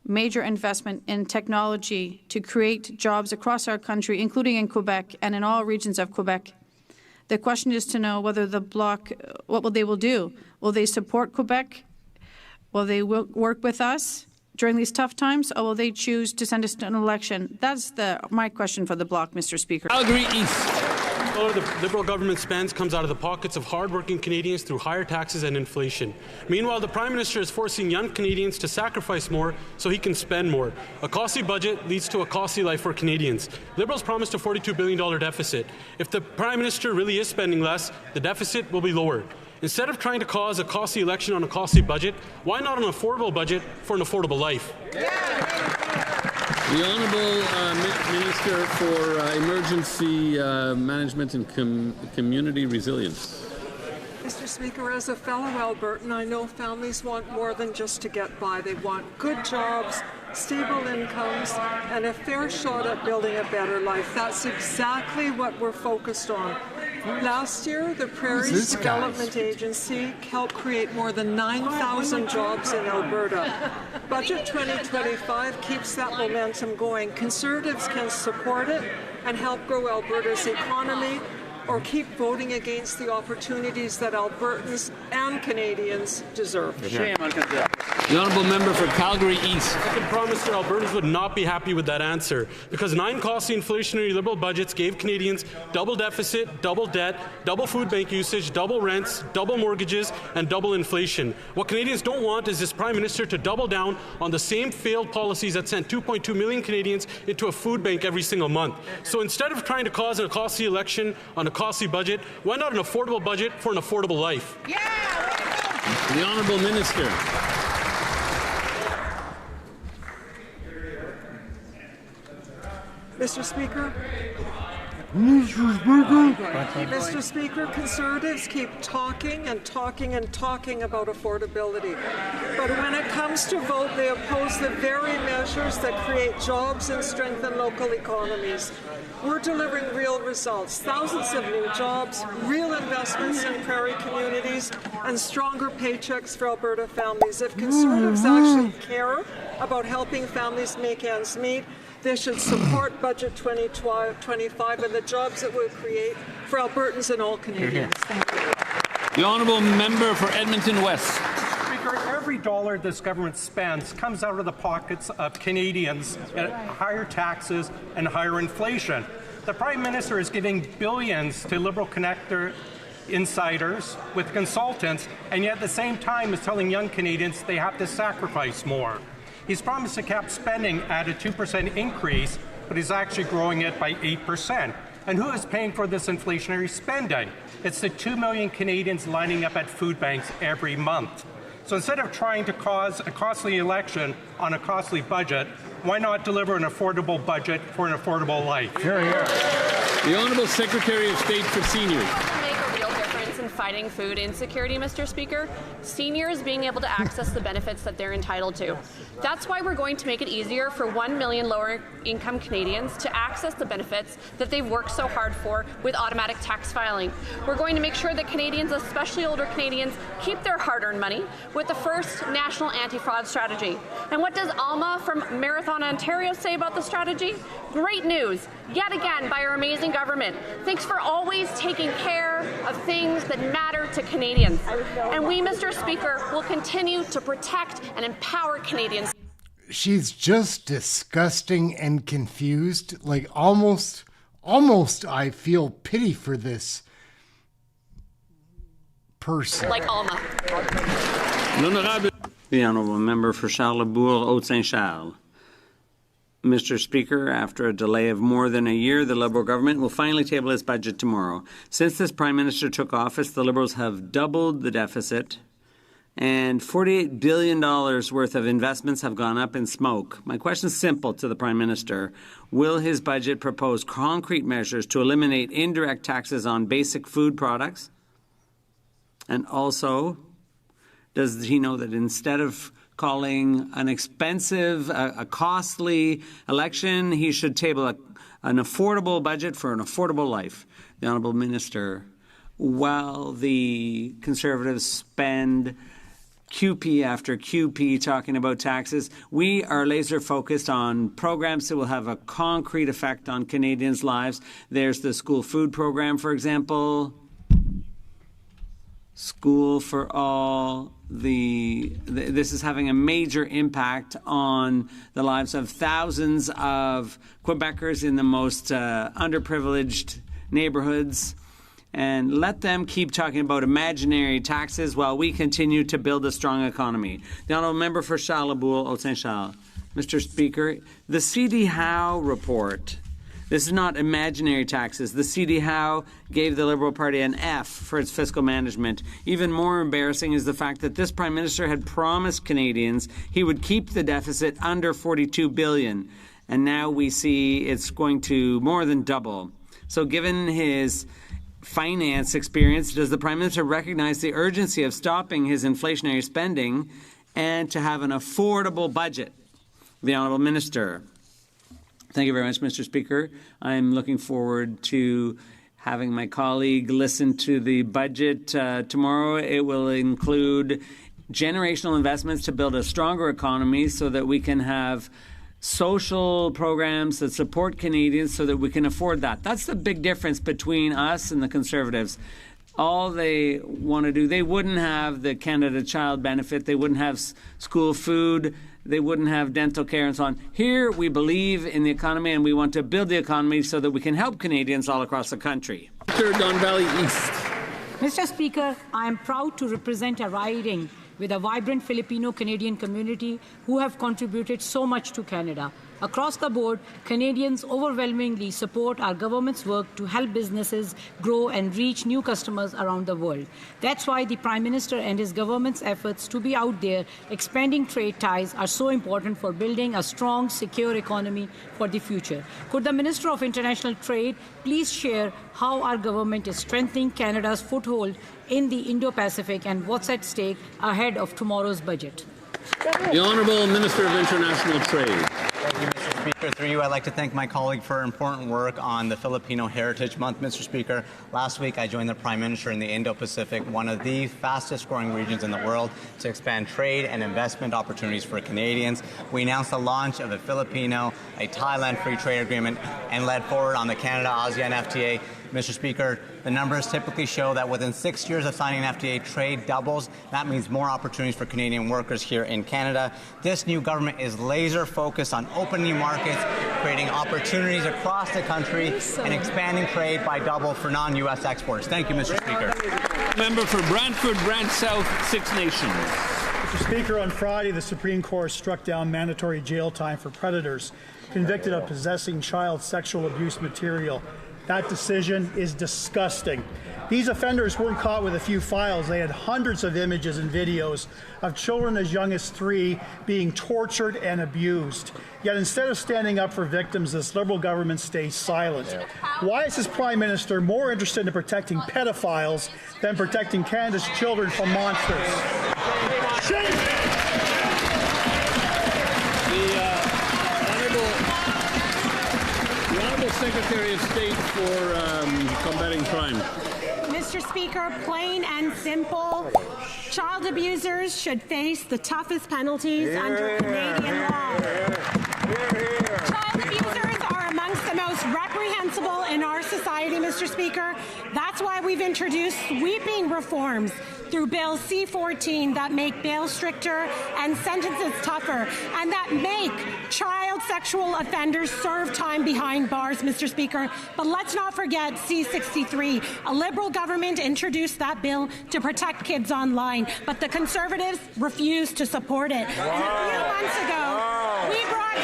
major investment in technology to create jobs across our country, including in Quebec and in all regions of Quebec. The question is to know whether the Bloc, what they will do. Will they support Quebec? Will they work with us during these tough times, or will they choose to send us to an election? That's my question for the Bloc, Mr. Speaker. Calgary East. All of the Liberal government spends comes out of the pockets of hard-working Canadians through higher taxes and inflation. Meanwhile, the Prime Minister is forcing young Canadians to sacrifice more so he can spend more. A costly budget leads to a costly life for Canadians. Liberals promised a $42 billion deficit. If the Prime Minister really is spending less, the deficit will be lowered. Instead of trying to cause a costly election on a costly budget, why not an affordable budget for an affordable life? The Honourable Minister for Emergency Management and Community Resilience. Mr. Speaker, as a fellow Albertan, I know families want more than just to get by. They want good jobs, stable incomes, and a fair shot at building a better life. That's exactly what we're focused on. Last year, the Prairies Development Agency helped create more than 9,000 jobs in Alberta. Budget 2025 keeps that momentum going. Conservatives can support it and help grow Alberta's economy, or keep voting against the opportunities that Albertans and Canadians deserve. Shame on the honourable member for Calgary East. I can promise that Albertans would not be happy with that answer, because 9 costly inflationary Liberal budgets gave Canadians double deficit, double debt, double food bank usage, double rents, double mortgages, and double inflation. What Canadians don't want is this Prime Minister to double down on the same failed policies that sent 2.2 million Canadians into a food bank every single month. So instead of trying to cause a costly election on a costly budget, why not an affordable budget for an affordable life? The Honourable Minister. Mr. Speaker. Mr. Speaker, Conservatives keep talking and talking and talking about affordability. But when it comes to vote, they oppose the very measures that create jobs and strengthen local economies. We're delivering real results, thousands of new jobs, real investments in prairie communities, and stronger paychecks for Alberta families. If Conservatives actually care about helping families make ends meet, they should support Budget 2025 and the jobs it will create for Albertans and all Canadians. Thank you. The Honourable Member for Edmonton West. Speaker, every dollar this government spends comes out of the pockets of Canadians at higher taxes and higher inflation. The Prime Minister is giving billions to Liberal connector insiders, with consultants, and yet at the same time is telling young Canadians they have to sacrifice more. He's promised to cap spending at a 2% increase, but he's actually growing it by 8%. And who is paying for this inflationary spending? It's the 2 million Canadians lining up at food banks every month. So instead of trying to cause a costly election on a costly budget, why not deliver an affordable budget for an affordable life? Here, here. The Honourable Secretary of State for Seniors. In fighting food insecurity, Mr. Speaker, seniors being able to access the benefits that they're entitled to. That's why we're going to make it easier for 1 million lower-income Canadians to access the benefits that they've worked so hard for with automatic tax filing. We're going to make sure that Canadians, especially older Canadians, keep their hard-earned money with the first national anti-fraud strategy. And what does Alma from Marathon, Ontario say about the strategy? Great news, yet again, by our amazing government. Thanks for always taking care of things that matter to Canadians. And we, Mr. Speaker, will continue to protect and empower Canadians. She's just disgusting and confused. Like almost I feel pity for this person. Like Alma. The Honourable Member for Charlebourg, Haute-Saint-Charles. Mr. Speaker, after a delay of more than a year, the Liberal government will finally table its budget tomorrow. Since this Prime Minister took office, the Liberals have doubled the deficit, and $48 billion worth of investments have gone up in smoke. My question is simple to the Prime Minister. Will his budget propose concrete measures to eliminate indirect taxes on basic food products? And also, does he know that instead of calling an expensive, a costly election, he should table an affordable budget for an affordable life? The Honourable Minister, while the Conservatives spend QP after QP talking about taxes, we are laser focused on programs that will have a concrete effect on Canadians' lives. There's the school food program, for example, School for All. This is having a major impact on the lives of thousands of Quebecers in the most underprivileged neighborhoods. And let them keep talking about imaginary taxes while we continue to build a strong economy. The Honourable Member for Charlebourg, Haute-Saint-Charles. Mr. Speaker, the C.D. Howe report. This is not imaginary taxes. The C.D. Howe gave the Liberal Party an F for its fiscal management. Even more embarrassing is the fact that this Prime Minister had promised Canadians he would keep the deficit under $42 billion. And now we see it's going to more than double. So given his finance experience, does the Prime Minister recognize the urgency of stopping his inflationary spending and to have an affordable budget? The Honourable Minister. Thank you very much, Mr. Speaker. I'm looking forward to having my colleague listen to the budget tomorrow. It will include generational investments to build a stronger economy so that we can have social programs that support Canadians so that we can afford that. That's the big difference between us and the Conservatives. All they want to do, they wouldn't have the Canada Child Benefit, they wouldn't have school food, they wouldn't have dental care and so on. Here we believe in the economy and we want to build the economy so that we can help Canadians all across the country. Don Valley East. Mr. Speaker, I am proud to represent a riding with a vibrant Filipino-Canadian community who have contributed so much to Canada. Across the board, Canadians overwhelmingly support our government's work to help businesses grow and reach new customers around the world. That's why the Prime Minister and his government's efforts to be out there expanding trade ties are so important for building a strong, secure economy for the future. Could the Minister of International Trade please share how our government is strengthening Canada's foothold in the Indo-Pacific and what's at stake ahead of tomorrow's budget? The Honourable Minister of International Trade. Thank you, Mr. Speaker. Through you, I'd like to thank my colleague for important work on the Filipino Heritage Month. Mr. Speaker, last week I joined the Prime Minister in the Indo-Pacific, one of the fastest-growing regions in the world, to expand trade and investment opportunities for Canadians. We announced the launch of a Thailand free trade agreement and led forward on the Canada-ASEAN FTA. Mr. Speaker, the numbers typically show that within 6 years of signing an FTA, trade doubles. That means more opportunities for Canadian workers here in Canada. This new government is laser focused on opening new markets markets, creating opportunities across the country, and expanding trade by double for non-U.S. exports. Thank you, Mr. Speaker. Member for Brantford, Brant South, Six Nations. Mr. Speaker, on Friday, the Supreme Court struck down mandatory jail time for predators convicted of possessing child sexual abuse material. That decision is disgusting. These offenders weren't caught with a few files. They had hundreds of images and videos of children as young as 3 being tortured and abused. Yet instead of standing up for victims, this Liberal government stays silent. Why is this Prime Minister more interested in protecting pedophiles than protecting Canada's children from monsters? Shame! The Honourable Secretary of State for combating crime. Mr. Speaker, plain and simple, child abusers should face the toughest penalties under Canadian law. Child abusers are amongst the most reprehensible in our society, Mr. Speaker. That's why we've introduced sweeping reforms through Bill C-14 that make bail stricter and sentences tougher, and that make child sexual offenders serve time behind bars, Mr. Speaker. But let's not forget C-63. A Liberal government introduced that bill to protect kids online, but the Conservatives refused to support it. And a few months ago, we brought...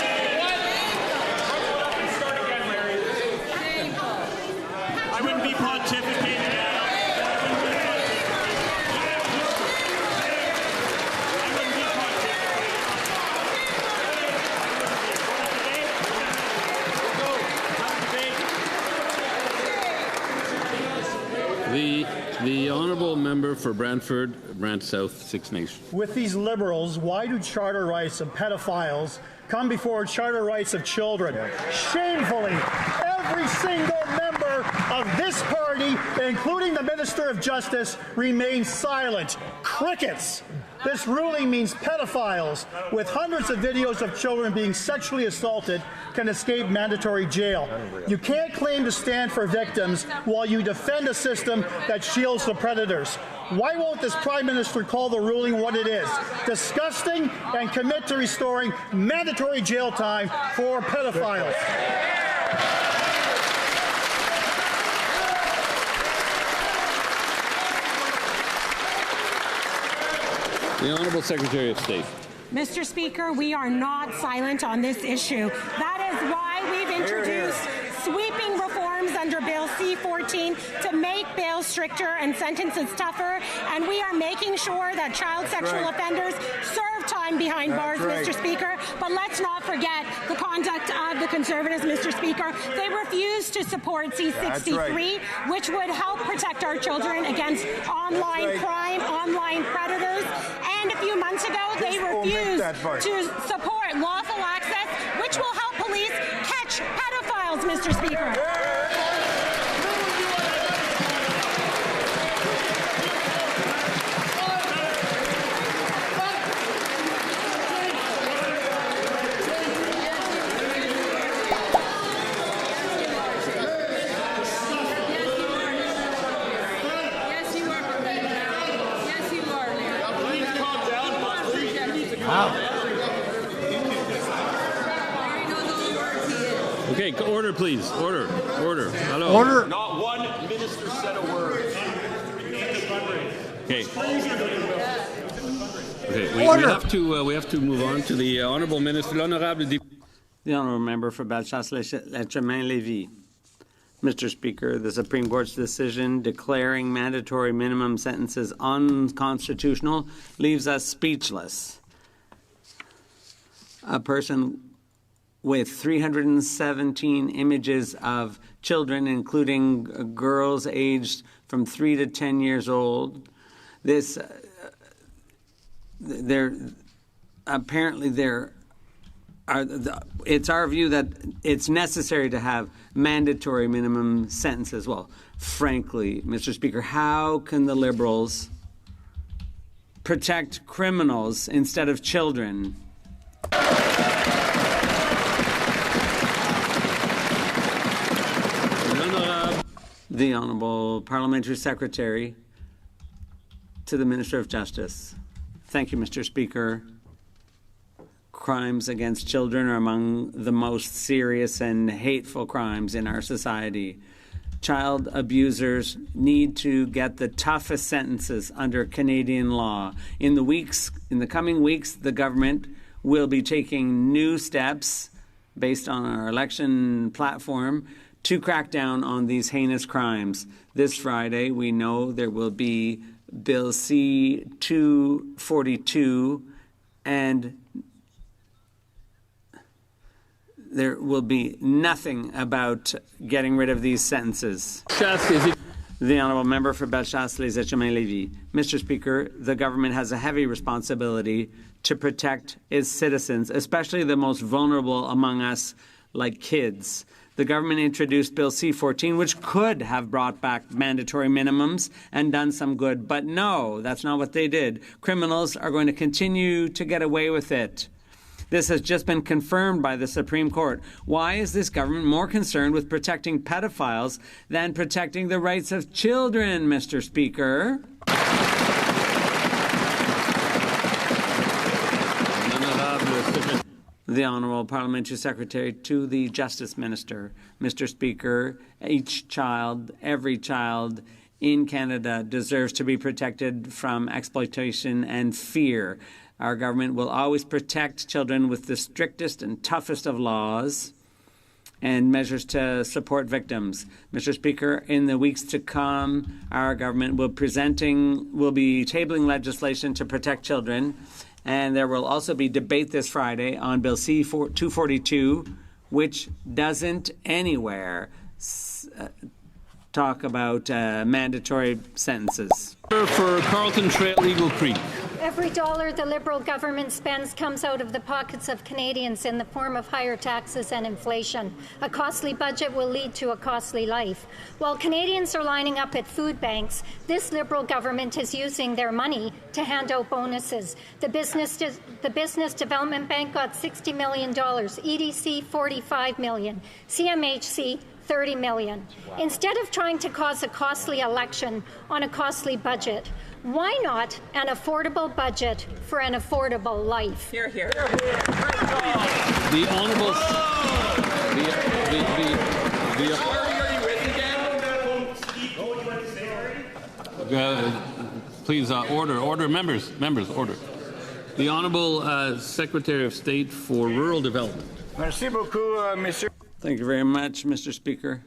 I wouldn't be pontificating. The honourable member for Brantford, Brant South, Six Nations. With these Liberals, why do charter rights of pedophiles come before charter rights of children? Shamefully, every single member of this party, including the Minister of Justice, remains silent. Crickets! This ruling means pedophiles with hundreds of videos of children being sexually assaulted can escape mandatory jail. You can't claim to stand for victims while you defend a system that shields the predators. Why won't this Prime Minister call the ruling what it is? Disgusting, and commit to restoring mandatory jail time for pedophiles. The Honourable Secretary of State. Mr. Speaker, we are not silent on this issue. That is why we've introduced sweeping reforms under Bill C-14 to make bail stricter and sentences tougher, and we are making sure that child sexual offenders serve time behind bars, Mr. Speaker. But let's not forget the conduct of the Conservatives, Mr. Speaker. They refused to support C-63, which would help protect our children against online crime, online predators. And a few months ago, they refused to support lawful access, which will help police catch pedophiles, Mr. Speaker. Okay, order, please. Order. Hello. Order. Not one minister said a word. Okay. Okay. We have to move on to the honourable minister, The honourable member for Bellechasse-Lévis. Mr. Speaker, the Supreme Court's decision declaring mandatory minimum sentences unconstitutional leaves us speechless. A person with 317 images of children, including girls aged from 3 to 10 years old. It's our view that it's necessary to have mandatory minimum sentences. Well, frankly, Mr. Speaker, how can the Liberals protect criminals instead of children? The Honourable Parliamentary Secretary to the Minister of Justice. Thank you, Mr. Speaker. crimes against children are among the most serious and hateful crimes in our society. Child abusers need to get the toughest sentences under Canadian law. In the coming weeks, the government will be taking new steps based on our election platform to crack down on these heinous crimes. This Friday, we know there will be Bill C-242, and there will be nothing about getting rid of these sentences. The Honourable Member for Bellechasse-les-Etchemins-Lévis. Mr. Speaker, the government has a heavy responsibility to protect its citizens, especially the most vulnerable among us, like kids. The government introduced Bill C-14, which could have brought back mandatory minimums and done some good. But no, that's not what they did. Criminals are going to continue to get away with it. This has just been confirmed by the Supreme Court. Why is this government more concerned with protecting pedophiles than protecting the rights of children, Mr. Speaker? The Honourable Parliamentary Secretary to the Justice Minister. Mr. Speaker, each child, every child in Canada deserves to be protected from exploitation and fear. Our government will always protect children with the strictest and toughest of laws and measures to support victims. Mr. Speaker, in the weeks to come, our government will be tabling legislation to protect children, and there will also be debate this Friday on Bill C-242, which doesn't anywhere talk about mandatory sentences. For Carleton Trail, Eagle Creek. Every dollar the Liberal government spends comes out of the pockets of Canadians in the form of higher taxes and inflation. A costly budget will lead to a costly life. While Canadians are lining up at food banks, this Liberal government is using their money to hand out bonuses. The Business Development Bank got $60 million, EDC $45 million, CMHC $30 million. Instead of trying to cause a costly election on a costly budget, why not an affordable budget for an affordable life? Here, here. The Honourable... Please, order, members, order. The Honourable Secretary of State for Rural Development. Merci beaucoup, Monsieur. Thank you very much, Mr. Speaker.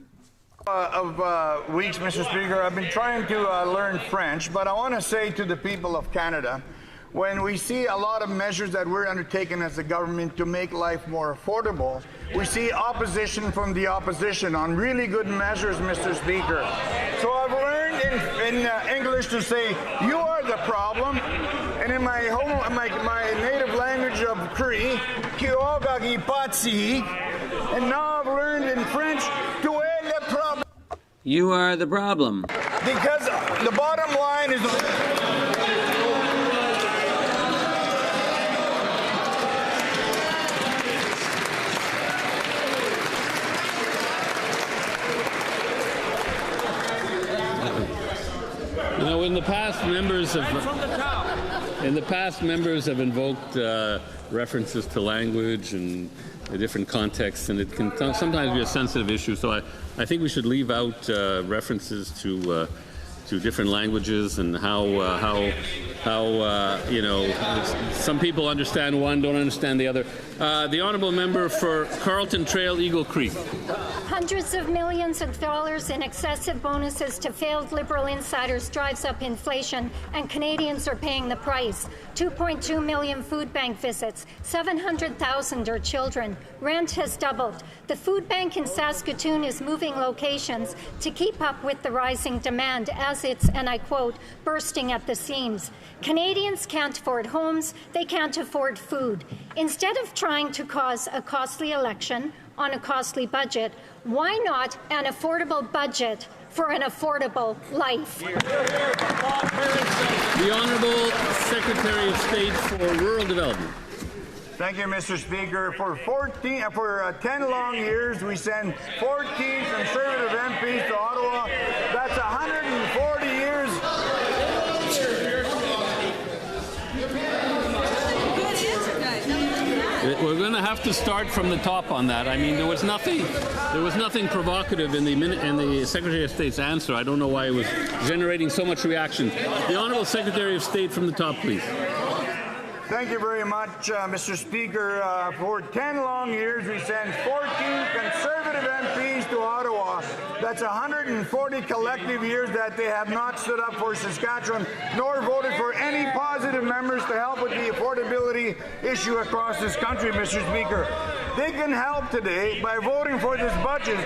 Weeks, Mr. Speaker, I've been trying to learn French, but I want to say to the people of Canada, when we see a lot of measures that we're undertaking as a government to make life more affordable, we see opposition from the opposition on really good measures, Mr. Speaker. So I've learned in English to say, you are the problem, and in my native language of Cree, and now I've learned in French, to the problem. You are the problem. Because the bottom line is... You know, in the past, members have invoked references to language and different contexts, and it can sometimes be a sensitive issue. So I think we should leave out references to different languages and how you know, some people understand one, don't understand the other. The Honourable Member for Carleton Trail, Eagle Creek. Hundreds of millions of dollars in excessive bonuses to failed Liberal insiders drives up inflation, and Canadians are paying the price. 2.2 million food bank visits, 700,000 are children. Rent has doubled. The food bank in Saskatoon is moving locations to keep up with the rising demand as it's, and I quote, bursting at the seams. Canadians can't afford homes, they can't afford food. Instead of trying to cause a costly election on a costly budget, why not an affordable budget for an affordable life? The Honourable Secretary of State for Rural Development. Thank you, Mr. Speaker. For 10 long years, we send 14 Conservative MPs to Ottawa. That's 140 years. The have to start from the top on that. I mean, there was nothing provocative in the Secretary of State's answer. I don't know why it was generating so much reaction. The Honourable Secretary of State from the top, please. Thank you very much, Mr. Speaker. For 10 long years, we sent 14 Conservative MPs to Ottawa. That's 140 collective years that they have not stood up for Saskatchewan, nor voted for any positive members to help with the affordability issue across this country, Mr. Speaker. They can help today by voting for this budget.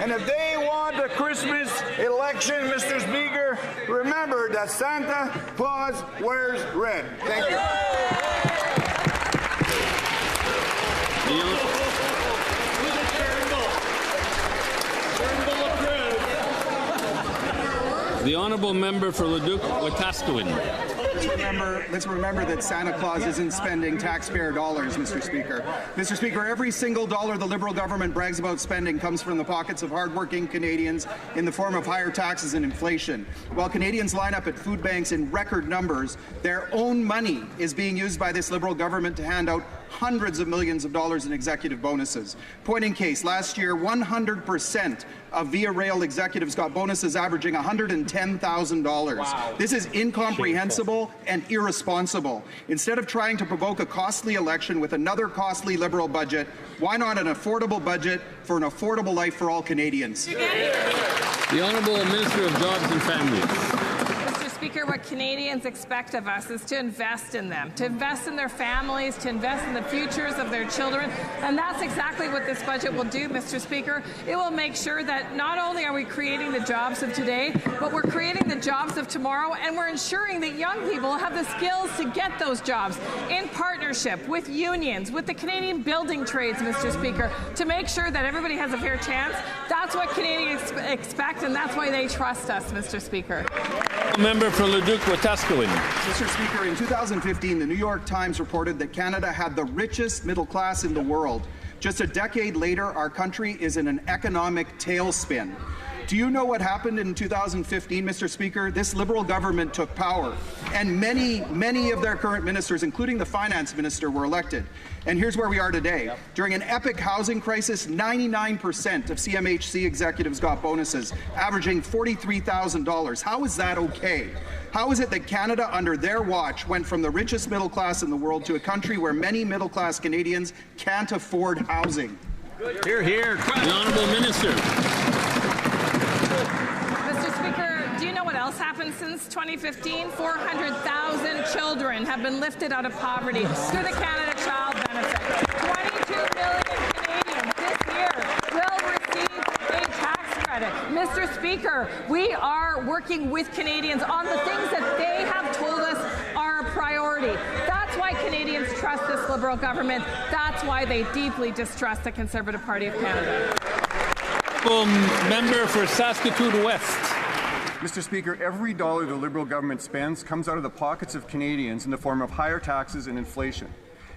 And if they want a Christmas election, Mr. Speaker, remember that Santa Claus wears red. Thank you. The Honourable Member for Leduc-Wetaskiwin. Let's remember that Santa Claus isn't spending taxpayer dollars, Mr. Speaker. Mr. Speaker, every single dollar the Liberal government brags about spending comes from the pockets of hardworking Canadians in the form of higher taxes and inflation. While Canadians line up at food banks in record numbers, their own money is being used by this Liberal government to hand out hundreds of millions of dollars in executive bonuses. Point in case, last year, 100% of Via Rail executives got bonuses averaging $110,000. Wow. This is incomprehensible and irresponsible. Instead of trying to provoke a costly election with another costly Liberal budget, why not an affordable budget for an affordable life for all Canadians? The Honourable Minister of Jobs and Families. Speaker, what Canadians expect of us is to invest in them, to invest in their families, to invest in the futures of their children, and that's exactly what this budget will do, Mr. Speaker. It will make sure that not only are we creating the jobs of today, but we're creating the jobs of tomorrow, and we're ensuring that young people have the skills to get those jobs in partnership with unions, with the Canadian building trades, Mr. Speaker, to make sure that everybody has a fair chance. That's what Canadians expect, and that's why they trust us, Mr. Speaker. Member for Leduc-Wetaskiwin. Mr. Speaker, in 2015, the New York Times reported that Canada had the richest middle class in the world. Just a decade later, our country is in an economic tailspin. Do you know what happened in 2015, Mr. Speaker? This Liberal government took power, and many of their current ministers, including the finance minister, were elected. And here's where we are today. During an epic housing crisis, 99% of CMHC executives got bonuses, averaging $43,000. How is that okay? How is it that Canada, under their watch, went from the richest middle class in the world to a country where many middle-class Canadians can't afford housing? Hear, hear. The Honourable Minister. What else happened since 2015? 400,000 children have been lifted out of poverty through the Canada Child Benefit. 22 million Canadians this year will receive a tax credit. Mr. Speaker, we are working with Canadians on the things that they have told us are a priority. That's why Canadians trust this Liberal government. That's why they deeply distrust the Conservative Party of Canada. Member for Saskatoon West. Mr. Speaker, every dollar the Liberal government spends comes out of the pockets of Canadians in the form of higher taxes and inflation.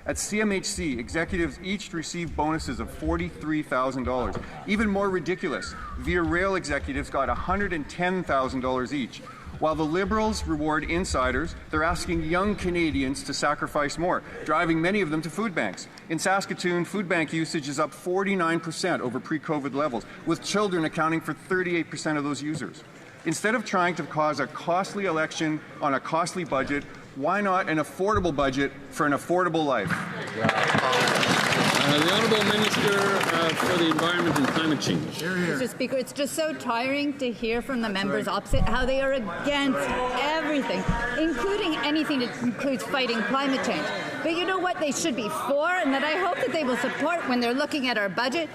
At CMHC, executives each receive bonuses of $43,000. Even more ridiculous, Via Rail executives got $110,000 each. While the Liberals reward insiders, they're asking young Canadians to sacrifice more, driving many of them to food banks. In Saskatoon, food bank usage is up 49% over pre-COVID levels, with children accounting for 38% of those users. Instead of trying to cause a costly election on a costly budget, why not an affordable budget for an affordable life? The Honourable Minister for the Environment and Climate Change. Mr. Speaker, it's just so tiring to hear from the members opposite how they are against everything, including anything that includes fighting climate change. But you know what they should be for, and that I hope that they will support when they're looking at our budget?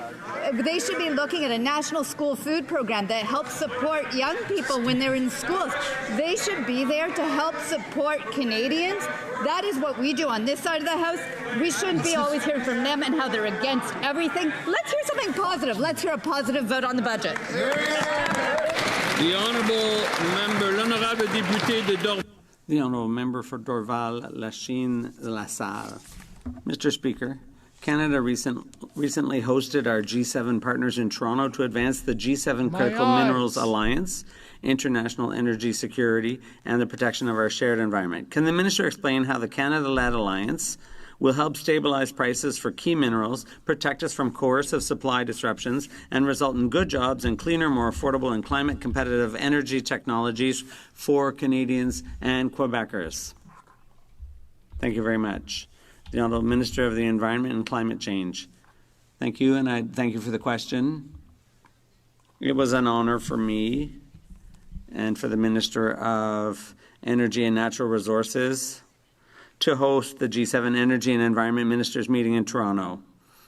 They should be looking at a national school food program that helps support young people when they're in schools. They should be there to help support Canadians. That is what we do on this side of the House. We shouldn't be always hearing from them and how they're against everything. Let's hear something positive. Let's hear a positive vote on the budget. The Honourable Member, l'Honourable Député de Dorval. The Honourable Member for Dorval, Lachine, La Salle. Mr. Speaker, Canada recently hosted our G7 partners in Toronto to advance the G7 Critical Minerals Alliance, international energy security, and the protection of our shared environment. Can the Minister explain how the Canada-led alliance will help stabilize prices for key minerals, protect us from coercive supply disruptions, and result in good jobs and cleaner, more affordable, and climate-competitive energy technologies for Canadians and Quebecers. Thank you very much. The Honourable Minister of the Environment and Climate Change. Thank you, and I thank you for the question. It was an honour for me and for the Minister of Energy and Natural Resources to host the G7 Energy and Environment Ministers meeting in Toronto.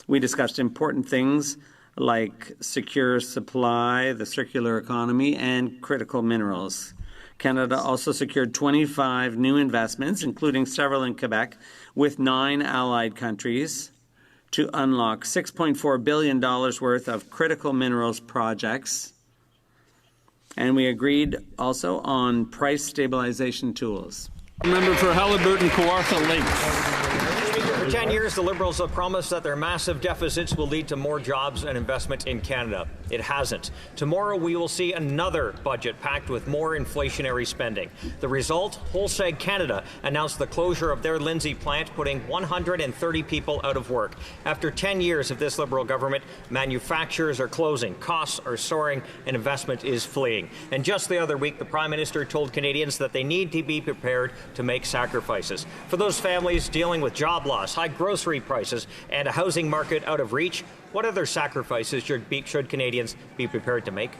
We discussed important things like secure supply, the circular economy, and critical minerals. Canada also secured 25 new investments, including several in Quebec, with 9 allied countries, to unlock $6.4 billion worth of critical minerals projects. And we agreed also on price stabilization tools. Member for Halliburton, Kawartha Lakes. For 10 years, the Liberals have promised that their massive deficits will lead to more jobs and investment in Canada. It hasn't. Tomorrow, we will see another budget packed with more inflationary spending. The result, Holseg Canada announced the closure of their Lindsay plant, putting 130 people out of work. After 10 years of this Liberal government, manufacturers are closing, costs are soaring, and investment is fleeing. And just the other week, the Prime Minister told Canadians that they need to be prepared to make sacrifices. For those families dealing with job loss, high grocery prices, and a housing market out of reach, what other sacrifices should Canadians be prepared to make?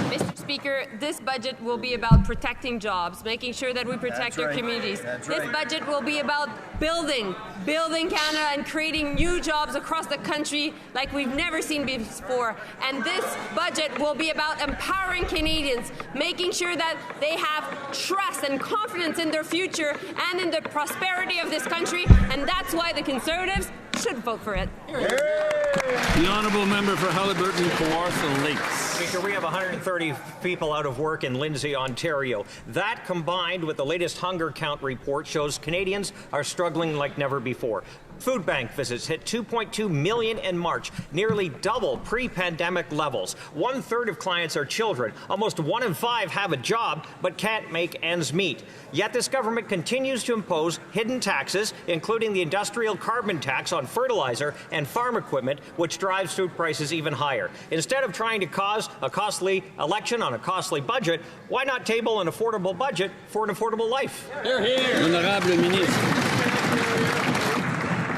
Mr. Speaker, this budget will be about protecting jobs, making sure that we protect our communities. This budget will be about building Canada and creating new jobs across the country like we've never seen before. And this budget will be about empowering Canadians, making sure that they have trust and confidence in their future and in the prosperity of this country. And that's why the Conservatives should vote for it. The Honourable Member for Halliburton, Kawartha Lakes. Speaker, we have 130 people out of work in Lindsay, Ontario. That, combined with the latest hunger count report, shows Canadians are struggling like never before. Food bank visits hit 2.2 million in March, nearly double pre-pandemic levels. 1/3 of clients are children. Almost 1 in 5 have a job but can't make ends meet. Yet this government continues to impose hidden taxes, including the industrial carbon tax on fertilizer and farm equipment, which drives food prices even higher. Instead of trying to cause a costly election on a costly budget, why not table an affordable budget for an affordable life? Hear, hear. Honorable Minister.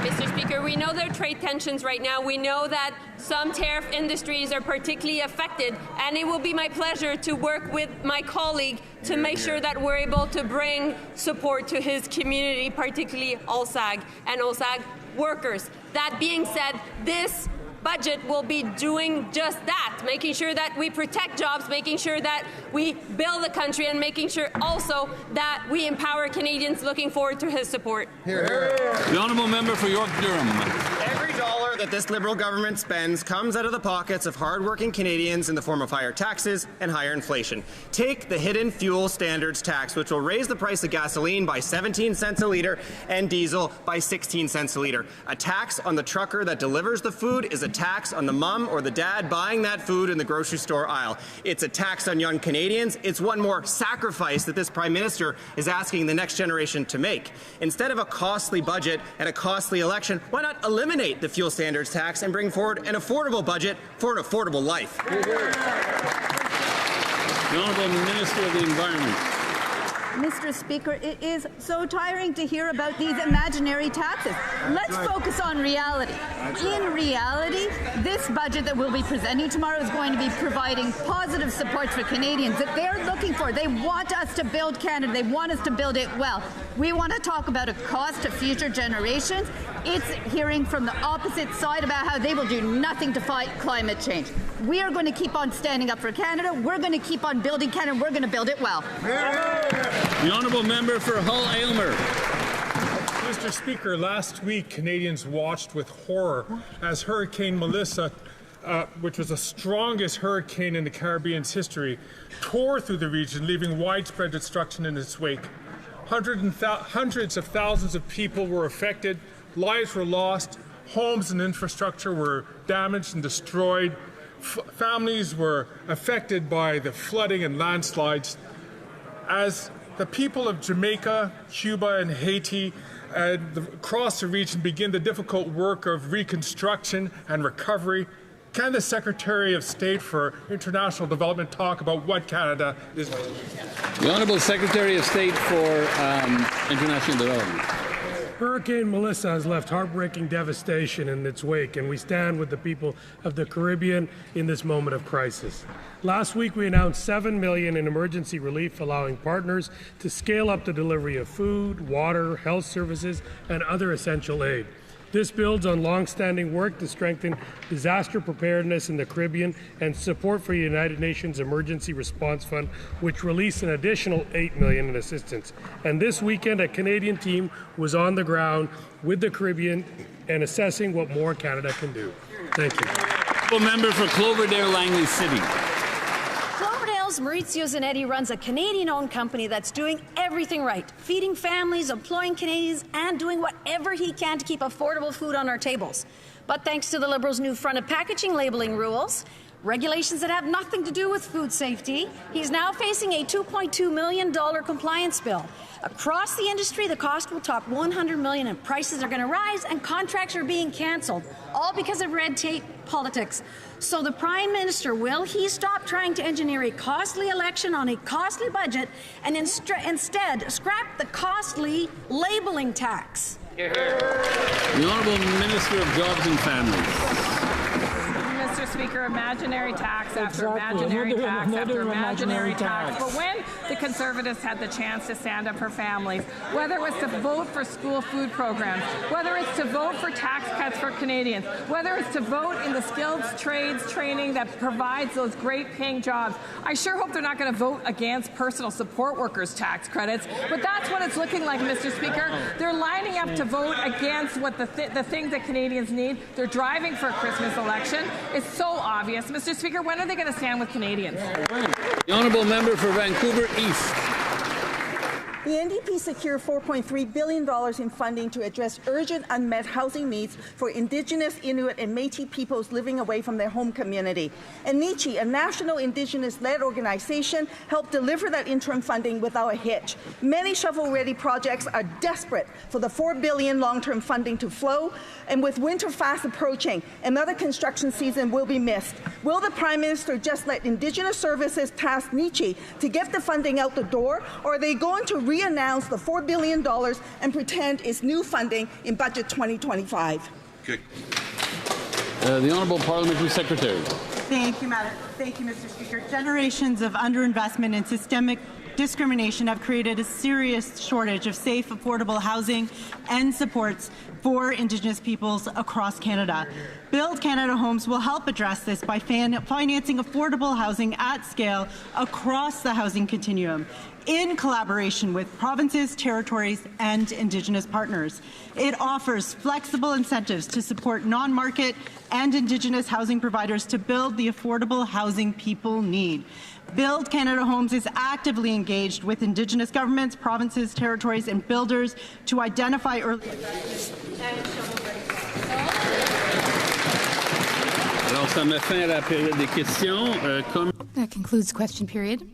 Mr. Speaker, we know there are trade tensions right now. We know that some tariff industries are particularly affected, and it will be my pleasure to work with my colleague to make sure that we're able to bring support to his community, particularly OSAG and OSAG workers. That being said, this budget will be doing just that, making sure that we protect jobs, making sure that we build the country, and making sure also that we empower Canadians. Looking forward to his support. Hear, hear. The Honourable Member for York Durham. Every dollar that this Liberal government spends comes out of the pockets of hard-working Canadians in the form of higher taxes and higher inflation. Take the hidden fuel standards tax, which will raise the price of gasoline by 17 cents a litre and diesel by 16 cents a litre. A tax on the trucker that delivers the food is a tax on the mum or the dad buying that food in the grocery store aisle. It's a tax on young Canadians. It's one more sacrifice that this Prime Minister is asking the next generation to make. Instead of a costly budget and a costly election, why not eliminate the fuel standards tax and bring forward an affordable budget for an affordable life? The Honourable Minister of the Environment. Mr. Speaker, it is so tiring to hear about these imaginary taxes. Let's focus on reality. In reality, this budget that we'll be presenting tomorrow is going to be providing positive support for Canadians that they're looking for. They want us to build Canada. They want us to build it well. We want to talk about a cost to future generations. It's hearing from the opposite side about how they will do nothing to fight climate change. We are going to keep on standing up for Canada. We're going to keep on building Canada. We're going to build it well. The Honourable Member for Hull-Aylmer. Mr. Speaker, last week Canadians watched with horror as Hurricane Melissa, which was the strongest hurricane in the Caribbean's history, tore through the region, leaving widespread destruction in its wake. Hundreds of thousands of people were affected, lives were lost, homes and infrastructure were damaged and destroyed, families were affected by the flooding and landslides. As the people of Jamaica, Cuba, and Haiti across the region begin the difficult work of reconstruction and recovery, can the Secretary of State for International Development talk about what Canada is doing? The Honourable Secretary of State for International Development. Hurricane Melissa has left heartbreaking devastation in its wake, and we stand with the people of the Caribbean in this moment of crisis. Last week, we announced $7 million in emergency relief, allowing partners to scale up the delivery of food, water, health services, and other essential aid. This builds on long-standing work to strengthen disaster preparedness in the Caribbean and support for the United Nations Emergency Response Fund, which released an additional $8 million in assistance. And this weekend, a Canadian team was on the ground with the Caribbean and assessing what more Canada can do. Thank you. Member for Cloverdale, Langley City. Cloverdale's Maurizio Zanetti runs a Canadian-owned company that's doing everything right, feeding families, employing Canadians, and doing whatever he can to keep affordable food on our tables. But thanks to the Liberals' new front of packaging labeling rules, regulations that have nothing to do with food safety, he's now facing a $2.2 million compliance bill. Across the industry, the cost will top $100 million, and prices are going to rise, and contracts are being canceled, all because of red tape politics. So the Prime Minister, will he stop trying to engineer a costly election on a costly budget and instead scrap the costly labeling tax? The Honourable Minister of Jobs and Families. Mr. Speaker, imaginary tax after imaginary tax after imaginary tax. But when the Conservatives had the chance to stand up for families, whether it was to vote for school food programs, whether it's to vote for tax cuts for Canadians, whether it's to vote in the skilled trades training that provides those great paying jobs, I sure hope they're not going to vote against personal support workers' tax credits. But that's what it's looking like, Mr. Speaker. They're lining up to vote against what the things that Canadians need. They're driving for a Christmas election. It's so obvious. Mr. Speaker, when are they going to stand with Canadians? The Honourable Member for Vancouver East. The NDP secured $4.3 billion in funding to address urgent unmet housing needs for Indigenous, Inuit and Métis peoples living away from their home community. And NICHI, a national Indigenous-led organization, helped deliver that interim funding without a hitch. Many shovel-ready projects are desperate for the $4 billion long-term funding to flow, and with winter fast approaching, another construction season will be missed. Will the Prime Minister just let Indigenous Services task NICHI to get the funding out the door, or are they going to re-announce the $4 billion and pretend it's new funding in Budget 2025? Okay. The Honourable Parliamentary Secretary. Thank you, Mr. Speaker. Generations of underinvestment and systemic discrimination have created a serious shortage of safe, affordable housing and supports for Indigenous peoples across Canada. Build Canada Homes will help address this by financing affordable housing at scale across the housing continuum, in collaboration with provinces, territories, and Indigenous partners. It offers flexible incentives to support non-market and Indigenous housing providers to build the affordable housing people need. Build Canada Homes is actively engaged with Indigenous governments, provinces, territories, and builders to identify early. That concludes question period.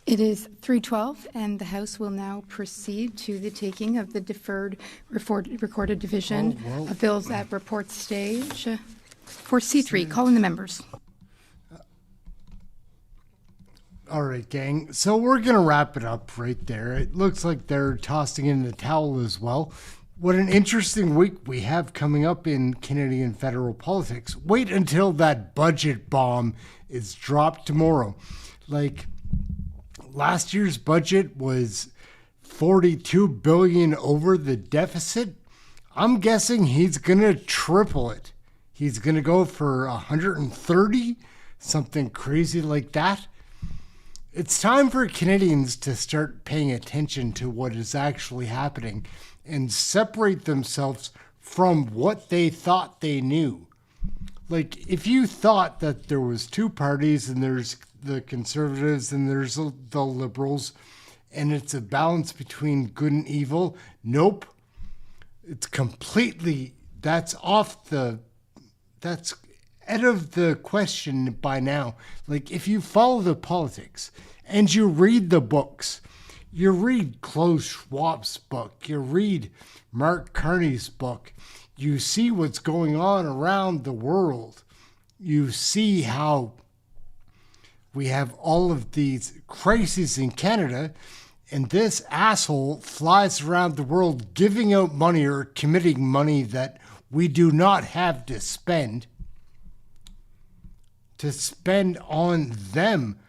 It is 3:12, and the House will now proceed to the taking of the deferred recorded division of bills at report stage. For C3, calling the members. All right, gang. So we're going to wrap it up right there. It looks like they're tossing in the towel as well. What an interesting week we have coming up in Canadian federal politics. Wait until that budget bomb is dropped tomorrow. Like, last year's budget was $42 billion over the deficit. I'm guessing he's going to triple it. He's going to go for 130, something crazy like that. It's time for Canadians to start paying attention to what is actually happening and separate themselves from what they thought they knew. Like, if you thought that there was two parties and there's the Conservatives and there's the Liberals and it's a balance between good and evil, nope. It's completely, that's out of the question by now. Like, if you follow the politics and you read the books, you read Klaus Schwab's book, you read Mark Carney's book, you see what's going on around the world. You see how we have all of these crises in Canada, and this asshole flies around the world giving out money or committing money that we do not have to spend on them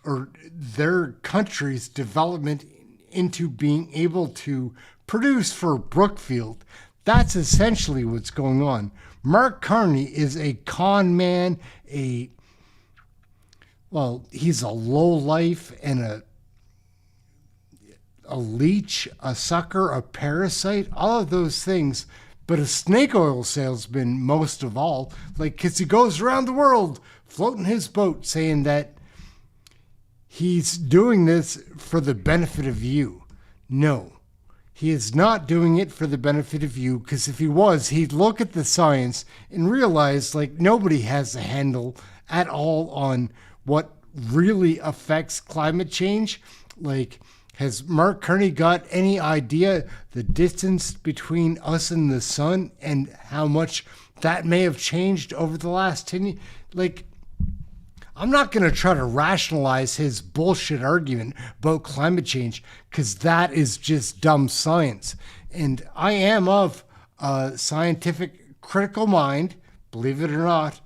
or their country's development into being able to produce for Brookfield. That's essentially what's going on. Mark Carney is a con man, he's a lowlife and a leech, a sucker, a parasite, all of those things, but a snake oil salesman most of all, because he goes around the world floating his boat saying that he's doing this for the benefit of you. No, he is not doing it for the benefit of you, because if he was, he'd look at the science and realize nobody has a handle at all on what really affects climate change. Has Mark Carney got any idea the distance between us and the sun and how much that may have changed over the last 10 years? I'm not going to try to rationalize his bullshit argument about climate change, because that is just dumb science. And I am of a scientific critical mind, believe it or not,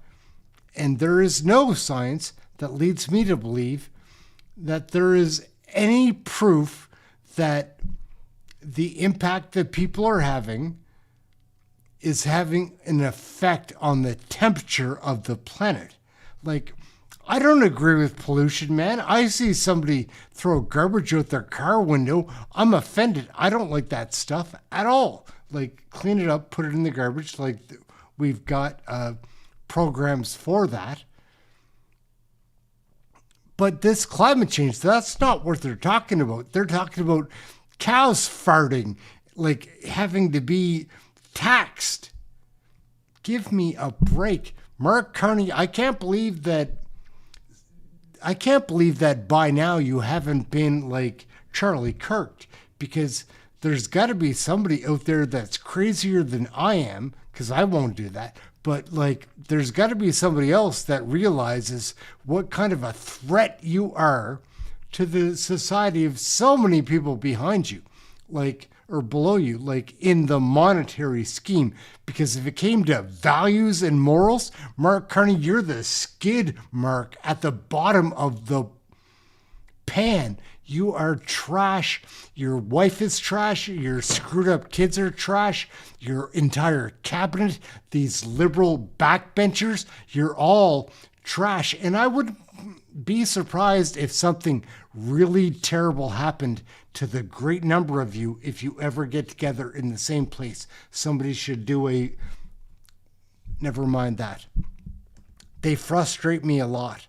and there is no science that leads me to believe that there is any proof that the impact that people are having is having an effect on the temperature of the planet. I don't agree with pollution, man. I see somebody throw garbage out their car window, I'm offended. I don't like that stuff at all. Clean it up, put it in the garbage. We've got programs for that. But this climate change, that's not what they're talking about. They're talking about cows farting, having to be taxed. Give me a break. Mark Carney, I can't believe that by now you haven't been like Charlie Kirk, because there's got to be somebody out there that's crazier than I am, because I won't do that. But there's got to be somebody else that realizes what kind of a threat you are to the society of so many people behind you, or below you, in the monetary scheme. Because if it came to values and morals, Mark Carney, you're the skid mark at the bottom of the pan. You are trash. Your wife is trash. Your screwed up kids are trash. Your entire cabinet, these liberal backbenchers, you're all trash. And I would be surprised if something really terrible happened to the great number of you if you ever get together in the same place. Somebody should do never mind that. They frustrate me a lot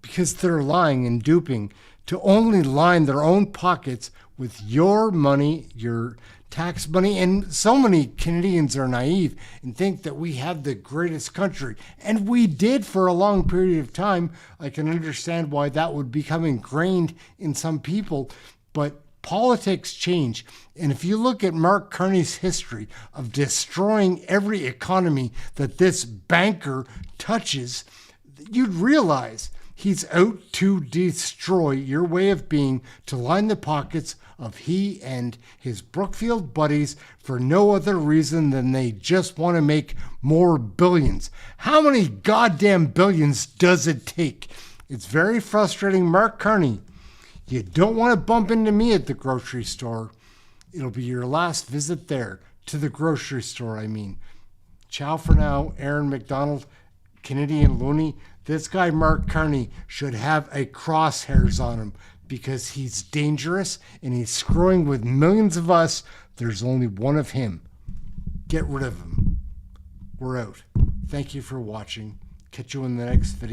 because they're lying and duping to only line their own pockets with your money, your tax money. And so many Canadians are naive and think that we have the greatest country. And we did for a long period of time. I can understand why that would become ingrained in some people, but politics change. And if you look at Mark Carney's history of destroying every economy that this banker touches, you'd realize he's out to destroy your way of being, to line the pockets of he and his Brookfield buddies for no other reason than they just want to make more billions. How many goddamn billions does it take? It's very frustrating. Mark Carney, you don't want to bump into me at the grocery store. It'll be your last visit there, to the grocery store, I mean. Ciao for now. Aaron McDonald, Canadian Looney. This guy, Mark Carney, should have a crosshairs on him because he's dangerous and he's screwing with millions of us. There's only one of him. Get rid of him. We're out. Thank you for watching. Catch you in the next video.